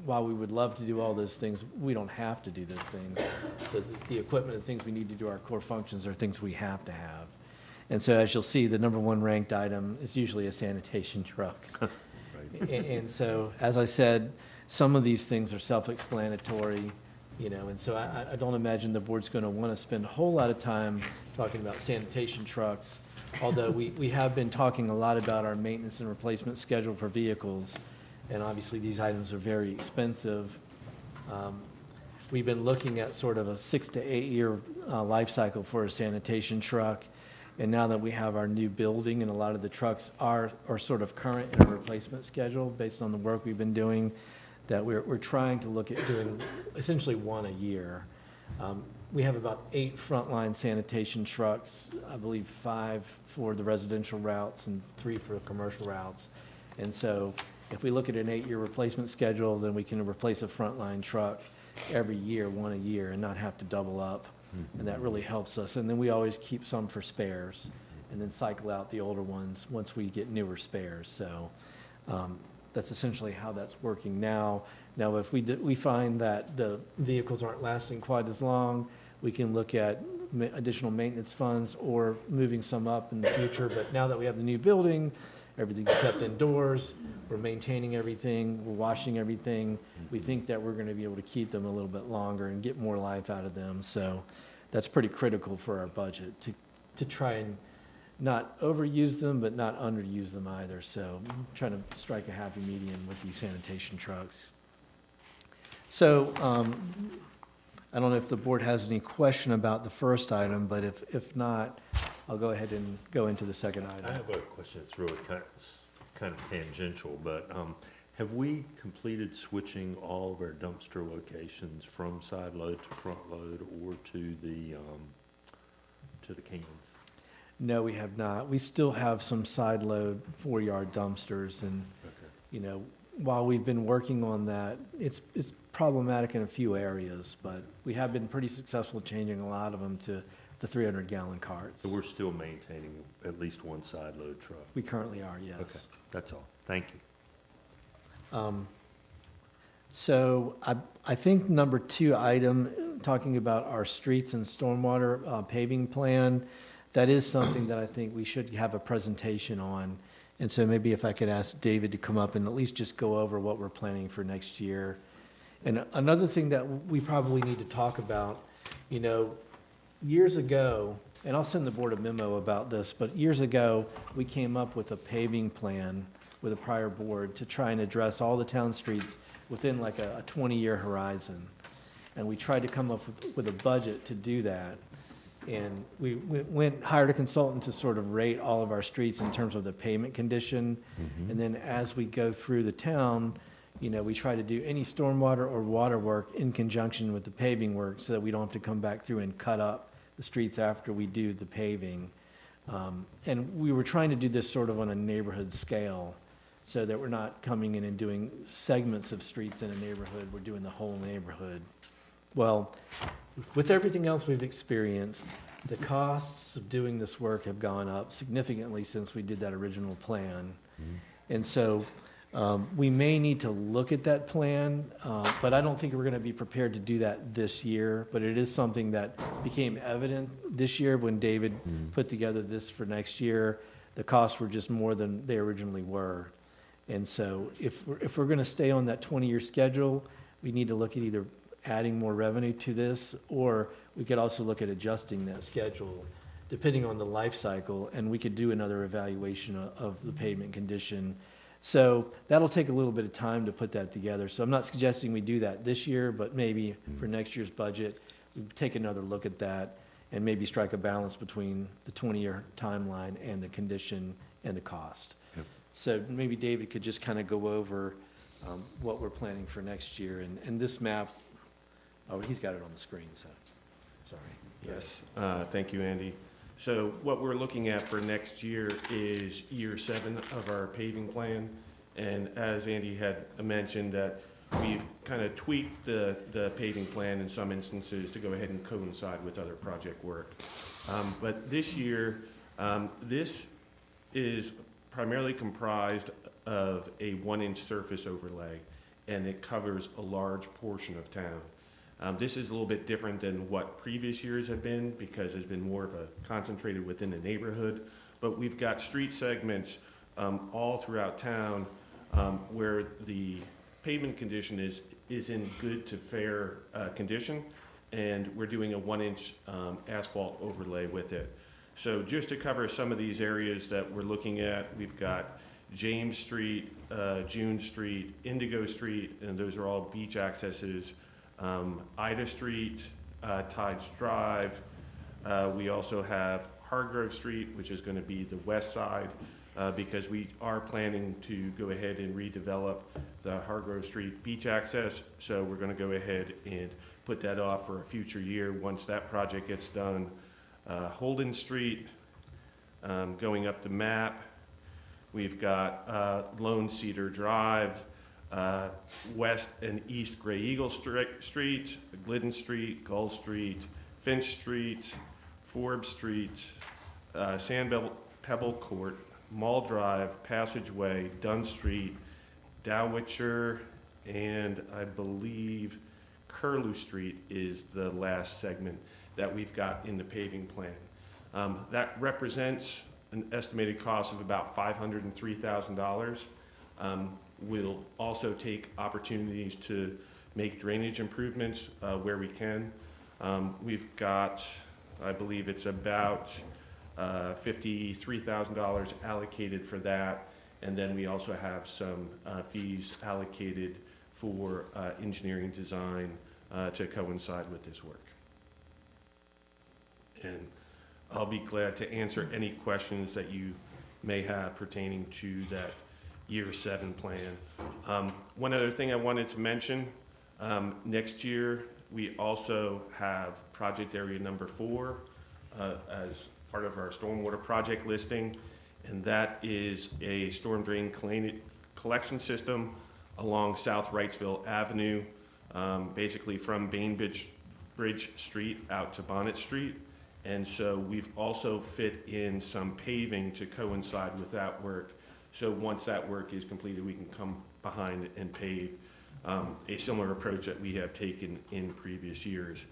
while we would love to do all those things, we don't have to do those things. The equipment and things we need to do our core functions are things we have to have. And so as you'll see, the number one ranked item is usually a sanitation truck. And so, as I said, some of these things are self-explanatory, you know, and so I don't imagine the board's going to want to spend a whole lot of time talking about sanitation trucks, although we have been talking a lot about our maintenance and replacement schedule for vehicles, and obviously these items are very expensive. We've been looking at sort of a 6 to 8 year life cycle for a sanitation truck. And now that we have our new building and a lot of the trucks are sort of current in our replacement schedule based on the work we've been doing, that we're trying to look at doing essentially one a year. We have about 8 frontline sanitation trucks, I believe 5 for the residential routes and 3 for the commercial routes. And so if we look at an 8 year replacement schedule, then we can replace a frontline truck every year, one a year, and not have to double up. And that really helps us. And then we always keep some for spares and then cycle out the older ones once we get newer spares. So that's essentially how that's working now. Now, if we find that the vehicles aren't lasting quite as long, we can look at additional maintenance funds or moving some up in the future. But now that we have the new building, everything's kept indoors, we're maintaining everything, we're washing everything. We think that we're going to be able to keep them a little bit longer and get more life out of them. So that's pretty critical for our budget to try and not overuse them, but not underuse them either. So I'm trying to strike a happy medium with these sanitation trucks. So I don't know if the board has any question about the first item, but if not, I'll go ahead and go into the second item. I have a question that's really kind of tangential, but have we completed switching all of our dumpster locations from side load to front load or to the cans? No, we have not. We still have some side load 4-yard dumpsters, and you know, while we've been working on that, it's problematic in a few areas, but we have been pretty successful changing a lot of them to the 300-gallon carts. So we're still maintaining at least one side load truck? We currently are, yes. Okay, that's all. Thank you. So I think number 2 item, talking about our streets and stormwater paving plan, that is something that I think we should have a presentation on. And so maybe if I could ask David to come up and at least just go over what we're planning for next year. And another thing that we probably need to talk about, you know, years ago, and I'll send the board a memo about this, but years ago, we came up with a paving plan with a prior board to try and address all the town streets within like a 20-year horizon. And we tried to come up with a budget to do that. And we hired a consultant to sort of rate all of our streets in terms of the pavement condition. And then as we go through the town, you know, we try to do any stormwater or water work in conjunction with the paving work so that we don't have to come back through and cut up the streets after we do the paving. And we were trying to do this sort of on a neighborhood scale so that we're not coming in and doing segments of streets in a neighborhood, we're doing the whole neighborhood. Well, with everything else we've experienced, the costs of doing this work have gone up significantly since we did that original plan. And so we may need to look at that plan, but I don't think we're going to be prepared to do that this year. But it is something that became evident this year when David put together this for next year. The costs were just more than they originally were. And so if we're going to stay on that 20-year schedule, we need to look at either adding more revenue to this, or we could also look at adjusting that schedule depending on the life cycle, and we could do another evaluation of the pavement condition. So that'll take a little bit of time to put that together. So I'm not suggesting we do that this year, but maybe for next year's budget, we take another look at that and maybe strike a balance between the 20-year timeline and the condition and the cost. Yep. So maybe David could just kind of go over what we're planning for next year. And this map, oh, he's got it on the screen, so, sorry. Yes, thank you, Andy. So what we're looking at for next year is year 7 of our paving plan. And as Andy had mentioned, that we've kind of tweaked the paving plan in some instances to go ahead and coincide with other project work. But this year, This is primarily comprised of a 1-inch surface overlay, and it covers a large portion of town. This is a little bit different than what previous years have been because it's been more of a concentrated within the neighborhood. But we've got street segments all throughout town where the pavement condition is in good to fair condition, and we're doing a 1-inch asphalt overlay with it. So just to cover some of these areas that we're looking at, we've got James Street, June Street, Indigo Street, and those are all beach accesses. Ida Street, Tides Drive. We also have Hargrove Street, which is going to be the west side, because we are planning to go ahead and redevelop the Hargrove Street beach access. So we're going to go ahead and put that off for a future year once that project gets done. Holden Street, going up the map. We've got Lone Cedar Drive, West and East Gray Eagle Street, Glidden Street, Gull Street, Finch Street, Forbes Street, Sand Pebble Court, Mall Drive, Passageway, Dunn Street, Dowitcher, and I believe Curlew Street is the last segment that we've got in the paving plan. That represents an estimated cost of about $503,000. We'll also take opportunities to make drainage improvements where we can. We've got, I believe it's about $53,000 allocated for that, and then we also have some fees allocated for engineering design to coincide with this work. And I'll be glad to answer any questions that you may have pertaining to that Year 7 plan. One other thing I wanted to mention, next year we also have project area number 4 as part of our stormwater project listing, and that is a storm drain collection system along South Wrightsville Avenue, basically from Bainbridge Street out to Bonnet Street. And so we've also fit in some paving to coincide with that work. So once that work is completed, we can come behind and pave a similar approach that we have taken in previous years.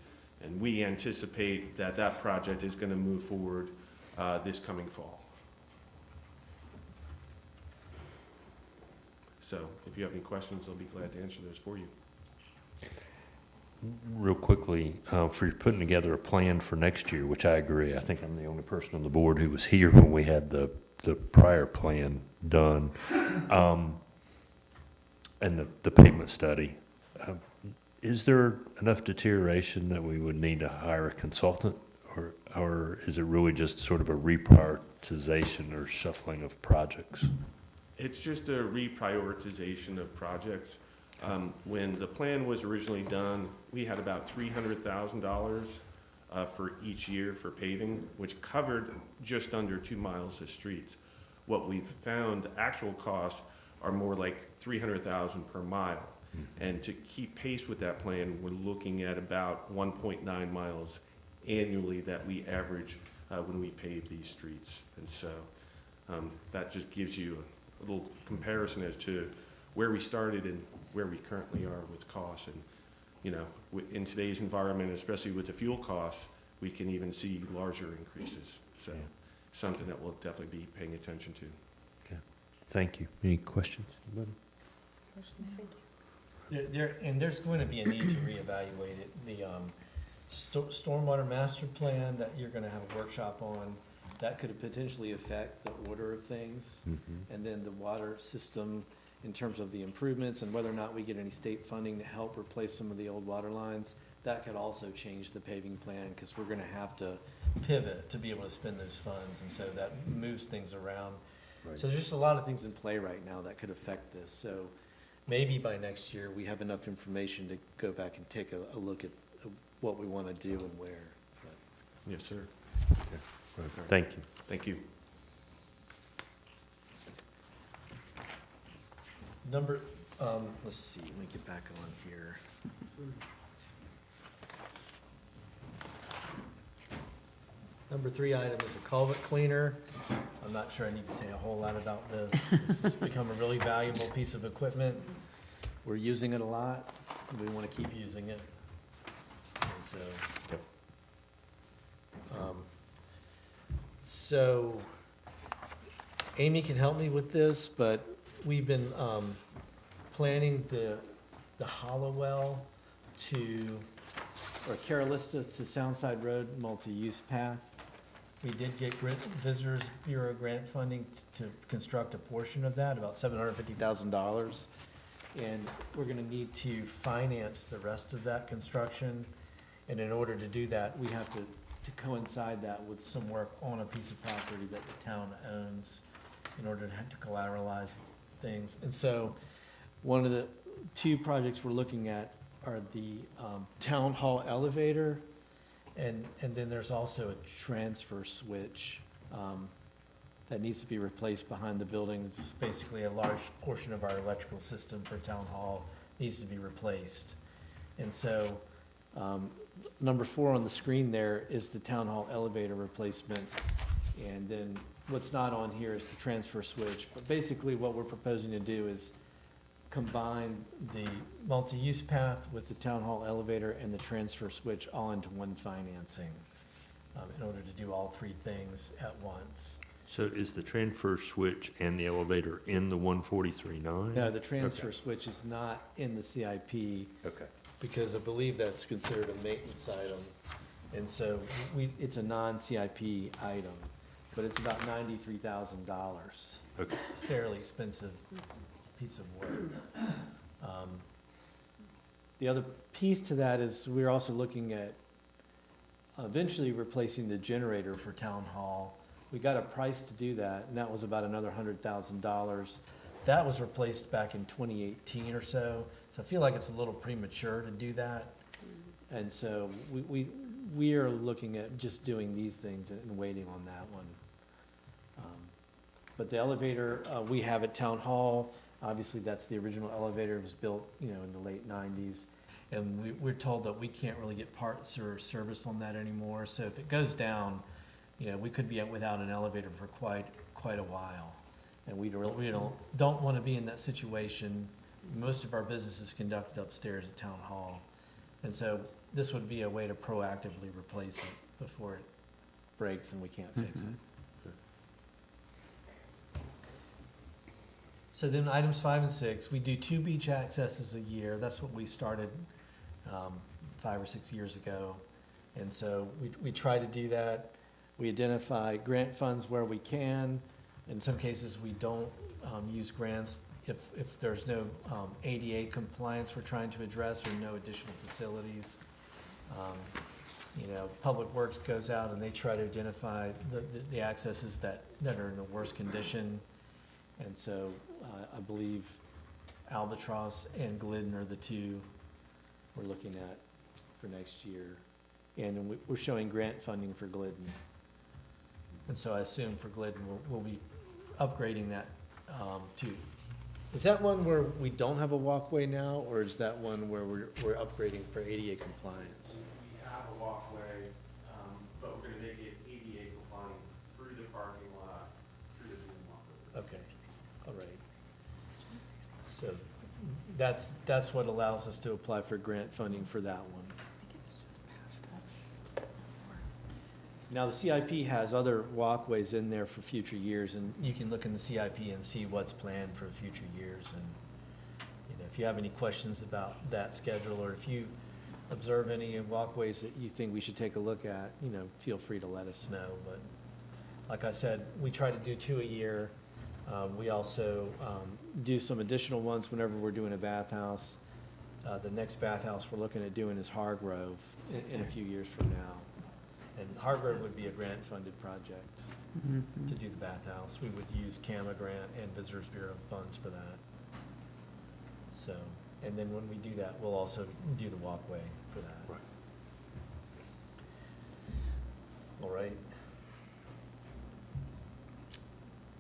And we anticipate that that project is going to move forward this coming fall. So if you have any questions, I'll be glad to answer those for you. Real quickly, for putting together a plan for next year, which I agree, I think I'm the only person on the board who was here when we had the prior plan done, and the pavement study. Is there enough deterioration that we would need to hire a consultant, or is it really just sort of a reprioritization or shuffling of projects? It's just a reprioritization of projects. When the plan was originally done, we had about $300,000 for each year for paving, which covered just under 2 miles of streets. What we've found, the actual costs are more like $300,000 per mile. And to keep pace with that plan, we're looking at about 1.9 miles annually that we average when we pave these streets. And so that just gives you a little comparison as to where we started and where we currently are with costs. And, you know, in today's environment, especially with the fuel costs, we can even see larger increases. So something that we'll definitely be paying attention to. Okay, thank you. Any questions? Anybody? There's going to be a need to reevaluate it. The stormwater master plan that you're going to have a workshop on, that could potentially affect the order of things. And then the water system in terms of the improvements and whether or not we get any state funding to help replace some of the old water lines, that could also change the paving plan because we're going to have to pivot to be able to spend those funds, and so that moves things around. Right. So there's just a lot of things in play right now that could affect this. So maybe by next year we have enough information to go back and take a look at what we want to do and where. But. Yes, sir. Okay. Right. Thank you. Thank you. Let's see, let me get back on here. Number 3 item is a culvert cleaner. I'm not sure I need to say a whole lot about this. This has become a really valuable piece of equipment. We're using it a lot. We want to keep using it. And so, so Amy can help me with this, but we've been planning the Hollowell to, or Carolista to Soundside Road multi-use path. We did get Visitors Bureau grant funding to construct a portion of that, about $750,000. And we're gonna need to finance the rest of that construction. And in order to do that, we have to coincide that with some work on a piece of property that the town owns in order to collateralize things. And so one of the 2 projects we're looking at are the town hall elevator, and then there's also a transfer switch that needs to be replaced behind the building. It's basically a large portion of our electrical system for town hall needs to be replaced. And so number 4 on the screen there is the town hall elevator replacement. And then what's not on here is the transfer switch. But basically what we're proposing to do is combine the multi-use path with the town hall elevator and the transfer switch all into one financing in order to do all 3 things at once. So is the transfer switch and the elevator in the 143.9? No, the transfer switch is not in the CIP. Okay. Because I believe that's considered a maintenance item. And so it's a non-CIP item, but it's about $93,000. Okay. It's a fairly expensive piece of work. The other piece to that is we're also looking at eventually replacing the generator for town hall. We got a price to do that, and that was about another $100,000. That was replaced back in 2018 or so. So I feel like it's a little premature to do that. And so we are looking at just doing these things and waiting on that one. But the elevator we have at Town Hall, obviously that's the original elevator. It was built, in the late 90s. And we're told that we can't really get parts or service on that anymore. So if it goes down, we could be without an elevator for quite a while. And we don't want to be in that situation. Most of our business is conducted upstairs at Town Hall. And so this would be a way to proactively replace it before it breaks and we can't fix it. So then items 5 and 6, we do 2 beach accesses a year. That's what we started 5 or 6 years ago. And so we try to do that. We identify grant funds where we can. In some cases, we don't use grants if there's no ADA compliance we're trying to address or no additional facilities. Public Works goes out and they try to identify the accesses that are in the worst condition. And so I believe Albatross and Glidden are the 2 we're looking at for next year. And we're showing grant funding for Glidden. And so I assume for Glidden, we'll be upgrading that too. Is that one where we don't have a walkway now, or is that one where we're upgrading for ADA compliance? We have a walkway, but we're gonna make it ADA compliant through the parking lot, through the main walkway. Okay, all right. So that's what allows us to apply for grant funding for that one. Now, the CIP has other walkways in there for future years, and you can look in the CIP and see what's planned for future years. And, if you have any questions about that schedule, or if you observe any walkways that you think we should take a look at, feel free to let us know. But like I said, we try to do 2 a year. We also do some additional ones whenever we're doing a bathhouse. The next bathhouse we're looking at doing is Hargrove in a few years from now. And Hargrove would be a grant-funded project to do the bathhouse. We would use CAMA grant and Visitors Bureau funds for that. So, and then when we do that, we'll also do the walkway for that. Right. All right.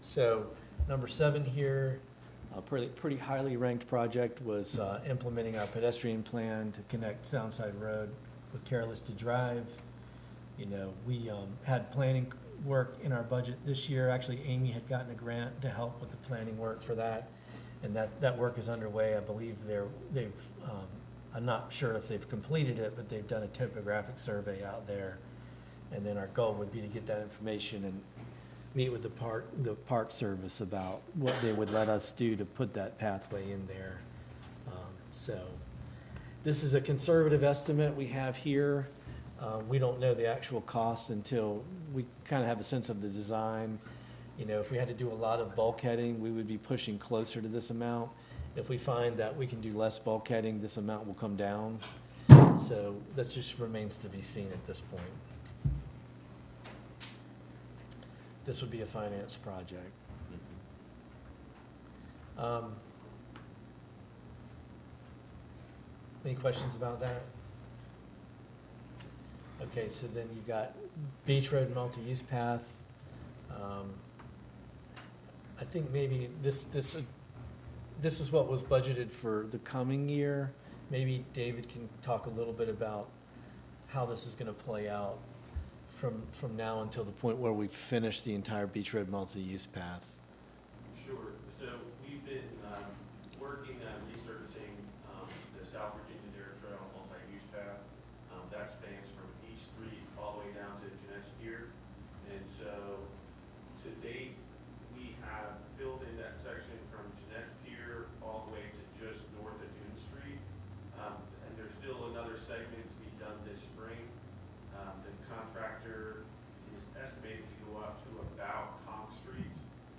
So, number 7 here, a pretty highly ranked project was implementing our pedestrian plan to connect Soundside Road with Carolista Drive. We had planning work in our budget this year. Actually, Amy had gotten a grant to help with the planning work for that, and that work is underway. I believe they've, I'm not sure if they've completed it, but they've done a topographic survey out there. And then our goal would be to get that information and meet with the park service about what they would let us do to put that pathway in there. So this is a conservative estimate we have here. We don't know the actual cost until we kind of have a sense of the design. If we had to do a lot of bulkheading, we would be pushing closer to this amount. If we find that we can do less bulkheading, this amount will come down. So that just remains to be seen at this point. This would be a finance project. Any questions about that? Okay, so then you've got Beach Road multi-use path. I think maybe this is what was budgeted for the coming year. Maybe David can talk a little bit about how this is going to play out from now until the point where we've finished the entire Beach Road multi-use path. Sure. So we've been working on resurfacing the South Virginia Dare Trail multi-use path. That spans from East Street all the way down to Jeanette's Pier. And so to date, we have filled in that section from Jeanette's Pier all the way to just north of Dune Street. And there's still another segment to be done this spring. The contractor is estimated to go up to about Conk Street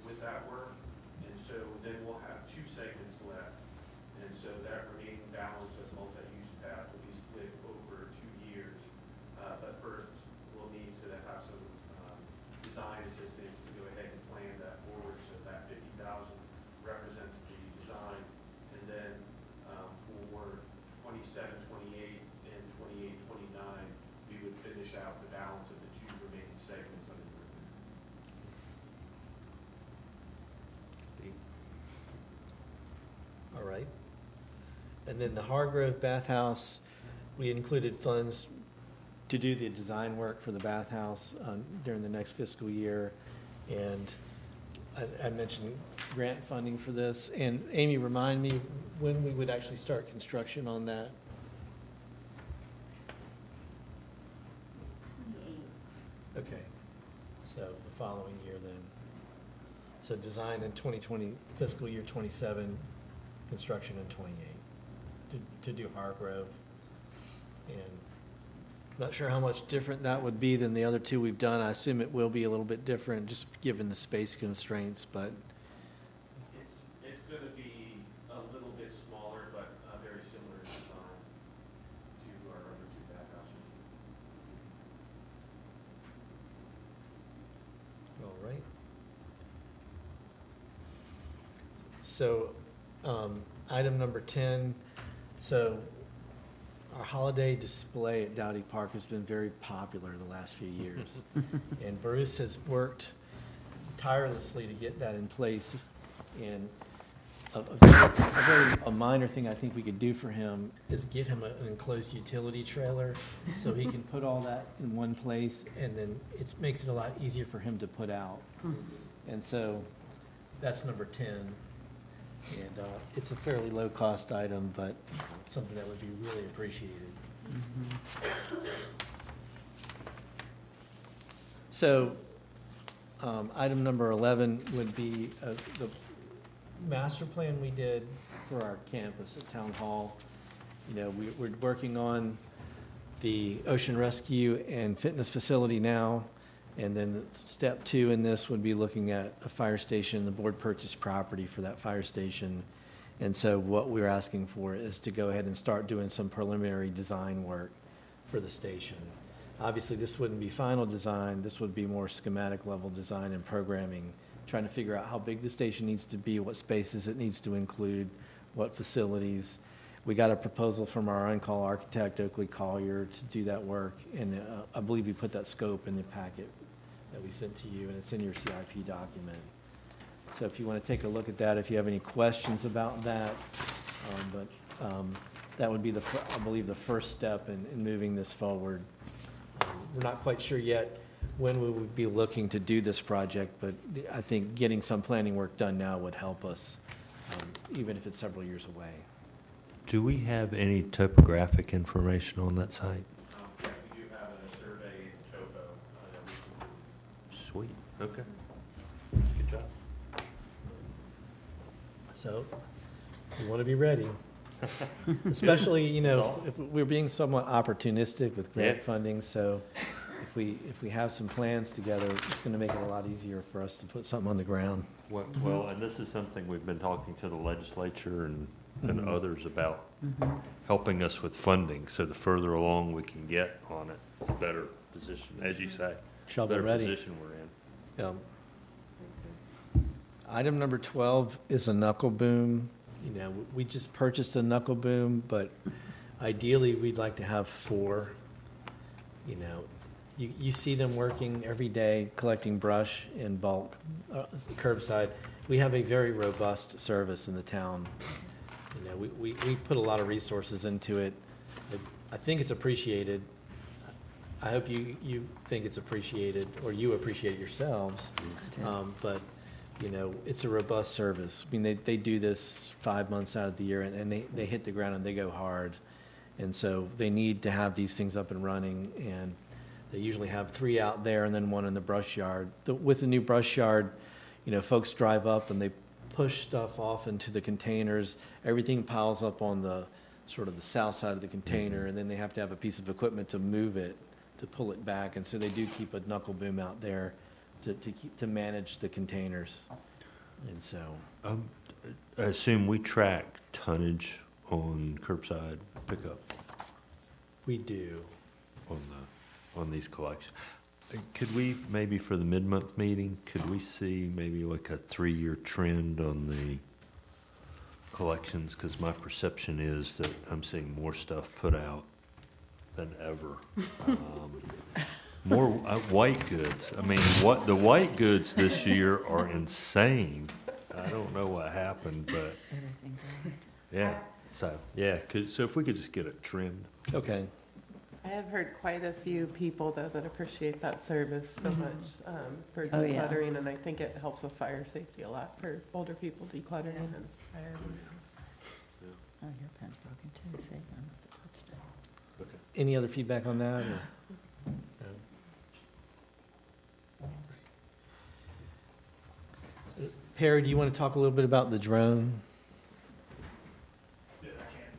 with that work. And so then we'll have two segments left. And so that remaining balance of multi-use path will be split over 2 years. But first, we'll need to have some design assistance to go ahead and plan that forward. So that 50,000 represents the design. And then for 27, 28, and 28, 29, we would finish out the balance of the two remaining segments of improvement. All right. And then the Hargrove bathhouse, we included funds to do the design work for the bathhouse during the next fiscal year. And I mentioned grant funding for this. And Amy, remind me when we would actually start construction on that? 28. Okay, so the following year then. So design in 2020, fiscal year 27, construction in 28, to do Hargrove. And not sure how much different that would be than the other two we've done. I assume it will be a little bit different, just given the space constraints, but. It's going to be a little bit smaller, but very similar design to our other two bathhouses. All right. So, item number 10, so our holiday display at Dowdy Park has been very popular the last few years. And Bruce has worked tirelessly to get that in place. And a minor thing I think we could do for him is get him an enclosed utility trailer so he can put all that in one place, and then it makes it a lot easier for him to put out. And so that's number 10. And it's a fairly low-cost item, but something that would be really appreciated. So item number 11 would be the master plan we did for our campus at Town Hall. We're working on the ocean rescue and fitness facility now. And then step 2 in this would be looking at a fire station, the board purchased property for that fire station. And so what we're asking for is to go ahead and start doing some preliminary design work for the station. Obviously, this wouldn't be final design. This would be more schematic level design and programming, trying to figure out how big the station needs to be, what spaces it needs to include, what facilities. We got a proposal from our on-call architect, Oakley Collier, to do that work. And I believe we put that scope in the packet that we sent to you, and it's in your CIP document. So if you want to take a look at that, if you have any questions about that, that would be I believe the first step in moving this forward. we're not quite sure yet when we would be looking to do this project, but I think getting some planning work done now would help us, even if it's several years away. Do we have any topographic information on that site? Yes, we do have a survey topo that we can do. Sweet, okay. Good job. So, we want to be ready. Especially, you know, if we're being somewhat opportunistic with grant Yeah. funding, so if we have some plans together, it's going to make it a lot easier for us to put something on the ground. Well, and this is something we've been talking to the legislature and Mhm. others about, Mhm. helping us with funding. So the further along we can get on it, the better position, as you say. Shovel better ready. position we're in. Item number 12 is a knuckle boom. You know, we just purchased a knuckle boom, but ideally, we'd like to have 4. You know, you see them working every day, collecting brush in bulk, curbside. We have a very robust service in the town. You know, we put a lot of resources into it. I think it's appreciated. I hope you think it's appreciated, or you appreciate it yourselves. But, you know, it's a robust service. I mean, they do this 5 months out of the year, and they hit the ground and they go hard. And so they need to have these things up and running, and they usually have 3 out there and then 1 in the brush yard. With the new brush yard, you know, folks drive up and they push stuff off into the containers. Everything piles up on the sort of the south side of the container, and then they have to have a piece of equipment to move it, to pull it back. And so they do keep a knuckle boom out there to manage the containers. And so. I assume we track tonnage on curbside pickup We do. on these collections. Could we, maybe for the mid-month meeting, could we see maybe like a 3-year trend on the collections? Because my perception is that I'm seeing more stuff put out than ever. More white goods. I mean, the white goods this year are insane. I don't know what happened, but yeah. So so if we could just get a trend. Okay. I have heard quite a few people, though, that appreciate that service so much for Oh, yeah. decluttering, and I think it helps with fire safety a lot for older people decluttering and fire. Oh, your pen's broken too, see, I must have touched it. Okay. Any other feedback on that? Or? No. Perry, do you want to talk a little bit about the drone? Yeah, I can.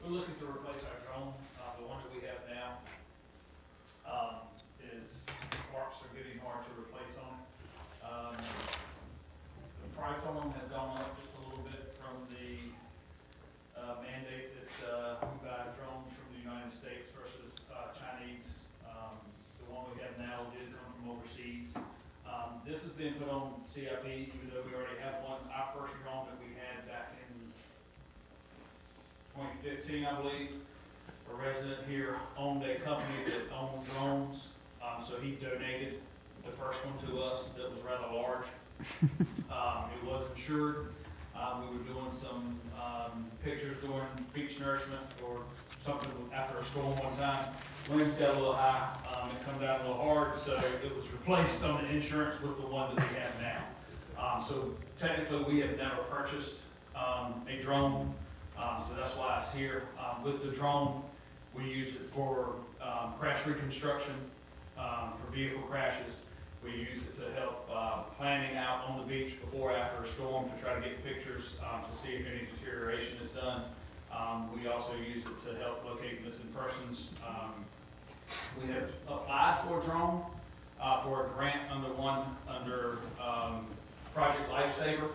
We're looking to replace our drone. The one that we have now is, parts are getting hard to replace on it. The price on them has gone up just a little bit from the mandate that we buy drones from the United States versus Chinese. The one we have now did come from overseas. This has been put on CIP, even though we already have one. Our first drone that we had back in 2015, I believe, a resident here owned a company that owned drones, so he donated the first one to us that was rather large. It was insured. We were doing some pictures during beach nourishment or something after a storm one time. Winds got a little high, it come down a little hard, so it was replaced on the insurance with the one that we have now. So technically, we have never purchased a drone, so that's why it's here. With the drone, we use it for crash reconstruction, for vehicle crashes. We use it to help planning out on the beach before, after a storm, to try to get pictures to see if any deterioration is done. We also use it to help locate missing persons. We have applied for a drone for a grant under Project Lifesaver.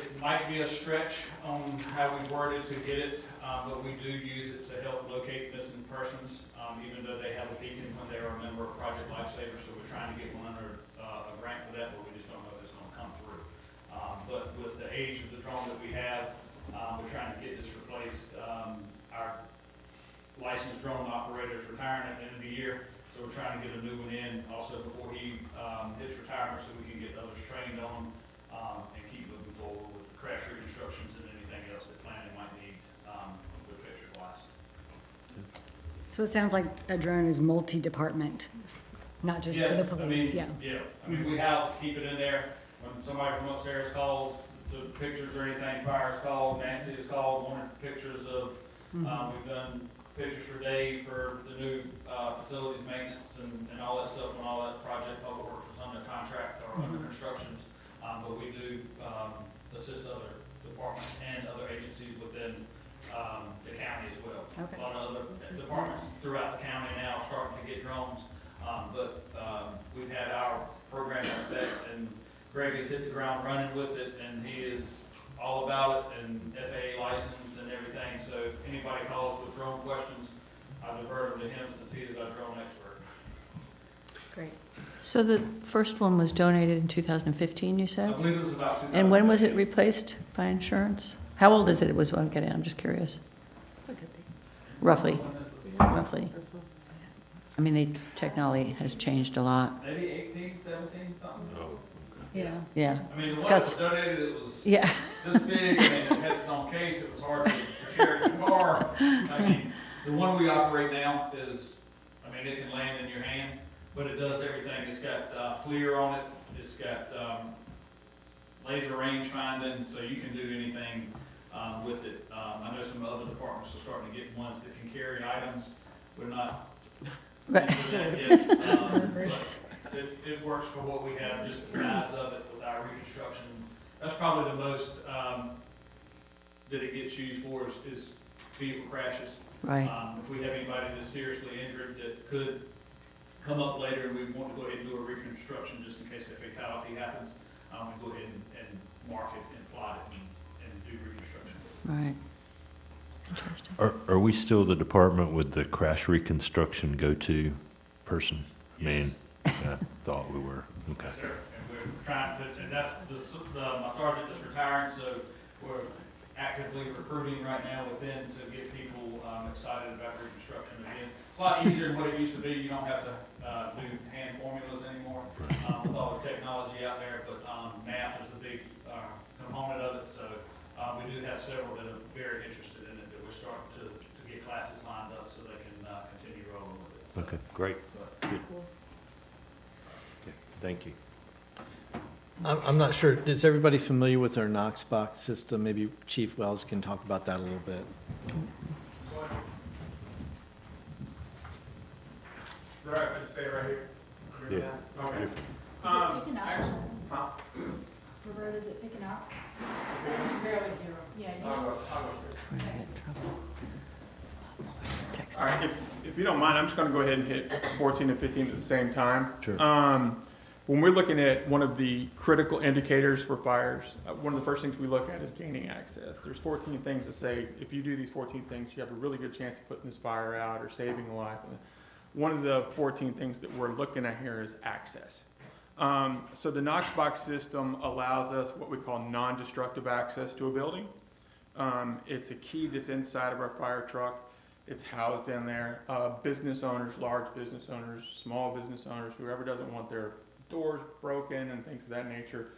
It might be a stretch on how we worded to get it, but we do use it to help locate missing persons, even though they have a beacon when they are a member of Project Lifesaver. So we're trying to get one under a grant for that, but we just don't know if it's going to come through. But with the age of the drone that we have, we're trying to get this replaced. Our licensed drone operator is retiring at the end of the year, so we're trying to get a new one in also before he hits retirement, so we can get others trained on and keep moving forward with crash reconstructions and anything else that planning might need with picture wise. So it sounds like a drone is multi-department, not just for the Yes, police, yeah. Yeah, I mean, we house it, keep it in there. When somebody from upstairs calls, to pictures or anything, fire's called, Nancy is called, wanted pictures of, we've done pictures for Dave for the new, facilities maintenance and all that stuff, when all that project, public works was under contract or under constructions. But we do, assist other departments and other agencies within, the county as well. Okay. A lot of other departments throughout the county now are starting to get drones, but we've had our program in effect, and Greg has hit the ground running with it, and he is all about it, and FAA license and everything, so if anybody calls with drone questions, I divert them to him since he is our drone expert. Great. So the first one was donated in 2015, you said? I believe it was about 2000. And when was it replaced by insurance? How old is it, was what I'm getting, I'm just curious. That's a good thing. Roughly, roughly. I mean, the technology has changed a lot. Maybe 18, 17, something? Oh, Yeah. Yeah. I mean, the It's one got that was donated, it was Yeah. this big, and it had its own case, it was hard to carry in the car. I mean, the one we operate now is, I mean, it can land in your hand, but it does everything. It's got FLIR on it, it's got laser range finding, so you can do anything with it. I know some other departments are starting to get ones that can carry items. We're not Right. into that yet, but it works for what we have, just the size of it with our reconstruction. That's probably the most that it gets used for is vehicle crashes. Right. If we have anybody that's seriously injured that could come up later and we want to go ahead and do a reconstruction just in case a fatality happens, we go ahead and mark it and plot it and do reconstruction. Right. Interesting. Are we still the department with the crash reconstruction go-to person? I mean, I thought we were, okay. Yes, sir. And we're trying to, and that's my sergeant is retiring, so we're actively recruiting right now within to get people excited about reconstruction again. It's a lot easier than what it used to be. You don't have to do hand formulas anymore with all the technology out there, but math is a big component of it. So we do have several that are very interested in it, that we're starting to get classes lined up so they can continue rolling with it. Okay, great. Good. Okay, thank you. I'm not sure, is everybody familiar with our Knox box system? Maybe Chief Wells can talk about that a little bit. Right, I just stay right here. Yeah. Okay. Is it picking up? Huh? Roberta, is it picking up? Barely hear. Yeah. I'll go We're gonna get in trouble. Text. All right, if you don't mind, I'm just gonna go ahead and hit 14 and 15 at the same time. Sure. When we're looking at one of the critical indicators for fires, one of the first things we look at is gaining access. There's 14 things that say, if you do these 14 things, you have a really good chance of putting this fire out or saving a life. One of the 14 things that we're looking at here is access. So the Knox box system allows us what we call non-destructive access to a building. It's a key that's inside of our fire truck. It's housed in there. Business owners, large business owners, small business owners, whoever doesn't want their doors broken and things of that nature,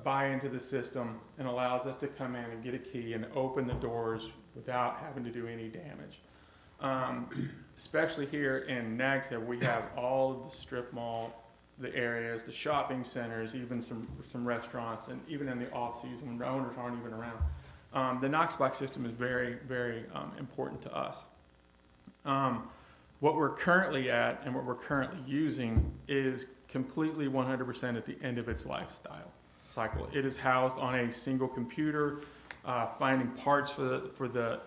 buy into the system and allows us to come in and get a key and open the doors without having to do any damage. Especially here in Nags Head, we have all of the strip mall, the areas, the shopping centers, even some restaurants, and even in the off season when the owners aren't even around. The Knox box system is very, very important to us. What we're currently at and what we're currently using is completely 100% at the end of its lifestyle cycle. It is housed on a single computer. Finding parts for the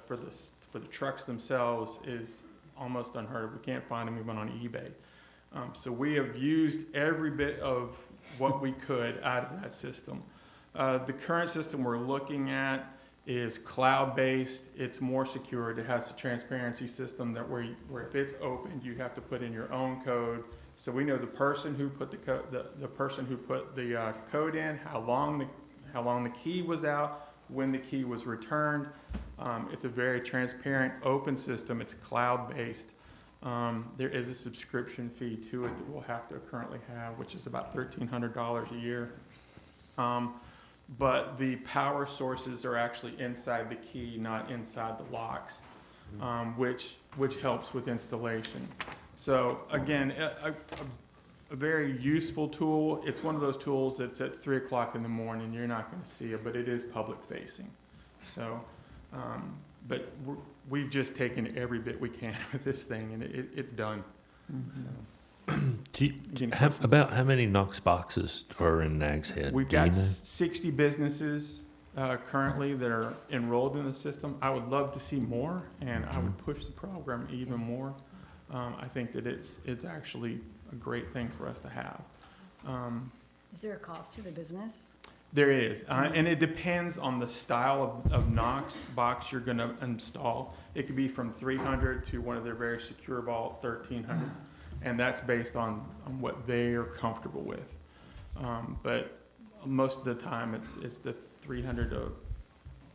trucks themselves is almost unheard of. We can't find them even on eBay. So we have used every bit of what we could out of that system. The current system we're looking at is cloud-based. It's more secure. It has a transparency system that where if it's opened, you have to put in your own code. So we know the person who put the person who put the code in, how long the key was out, when the key was returned. It's a very transparent, open system. It's cloud-based. There is a subscription fee to it that we'll have to currently have, which is about $1,300 a year. But the power sources are actually inside the key, not inside the locks. which helps with installation. So again, a very useful tool. It's one of those tools that's at 3 o'clock in the morning. You're not going to see it, but it is public facing. So, but we've just taken every bit we can with this thing, and it's done. About how many Knox boxes are in Nags Head? We've got 60 businesses currently that are enrolled in the system. I would love to see more, and I would push the program even more. I think that it's actually a great thing for us to have. Is there a cost to the business? There is, and it depends on the style of Knox box you're going to install. It could be from 300 to one of their very secure vault 1300, and that's based on what they are comfortable with. But most of the time, it's the 300 to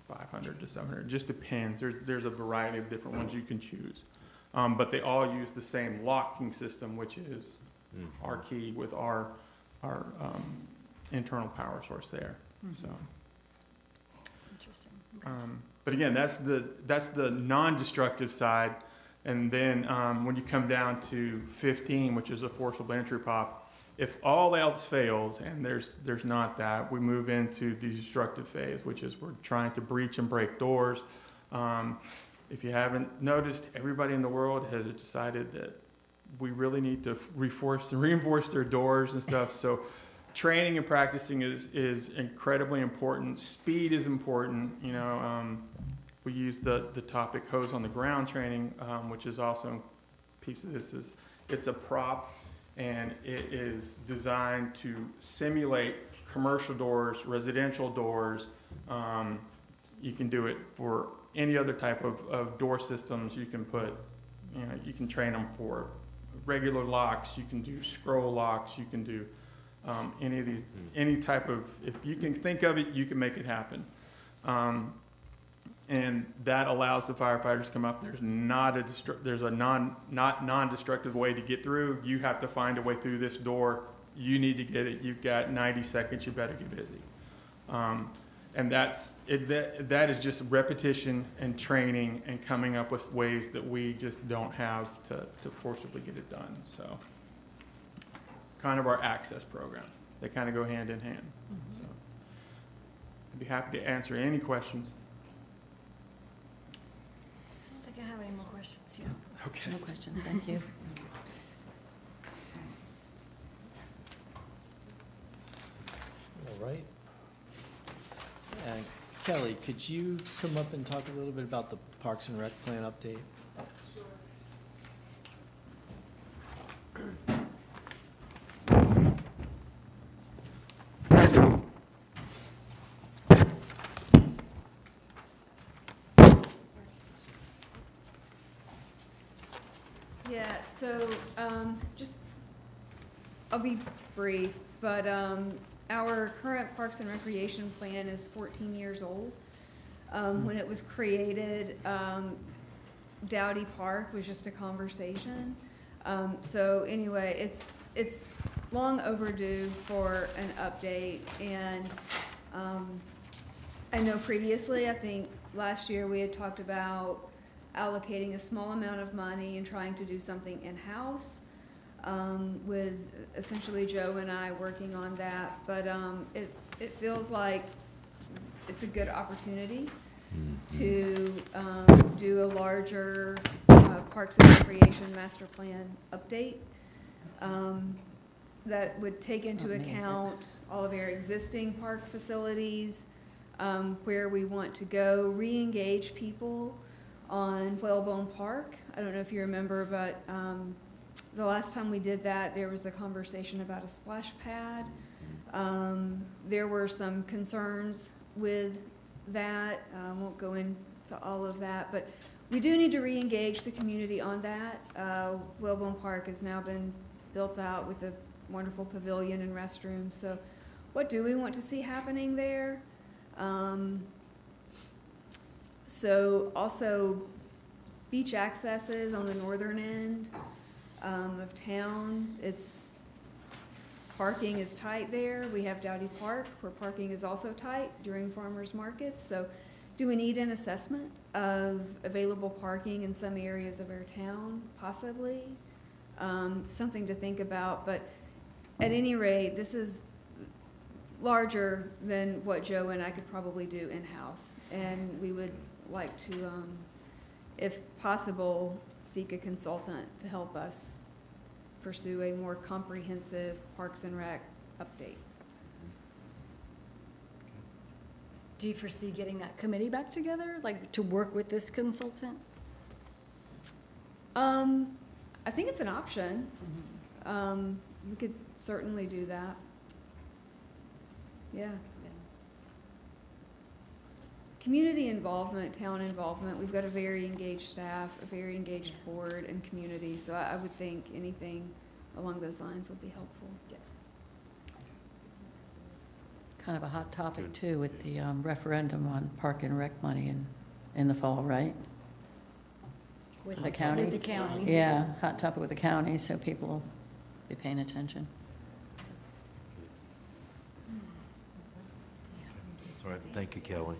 500 to 700. It just depends. There's a variety of different ones you can choose. But they all use the same locking system, which is our key with our internal power source there. So, interesting. but again, that's the non-destructive side. And then when you come down to 15, which is a forcible entry pop, if all else fails and there's not that, we move into the destructive phase, which is we're trying to breach and break doors. If you haven't noticed, everybody in the world has decided that we really need to reinforce their doors and stuff. So training and practicing is incredibly important. Speed is important. You know, we use the topic hose on the ground training, which is also a piece of this. It's a prop, and it is designed to simulate commercial doors, residential doors. You can do it for any other type of door systems. You can put, you can train them for regular locks. You can do scroll locks. You can do any of these, any type of, if you can think of it, you can make it happen. And that allows the firefighters to come up. There's a non-destructive way to get through. You have to find a way through this door. You need to get it. You've got 90 seconds. You better get busy. And that is just repetition and training and coming up with ways that we just don't have to forcibly get it done. So kind of our access program. They kind of go hand in hand. So I'd be happy to answer any questions. I don't think I have any more questions. Yeah. Okay. No questions, thank you. All right. Kelly, could you come up and talk a little bit about the Parks and Rec plan update? Yeah, so I'll be brief, but our current Parks and Recreation plan is 14 years old. When it was created, Dowdy Park was just a conversation. So anyway, it's long overdue for an update, and I know previously, I think last year we had talked about allocating a small amount of money and trying to do something in-house, with essentially Joe and I working on that. But it feels like it's a good opportunity to do a larger Parks and Recreation Master Plan update that would take into account all of our existing park facilities, where we want to go, re-engage people on Whalebone Park. I don't know if you remember, but the last time we did that, there was a conversation about a splash pad. There were some concerns with that. I won't go into all of that, but we do need to re-engage the community on that. Whalebone Park has now been built out with a wonderful pavilion and restrooms. So what do we want to see happening there? So also beach accesses on the northern end of town. Parking is tight there. We have Dowdy Park where parking is also tight during farmers markets. So Do we need an assessment of available parking in some areas of our town? Possibly. Something to think about, but at any rate, this is larger than what Joe and I could probably do in-house. And we would like to, if possible, seek a consultant to help us pursue a more comprehensive Parks and Rec update. Do you foresee getting that committee back together, like to work with this consultant? I think it's an option. We could certainly do that. Yeah. Community involvement, town involvement, we've got a very engaged staff, a very engaged board and community, so I would think anything along those lines would be helpful. Yes. Kind of a hot topic too with the referendum on park and rec money in the fall, right? With the county? With the county. Yeah, hot topic with the county, so people will be paying attention. All right, thank you, Kelly.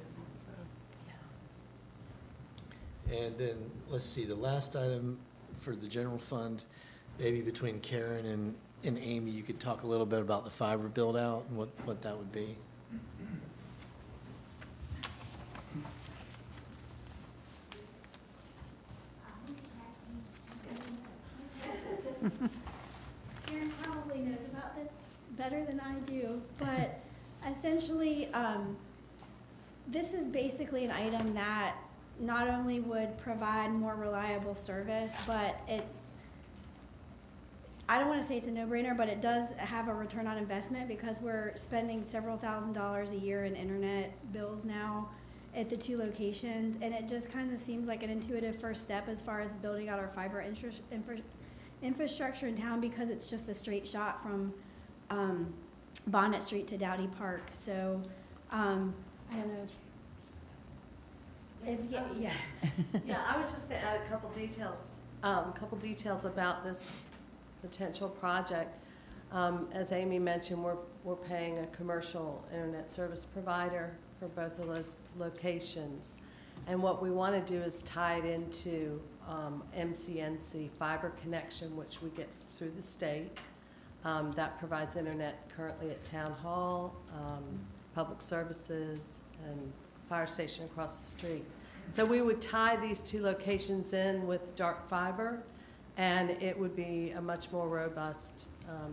And then, let's see, the last item for the general fund, maybe between Karen and Amy, you could talk a little bit about the fiber build out and what that would be. Karen probably knows about this better than I do, but essentially, this is basically an item that not only would provide more reliable service, but I don't want to say it's a no-brainer, but it does have a return on investment because we're spending several $1,000s a year in internet bills now at the 2 locations, and it just kind of seems like an intuitive first step as far as building out our fiber infrastructure in town because it's just a straight shot from Bonnet Street to Dowdy Park. So I don't know if yeah. Yeah, I was just going to add a couple details about this potential project. As Amy mentioned, we're paying a commercial internet service provider for both of those locations. And what we want to do is tie it into MCNC fiber connection, which we get through the state. That provides internet currently at Town Hall, Public Services, and fire station across the street. So we would tie these 2 locations in with dark fiber, and it would be a much more robust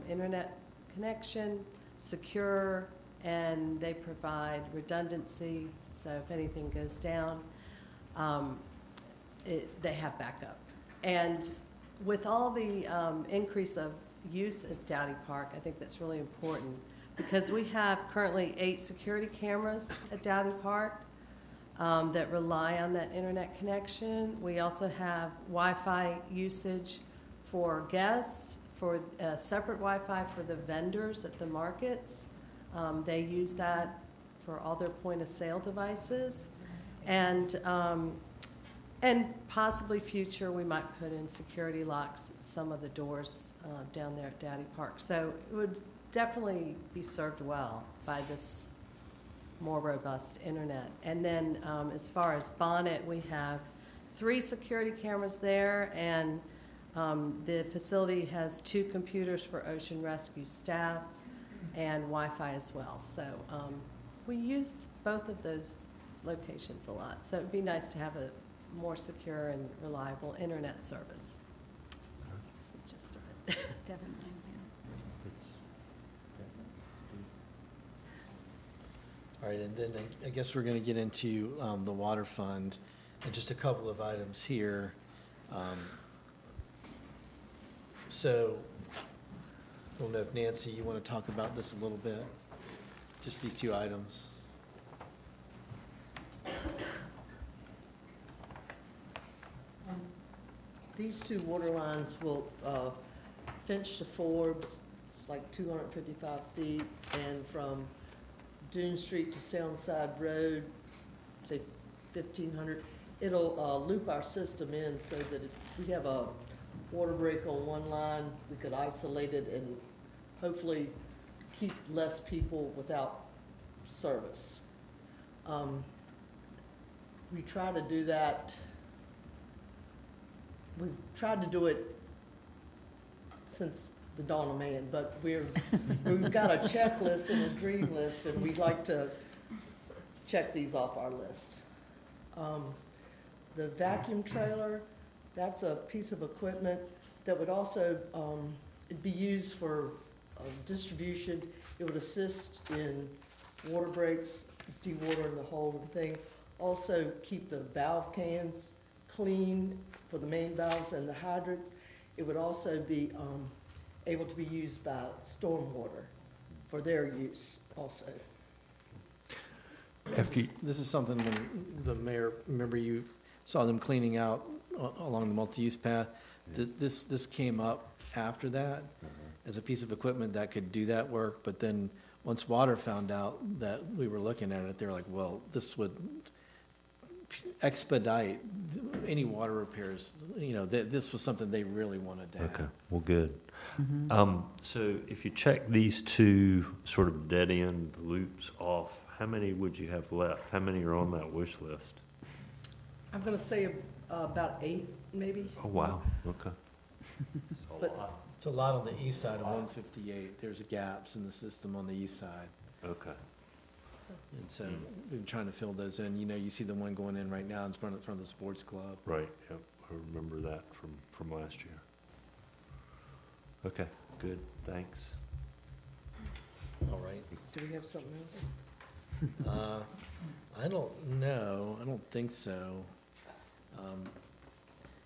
internet connection, secure, and they provide redundancy. So if anything goes down, they have backup. And with all the increase of use at Dowdy Park, I think that's really important because we have currently 8 security cameras at Dowdy Park that rely on that internet connection. We also have Wi-Fi usage for guests, for separate Wi-Fi for the vendors at the markets. They use that for all their point-of-sale devices. And possibly future, we might put in security locks at some of the doors down there at Dowdy Park. So it would definitely be served well by this more robust internet. And then as far as Bonnet, we have 3 security cameras there, and the facility has 2 computers for ocean rescue staff and Wi-Fi as well. So we use both of those locations a lot. So it'd be nice to have a more secure and reliable internet service. That's the gist of it. Definitely. All right, and then I guess we're going to get into the water fund and just a couple of items here. So I don't know if Nancy, you want to talk about this a little bit? Just these 2 items. These 2 water lines will Finch to Forbes, it's like 255 feet, and from Dune Street to Soundside Road, say 1,500. It'll loop our system in so that if we have a water break on one line, we could isolate it and hopefully keep less people without service. we try to do that. We've tried to do it since the dawn of man, but we've got a checklist and a dream list, and we'd like to check these off our list. The vacuum trailer, that's a piece of equipment that would also it'd be used for distribution. It would assist in water breaks, dewatering the whole thing. Also keep the valve cans clean for the main valves and the hydrants. It would also be able to be used by stormwater for their use also. This is something when the mayor, remember you saw them cleaning out along the multi-use path? This came up after that as a piece of equipment that could do that work, but then once water found out that we were looking at it, they were like, well, this would expedite any water repairs. You know, this was something they really wanted to have. Okay, well, good. So if you check these two sort of dead-end loops off, how many would you have left? How many are on that wish list? I'm gonna say about 8, maybe. Oh, wow, okay. But It's a lot on the east side of 158. There's gaps in the system on the east side. Okay. And so we've been trying to fill those in. You know, you see the one going in right now in front of the sports club. Right, yep, I remember that from last year. Okay, good, thanks. All right. do we have something else? I don't know. I don't think so.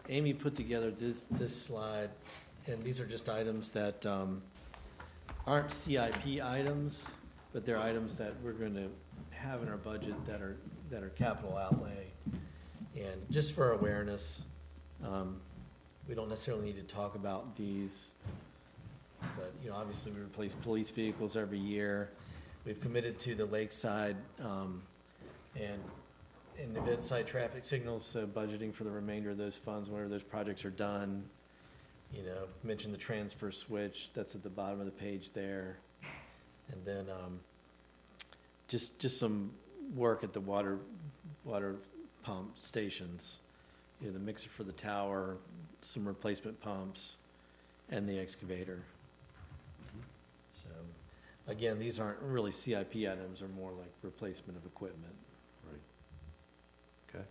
Amy put together this slide, and these are just items that aren't CIP items, but they're items that we're going to have in our budget that are capital outlay. And just for awareness, we don't necessarily need to talk about these, but you know, obviously we replace police vehicles every year. We've committed to the lakeside and event site traffic signals, so budgeting for the remainder of those funds whenever those projects are done. You know, mentioned the transfer switch, that's at the bottom of the page there. And then just some work at the water pump stations. You know, the mixer for the tower, some replacement pumps, and the excavator. So, again, these aren't really CIP items, they're more like replacement of equipment. Right. Okay.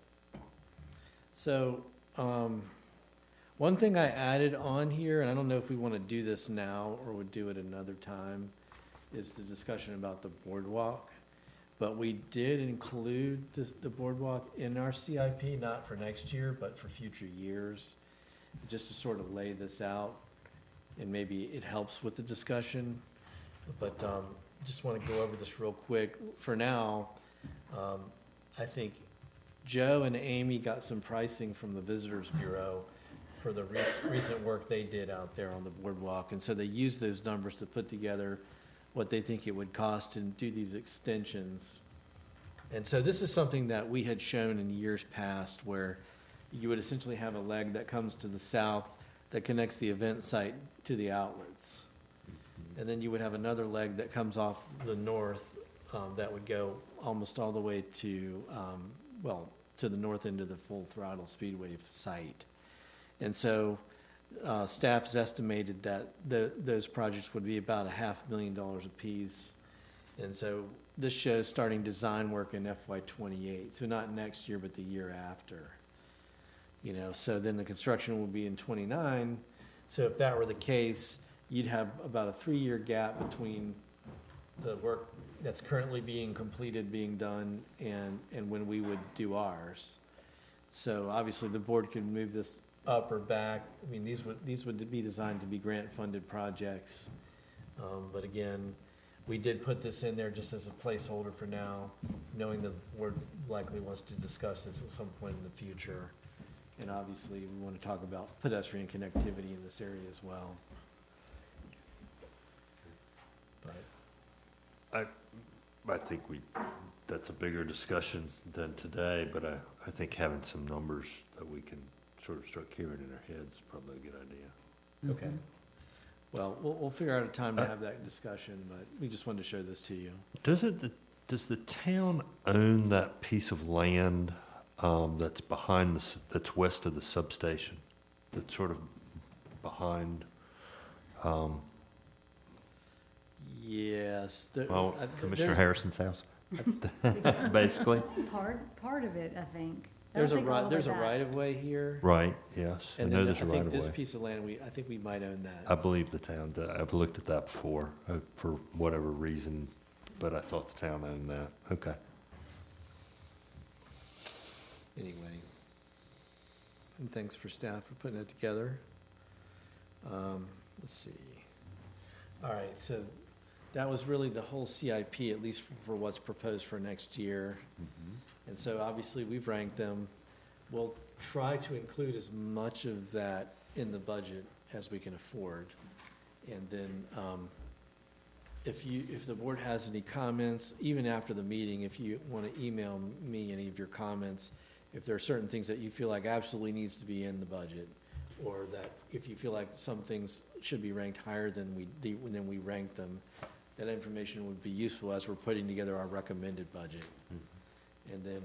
So, one thing I added on here, and I don't know if we want to do this now or would do it another time, is the discussion about the boardwalk. But we did include the boardwalk in our CIP, not for next year, but for future years, just to sort of lay this out, and maybe it helps with the discussion. But just want to go over this real quick. For now, I think Joe and Amy got some pricing from the Visitors Bureau for the recent work they did out there on the boardwalk. And so they used those numbers to put together what they think it would cost to do these extensions. And so this is something that we had shown in years past, where you would essentially have a leg that comes to the south that connects the event site to the outlets. And then you would have another leg that comes off the north that would go almost all the way to, to the north end of the Full Throttle Speedway site. And so staff's estimated that those projects would be about $500,000 apiece. And so this shows starting design work in FY28, so not next year, but the year after. You know, so then the construction will be in 29. So if that were the case, you'd have about a 3-year gap between the work that's currently being completed, being done, and when we would do ours. So obviously the board could move this up or back. I mean, these would be designed to be grant-funded projects. But again, we did put this in there just as a placeholder for now, knowing the board likely wants to discuss this at some point in the future. And obviously, we want to talk about pedestrian connectivity in this area as well. But I think that's a bigger discussion than today, but I think having some numbers that we can sort of start carrying in our heads is probably a good idea. okay. Well, we'll figure out a time to have that discussion, but we just wanted to show this to you. Does the town own that piece of land that's behind that's west of the substation, that's sort of behind, Yes. Commissioner Harrison's house, basically. Part of it, I think. There's a right-of-way here. Right, yes. I And know then there's a I think this right-of-way. piece of land, I think we might own that. I believe the town, I've looked at that before, for whatever reason, but I thought the town owned that. Okay. Anyway. And thanks for staff for putting it together. Let's see. All right, so that was really the whole CIP, at least for what's proposed for next year. And so obviously we've ranked them. We'll try to include as much of that in the budget as we can afford. And then if the board has any comments, even after the meeting, if you want to email me any of your comments, if there are certain things that you feel like absolutely needs to be in the budget, or that if you feel like some things should be ranked higher than we rank them, that information would be useful as we're putting together our recommended budget. And then,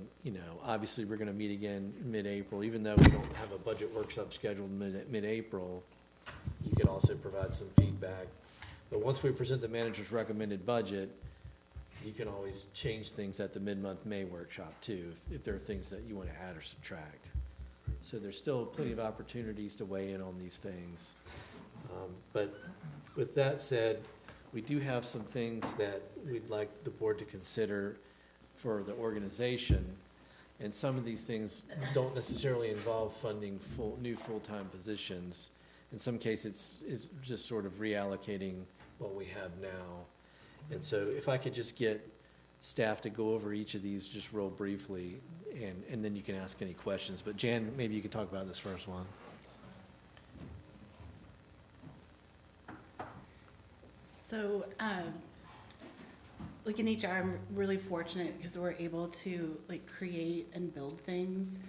obviously, we're going to meet again mid-April. Even though we don't have a budget workshop scheduled mid-April, you could also provide some feedback. But once we present the manager's recommended budget, you can always change things at the mid-month May workshop too, if there are things that you want to add or subtract. So there's still plenty of opportunities to weigh in on these things. But with that said, we do have some things that we'd like the board to consider for the organization. And some of these things don't necessarily involve funding new full-time positions. In some cases, it's just sort of reallocating what we have now. And so if I could just get staff to go over each of these just real briefly, and then you can ask any questions. But Jan, maybe you could talk about this first one. So, like in HR, I'm really fortunate because we're able to create and build things.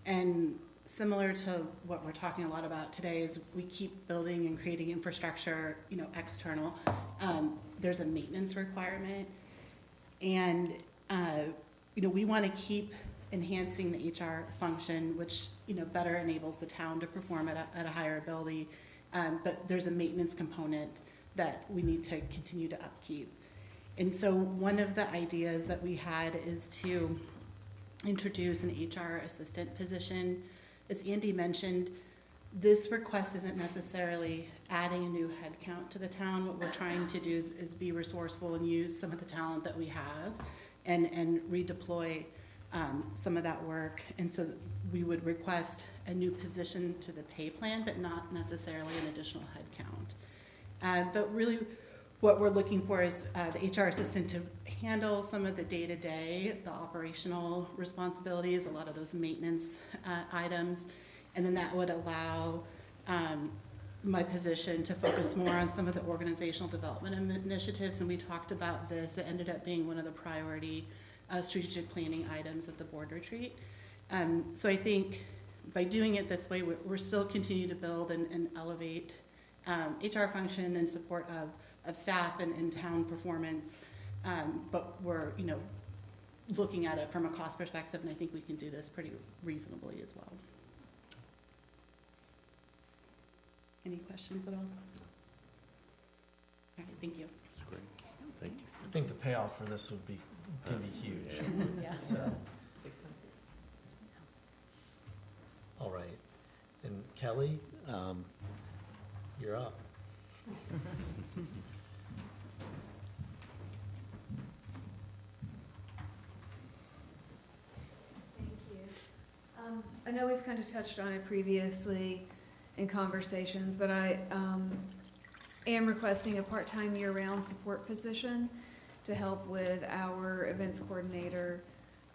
And similar to what we're talking a lot about today is we keep building and creating infrastructure, external. There's a maintenance requirement. And, we want to keep enhancing the HR function, which, better enables the town to perform at a higher ability. But there's a maintenance component that we need to continue to upkeep. And so one of the ideas that we had is to introduce an HR assistant position. As Andy mentioned, this request isn't necessarily adding a new headcount to the town. What we're trying to do is be resourceful and use some of the talent that we have and redeploy some of that work. And so we would request a new position to the pay plan, but not necessarily an additional headcount. But really what we're looking for is the HR assistant to handle some of the day-to-day, the operational responsibilities, a lot of those maintenance items. And then that would allow my position to focus more on some of the organizational development initiatives. And we talked about this. It ended up being one of the priority strategic planning items at the board retreat. So I think by doing it this way, we're still continuing to build and elevate HR function in support of staff and town performance. But we're, looking at it from a cost perspective, and I think we can do this pretty reasonably as well. Any questions at all? All right, thank you. That's great. Thank you. I think the payoff for this can be huge. Yeah. So. All right. And Kelly, you're up. Thank you. I know we've kind of touched on it previously in conversations, but I am requesting a part-time year-round support position to help with our events coordinator,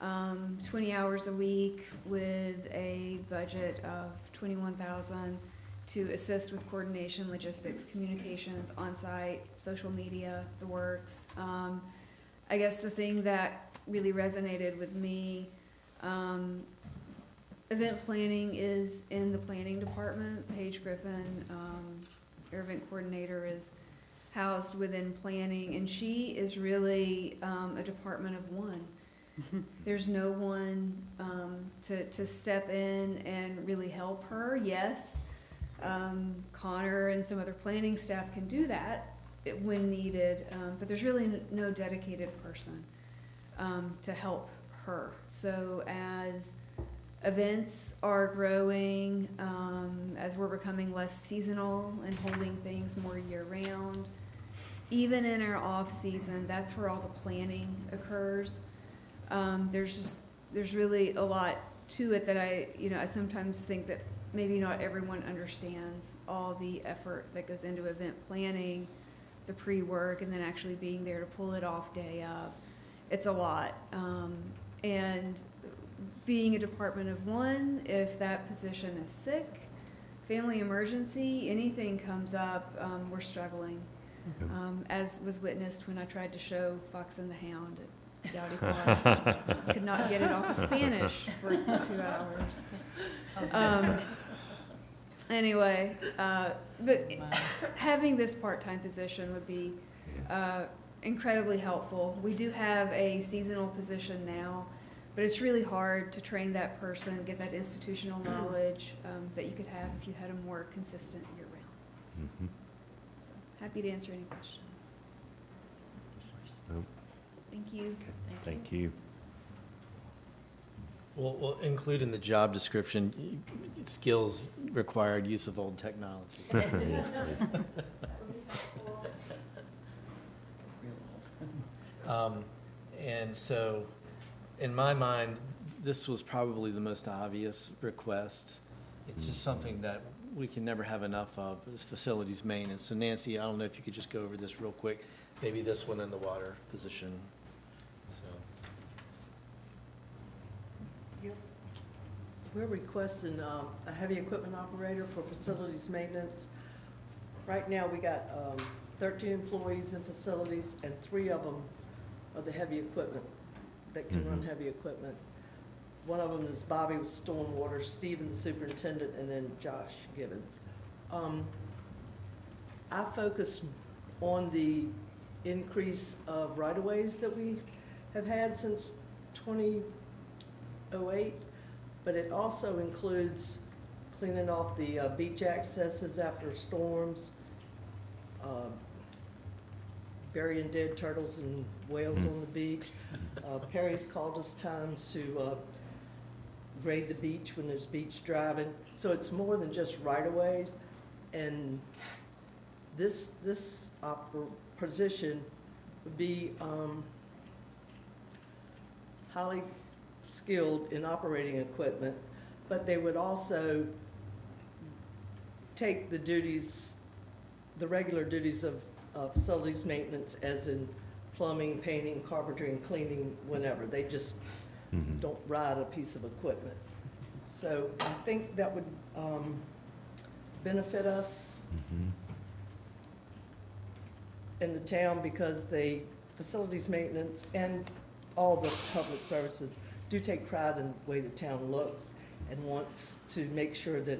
20 hours a week with a budget of $21,000 to assist with coordination, logistics, communications, on-site, social media, the works. I guess the thing that really resonated with me, event planning is in the planning department. Paige Griffin, our event coordinator, is housed within planning, and she is really a department of one. There's no one to step in and really help her. Yes, Connor and some other planning staff can do that when needed, but there's really no dedicated person to help her. So as events are growing, as we're becoming less seasonal and holding things more year-round, even in our off-season, that's where all the planning occurs. There's really a lot to it that I sometimes think that maybe not everyone understands all the effort that goes into event planning, the pre-work, and then actually being there to pull it off day of. It's a lot. And being a department of one, if that position is sick, family emergency, anything comes up, we're struggling. As was witnessed when I tried to show Fox and the Hound at Dowdy Park. Could not get it off of Spanish for 2 hours. Anyway, but having this part-time position would be incredibly helpful. We do have a seasonal position now, but it's really hard to train that person, get that institutional knowledge that you could have if you had a more consistent year-round. Mm-hmm. So happy to answer any questions. Nope. Thank you. Okay. Thank you. We'll include in the job description skills required, use of old technology. Yes, And so, in my mind, this was probably the most obvious request. It's just something that we can never have enough of, is facilities maintenance. So Nancy, I don't know if you could just go over this real quick, maybe this one in the water position. So. We're requesting a heavy equipment operator for facilities maintenance. Right now, we got 13 employees in facilities, and 3 of them are the heavy equipment that can run heavy equipment. One of them is Bobby with stormwater, Stephen the superintendent, and then Josh Gibbons. I focus on the increase of right-of-ways that we have had since 2008, but it also includes cleaning off the beach accesses after storms, burying dead turtles and whales on the beach. Perry's called us times to grade the beach when there's beach driving. So it's more than just right-of-ways. And this position would be highly skilled in operating equipment, but they would also take the duties, the regular duties of facilities maintenance, as in plumbing, painting, carpentry, and cleaning whenever. They just don't ride a piece of equipment. So I think that would benefit us in the town, because the facilities maintenance and all the public services do take pride in the way the town looks and wants to make sure that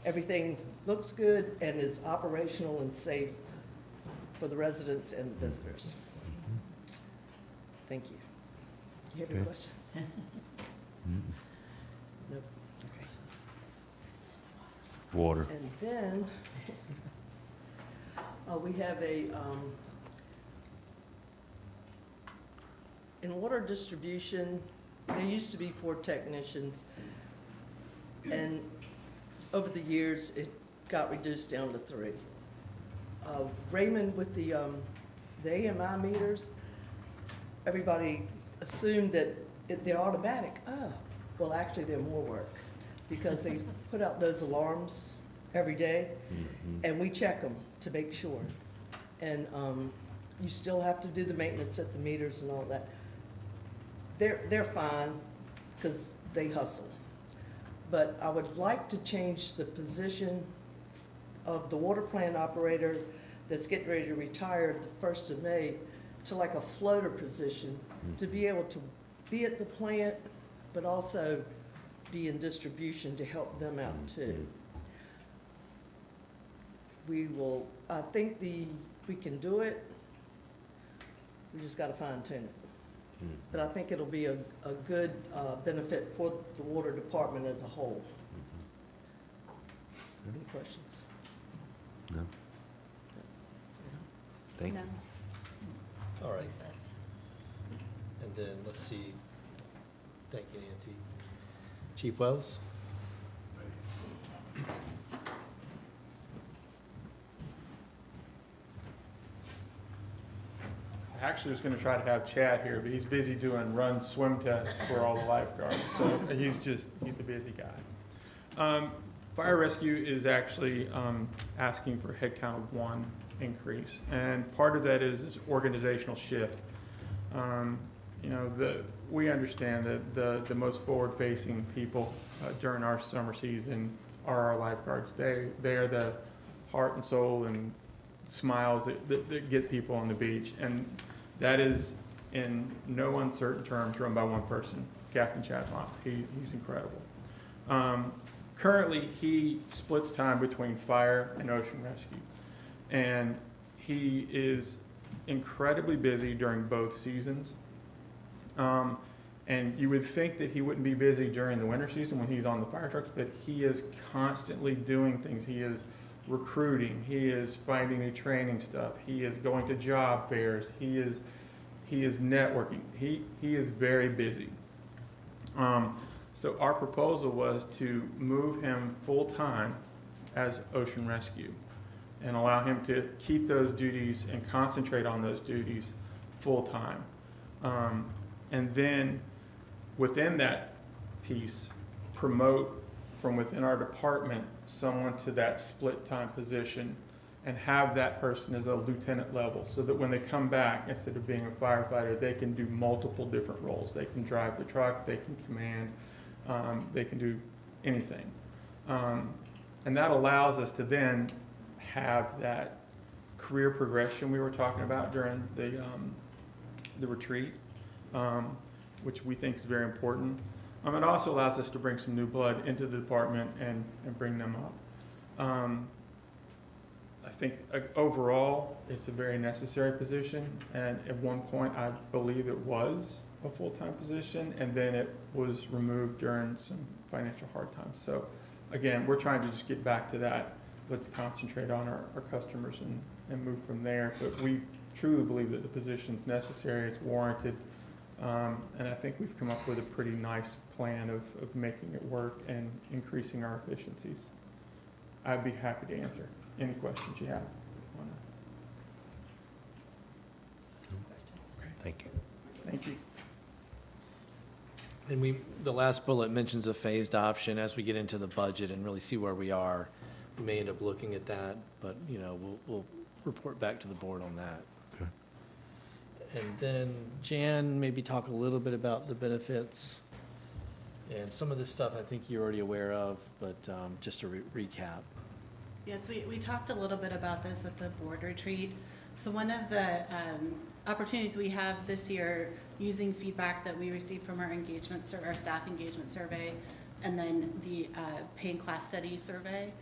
everything looks good and is operational and safe for the residents and the visitors. Thank you. Do you have any questions? Nope. Okay. Water. And then we have in water distribution, there used to be 4 technicians, and over the years, it got reduced down to 3. Raymond, with the AMI meters, everybody assumed that they're automatic. Well, actually, they're more work, because they put out those alarms every day, and we check them to make sure. And you still have to do the maintenance at the meters and all that. They're fine, because they hustle. But I would like to change the position of the water plant operator that's getting ready to retire the 1st of May to like a floater position, to be able to be at the plant, but also be in distribution to help them out too. I think we can do it. We just got to fine tune it. But I think it'll be a good benefit for the water department as a whole. Any questions? No. Thank you. All right. Makes sense. And then, let's see. Thank you, Nancy. Chief Wells? I actually was gonna try to have Chad here, but he's busy doing run swim tests for all the lifeguards, so he's a busy guy. Fire rescue is actually asking for a headcount of 1 increase, and part of that is this organizational shift. You know, we understand that the most forward-facing people during our summer season are our lifeguards. They are the heart and soul and smiles that get people on the beach, and that is in no uncertain terms run by one person, Captain Chad Moss. He's incredible. Currently, he splits time between fire and ocean rescue, and he is incredibly busy during both seasons. And you would think that he wouldn't be busy during the winter season when he's on the fire trucks, but he is constantly doing things. He is recruiting, he is finding new training stuff, he is going to job fairs, he is networking. He is very busy. So our proposal was to move him full-time as ocean rescue and allow him to keep those duties and concentrate on those duties full-time. And then within that piece, promote from within our department someone to that split-time position and have that person as a lieutenant level so that when they come back, instead of being a firefighter, they can do multiple different roles. They can drive the truck, they can command, they can do anything. And that allows us to then have that career progression we were talking about during the retreat, which we think is very important. It also allows us to bring some new blood into the department and bring them up. I think overall, it's a very necessary position, and at one point, I believe it was a full-time position, and then it was removed during some financial hard times. So again, we're trying to just get back to that. Let's concentrate on our customers and move from there. But we truly believe that the position's necessary, it's warranted, and I think we've come up with a pretty nice plan of making it work and increasing our efficiencies. I'd be happy to answer any questions you have on that. Thank you. Thank you. And the last bullet mentions a phased option. As we get into the budget and really see where we are, we may end up looking at that, but, you know, we'll report back to the board on that. Okay. And then Jan, maybe talk a little bit about the benefits. And some of this stuff I think you're already aware of, but just to recap. Yes, we talked a little bit about this at the board retreat. So one of the opportunities we have this year, using feedback that we received from our our staff engagement survey, and then the pay and class study survey,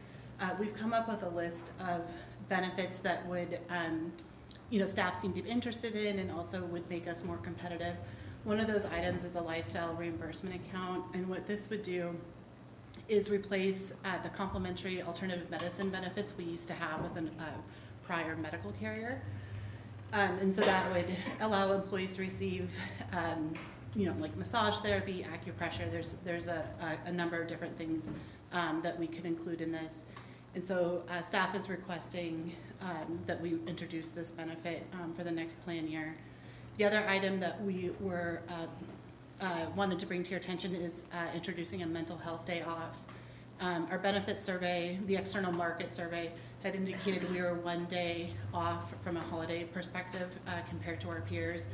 we've come up with a list of benefits that would, staff seem to be interested in and also would make us more competitive. One of those items is the lifestyle reimbursement account, and what this would do is replace the complementary alternative medicine benefits we used to have with a prior medical carrier. And so that would allow employees to receive, like massage therapy, acupressure. There's a number of different things that we could include in this. And so staff is requesting that we introduce this benefit for the next plan year. The other item that we were wanted to bring to your attention is introducing a mental health day off. Our benefit survey, the external market survey, had indicated we were 1 day off from a holiday perspective compared to our peers.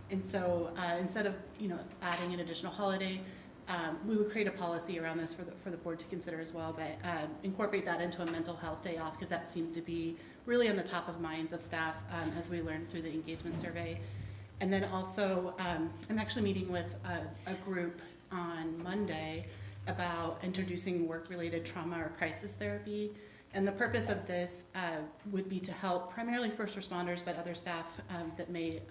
And so instead of adding an additional holiday, we would create a policy around this for the board to consider as well, but incorporate that into a mental health day off, because that seems to be really on the top of minds of staff as we learned through the engagement survey. And then also, I'm actually meeting with a group on Monday about introducing work-related trauma or crisis therapy. And the purpose of this would be to help primarily first responders, but other staff that may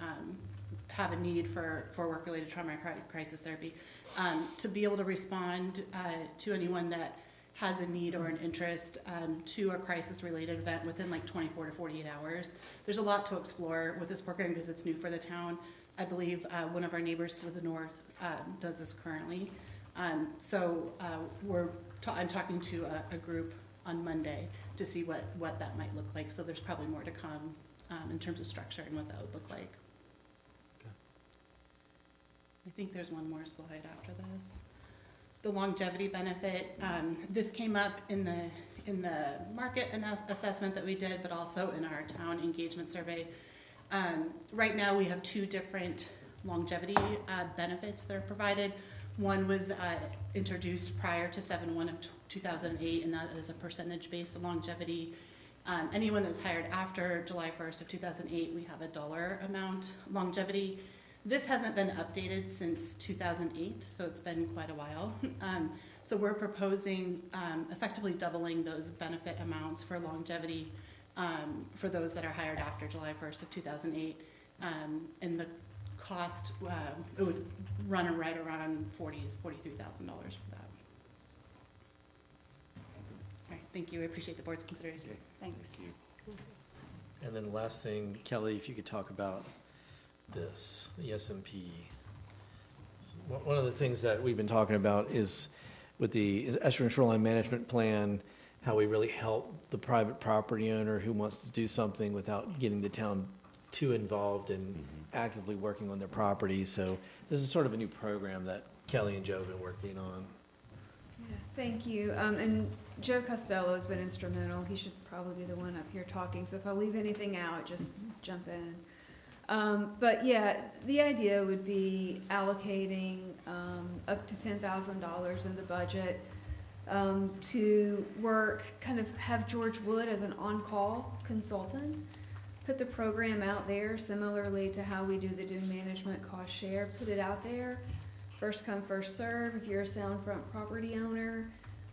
have a need for work-related trauma and crisis therapy, to be able to respond to anyone that has a need or an interest to a crisis-related event within like 24 to 48 hours. There's a lot to explore with this program because it's new for the town. I believe one of our neighbors to the north does this currently. I'm talking to a group on Monday to see what that might look like. So there's probably more to come in terms of structure and what that would look like. Okay. I think there's one more slide after this. The longevity benefit, this came up in the market assessment that we did, but also in our town engagement survey. Right now we have two different longevity benefits that are provided. One was introduced prior to 7/1 of 2008, and that is a percentage-based longevity. Anyone that's hired after July 1st of 2008, we have a dollar amount longevity. This hasn't been updated since 2008, so it's been quite a while. So we're proposing effectively doubling those benefit amounts for longevity for those that are hired after July 1st of 2008. And the cost, it would run right around $43,000 for that. All right, thank you. I appreciate the board's consideration. Thanks. Thank you. And then the last thing, Kelly, if you could talk about this, the SMP. One of the things that we've been talking about is with the Estuarine Shoreline Management Plan, how we really help the private property owner who wants to do something without getting the town too involved in actively working on their property. So this is sort of a new program that Kelly and Joe have been working on. Yeah, thank you. And Joe Costello has been instrumental. He should probably be the one up here talking. So if I leave anything out, just jump in. But yeah, the idea would be allocating up to $10,000 in the budget to work, kind of have George Wood as an on-call consultant, put the program out there similarly to how we do the dune management cost share, put it out there, first come, first serve. If you're a Soundfront property owner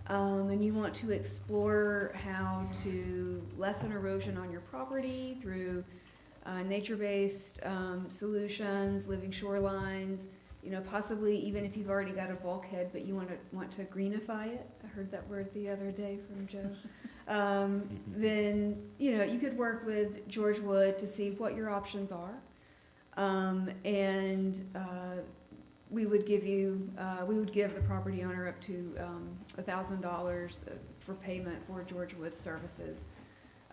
and you want to explore how to lessen erosion on your property through nature-based solutions, living shorelines, you know, possibly even if you've already got a bulkhead, but you want to greenify it. I heard that word the other day from Joe. Then, you know, you could work with George Wood to see what your options are. We would give the property owner up to $1,000 for payment for George Wood services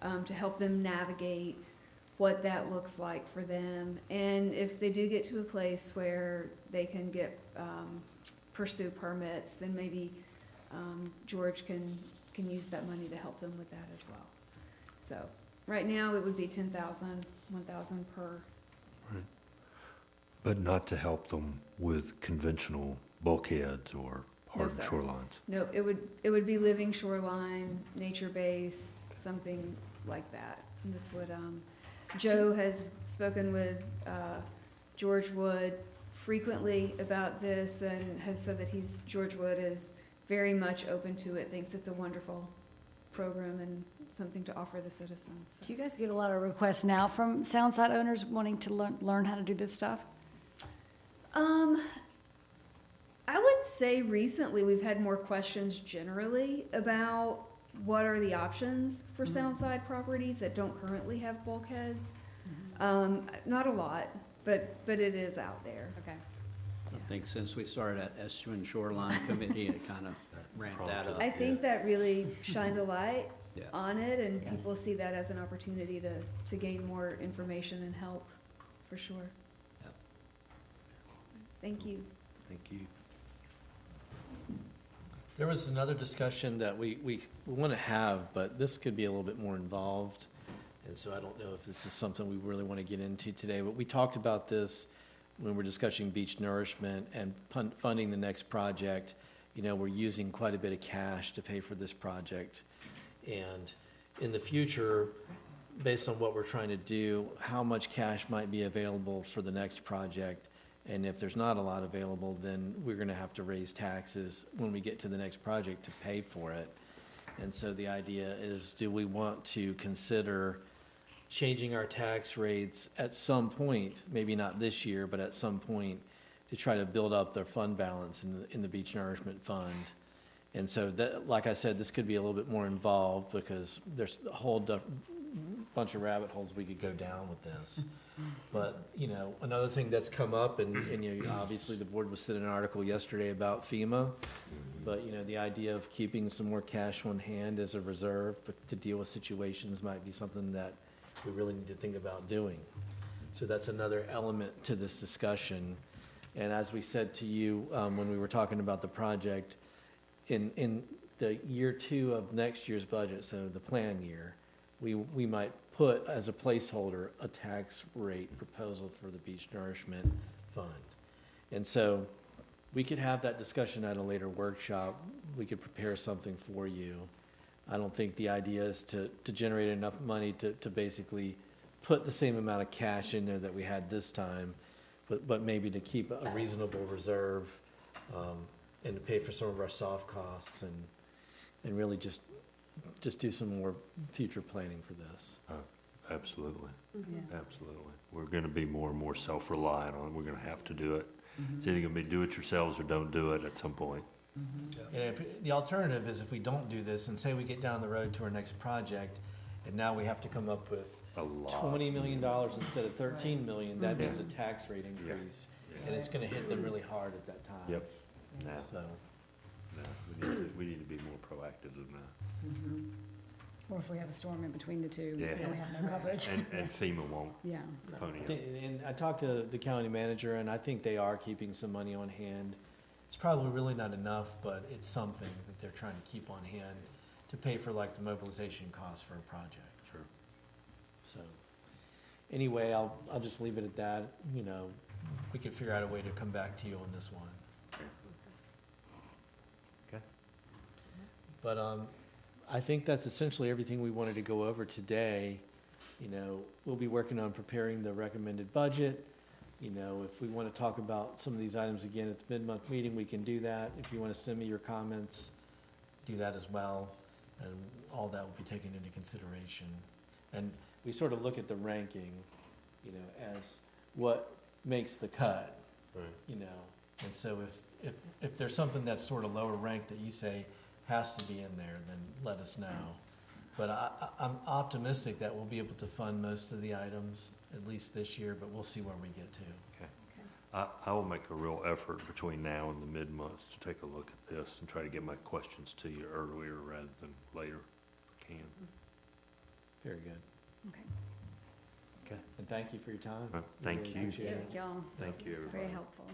to help them navigate what that looks like for them. And if they do get to a place where they can pursue permits, then maybe George can use that money to help them with that as well. So right now it would be $10,000, $1,000 per. Right. But not to help them with conventional bulkheads or hardened shorelines. No, it would be living shoreline, nature-based, something like that. And this would, Joe has spoken with George Wood frequently about this and has said that George Wood is very much open to it, thinks it's a wonderful program and something to offer the citizens. Do you guys get a lot of requests now from Soundside owners wanting to learn how to do this stuff? I would say recently we've had more questions generally about what are the options for Soundside properties that don't currently have bulkheads. Not a lot, but it is out there. Okay. I think since we started at Estuarine Shoreline Committee, it kind of ramped that up. I think that really shined a light Yeah. on it, and people see that as an opportunity to gain more information and help, for sure. Yep. Thank you. Thank you. There was another discussion that we want to have, but this could be a little bit more involved. And so I don't know if this is something we really want to get into today, but we talked about this when we're discussing beach nourishment and funding the next project. You know, we're using quite a bit of cash to pay for this project. And in the future, based on what we're trying to do, how much cash might be available for the next project? And if there's not a lot available, then we're going to have to raise taxes when we get to the next project to pay for it. And so the idea is, do we want to consider changing our tax rates at some point, maybe not this year, but at some point, to try to build up their fund balance in the Beach Nourishment Fund. And so that, like I said, this could be a little bit more involved because there's a whole bunch of rabbit holes we could go down with this. But, you know, another thing that's come up, and you know, obviously the board was sent an article yesterday about FEMA, but, you know, the idea of keeping some more cash on hand as a reserve to deal with situations might be something that we really need to think about doing. So that's another element to this discussion. And as we said to you when we were talking about the project, in the year 2 of next year's budget, so the plan year, we might put as a placeholder a tax rate proposal for the Beach Nourishment Fund. And so we could have that discussion at a later workshop. We could prepare something for you. I don't think the idea is to generate enough money to basically put the same amount of cash in there that we had this time, but maybe to keep a reasonable reserve and to pay for some of our soft costs and really just do some more future planning for this. Absolutely. Yeah. Absolutely. We're going to be more and more self-reliant on it. We're going to have to do it. It's either going to be do it yourselves or don't do it at some point. And if, the alternative is if we don't do this and say we get down the road to our next project and now we have to come up with $20 million instead of $13 million, that means a tax rate increase. And it's going to hit them really hard at that time. Yep. No. So. No, we need to be more proactive than that. Or if we have a storm in between the two, Yeah. then we have no coverage. And FEMA won't Yeah. pony up. And I talked to the county manager, and I think they are keeping some money on hand. It's probably really not enough, but it's something that they're trying to keep on hand to pay for like the mobilization costs for a project. Sure. So, anyway, I'll just leave it at that. You know, we could figure out a way to come back to you on this one. Okay. But I think that's essentially everything we wanted to go over today. You know, we'll be working on preparing the recommended budget. You know, if we want to talk about some of these items again at the mid-month meeting, we can do that. If you want to send me your comments, do that as well. And all that will be taken into consideration. And we sort of look at the ranking, you know, as what makes the cut, Right. you know. And so if there's something that's sort of lower ranked that you say has to be in there, then let us know. But I'm optimistic that we'll be able to fund most of the items, at least this year, but we'll see where we get to. Okay. I will make a real effort between now and the mid-month to take a look at this and try to get my questions to you earlier rather than later if I can. Very good. Okay. Okay. And thank you for your time. Thank Really you. appreciate it. Thank y'all. Thank you, everybody. Very helpful.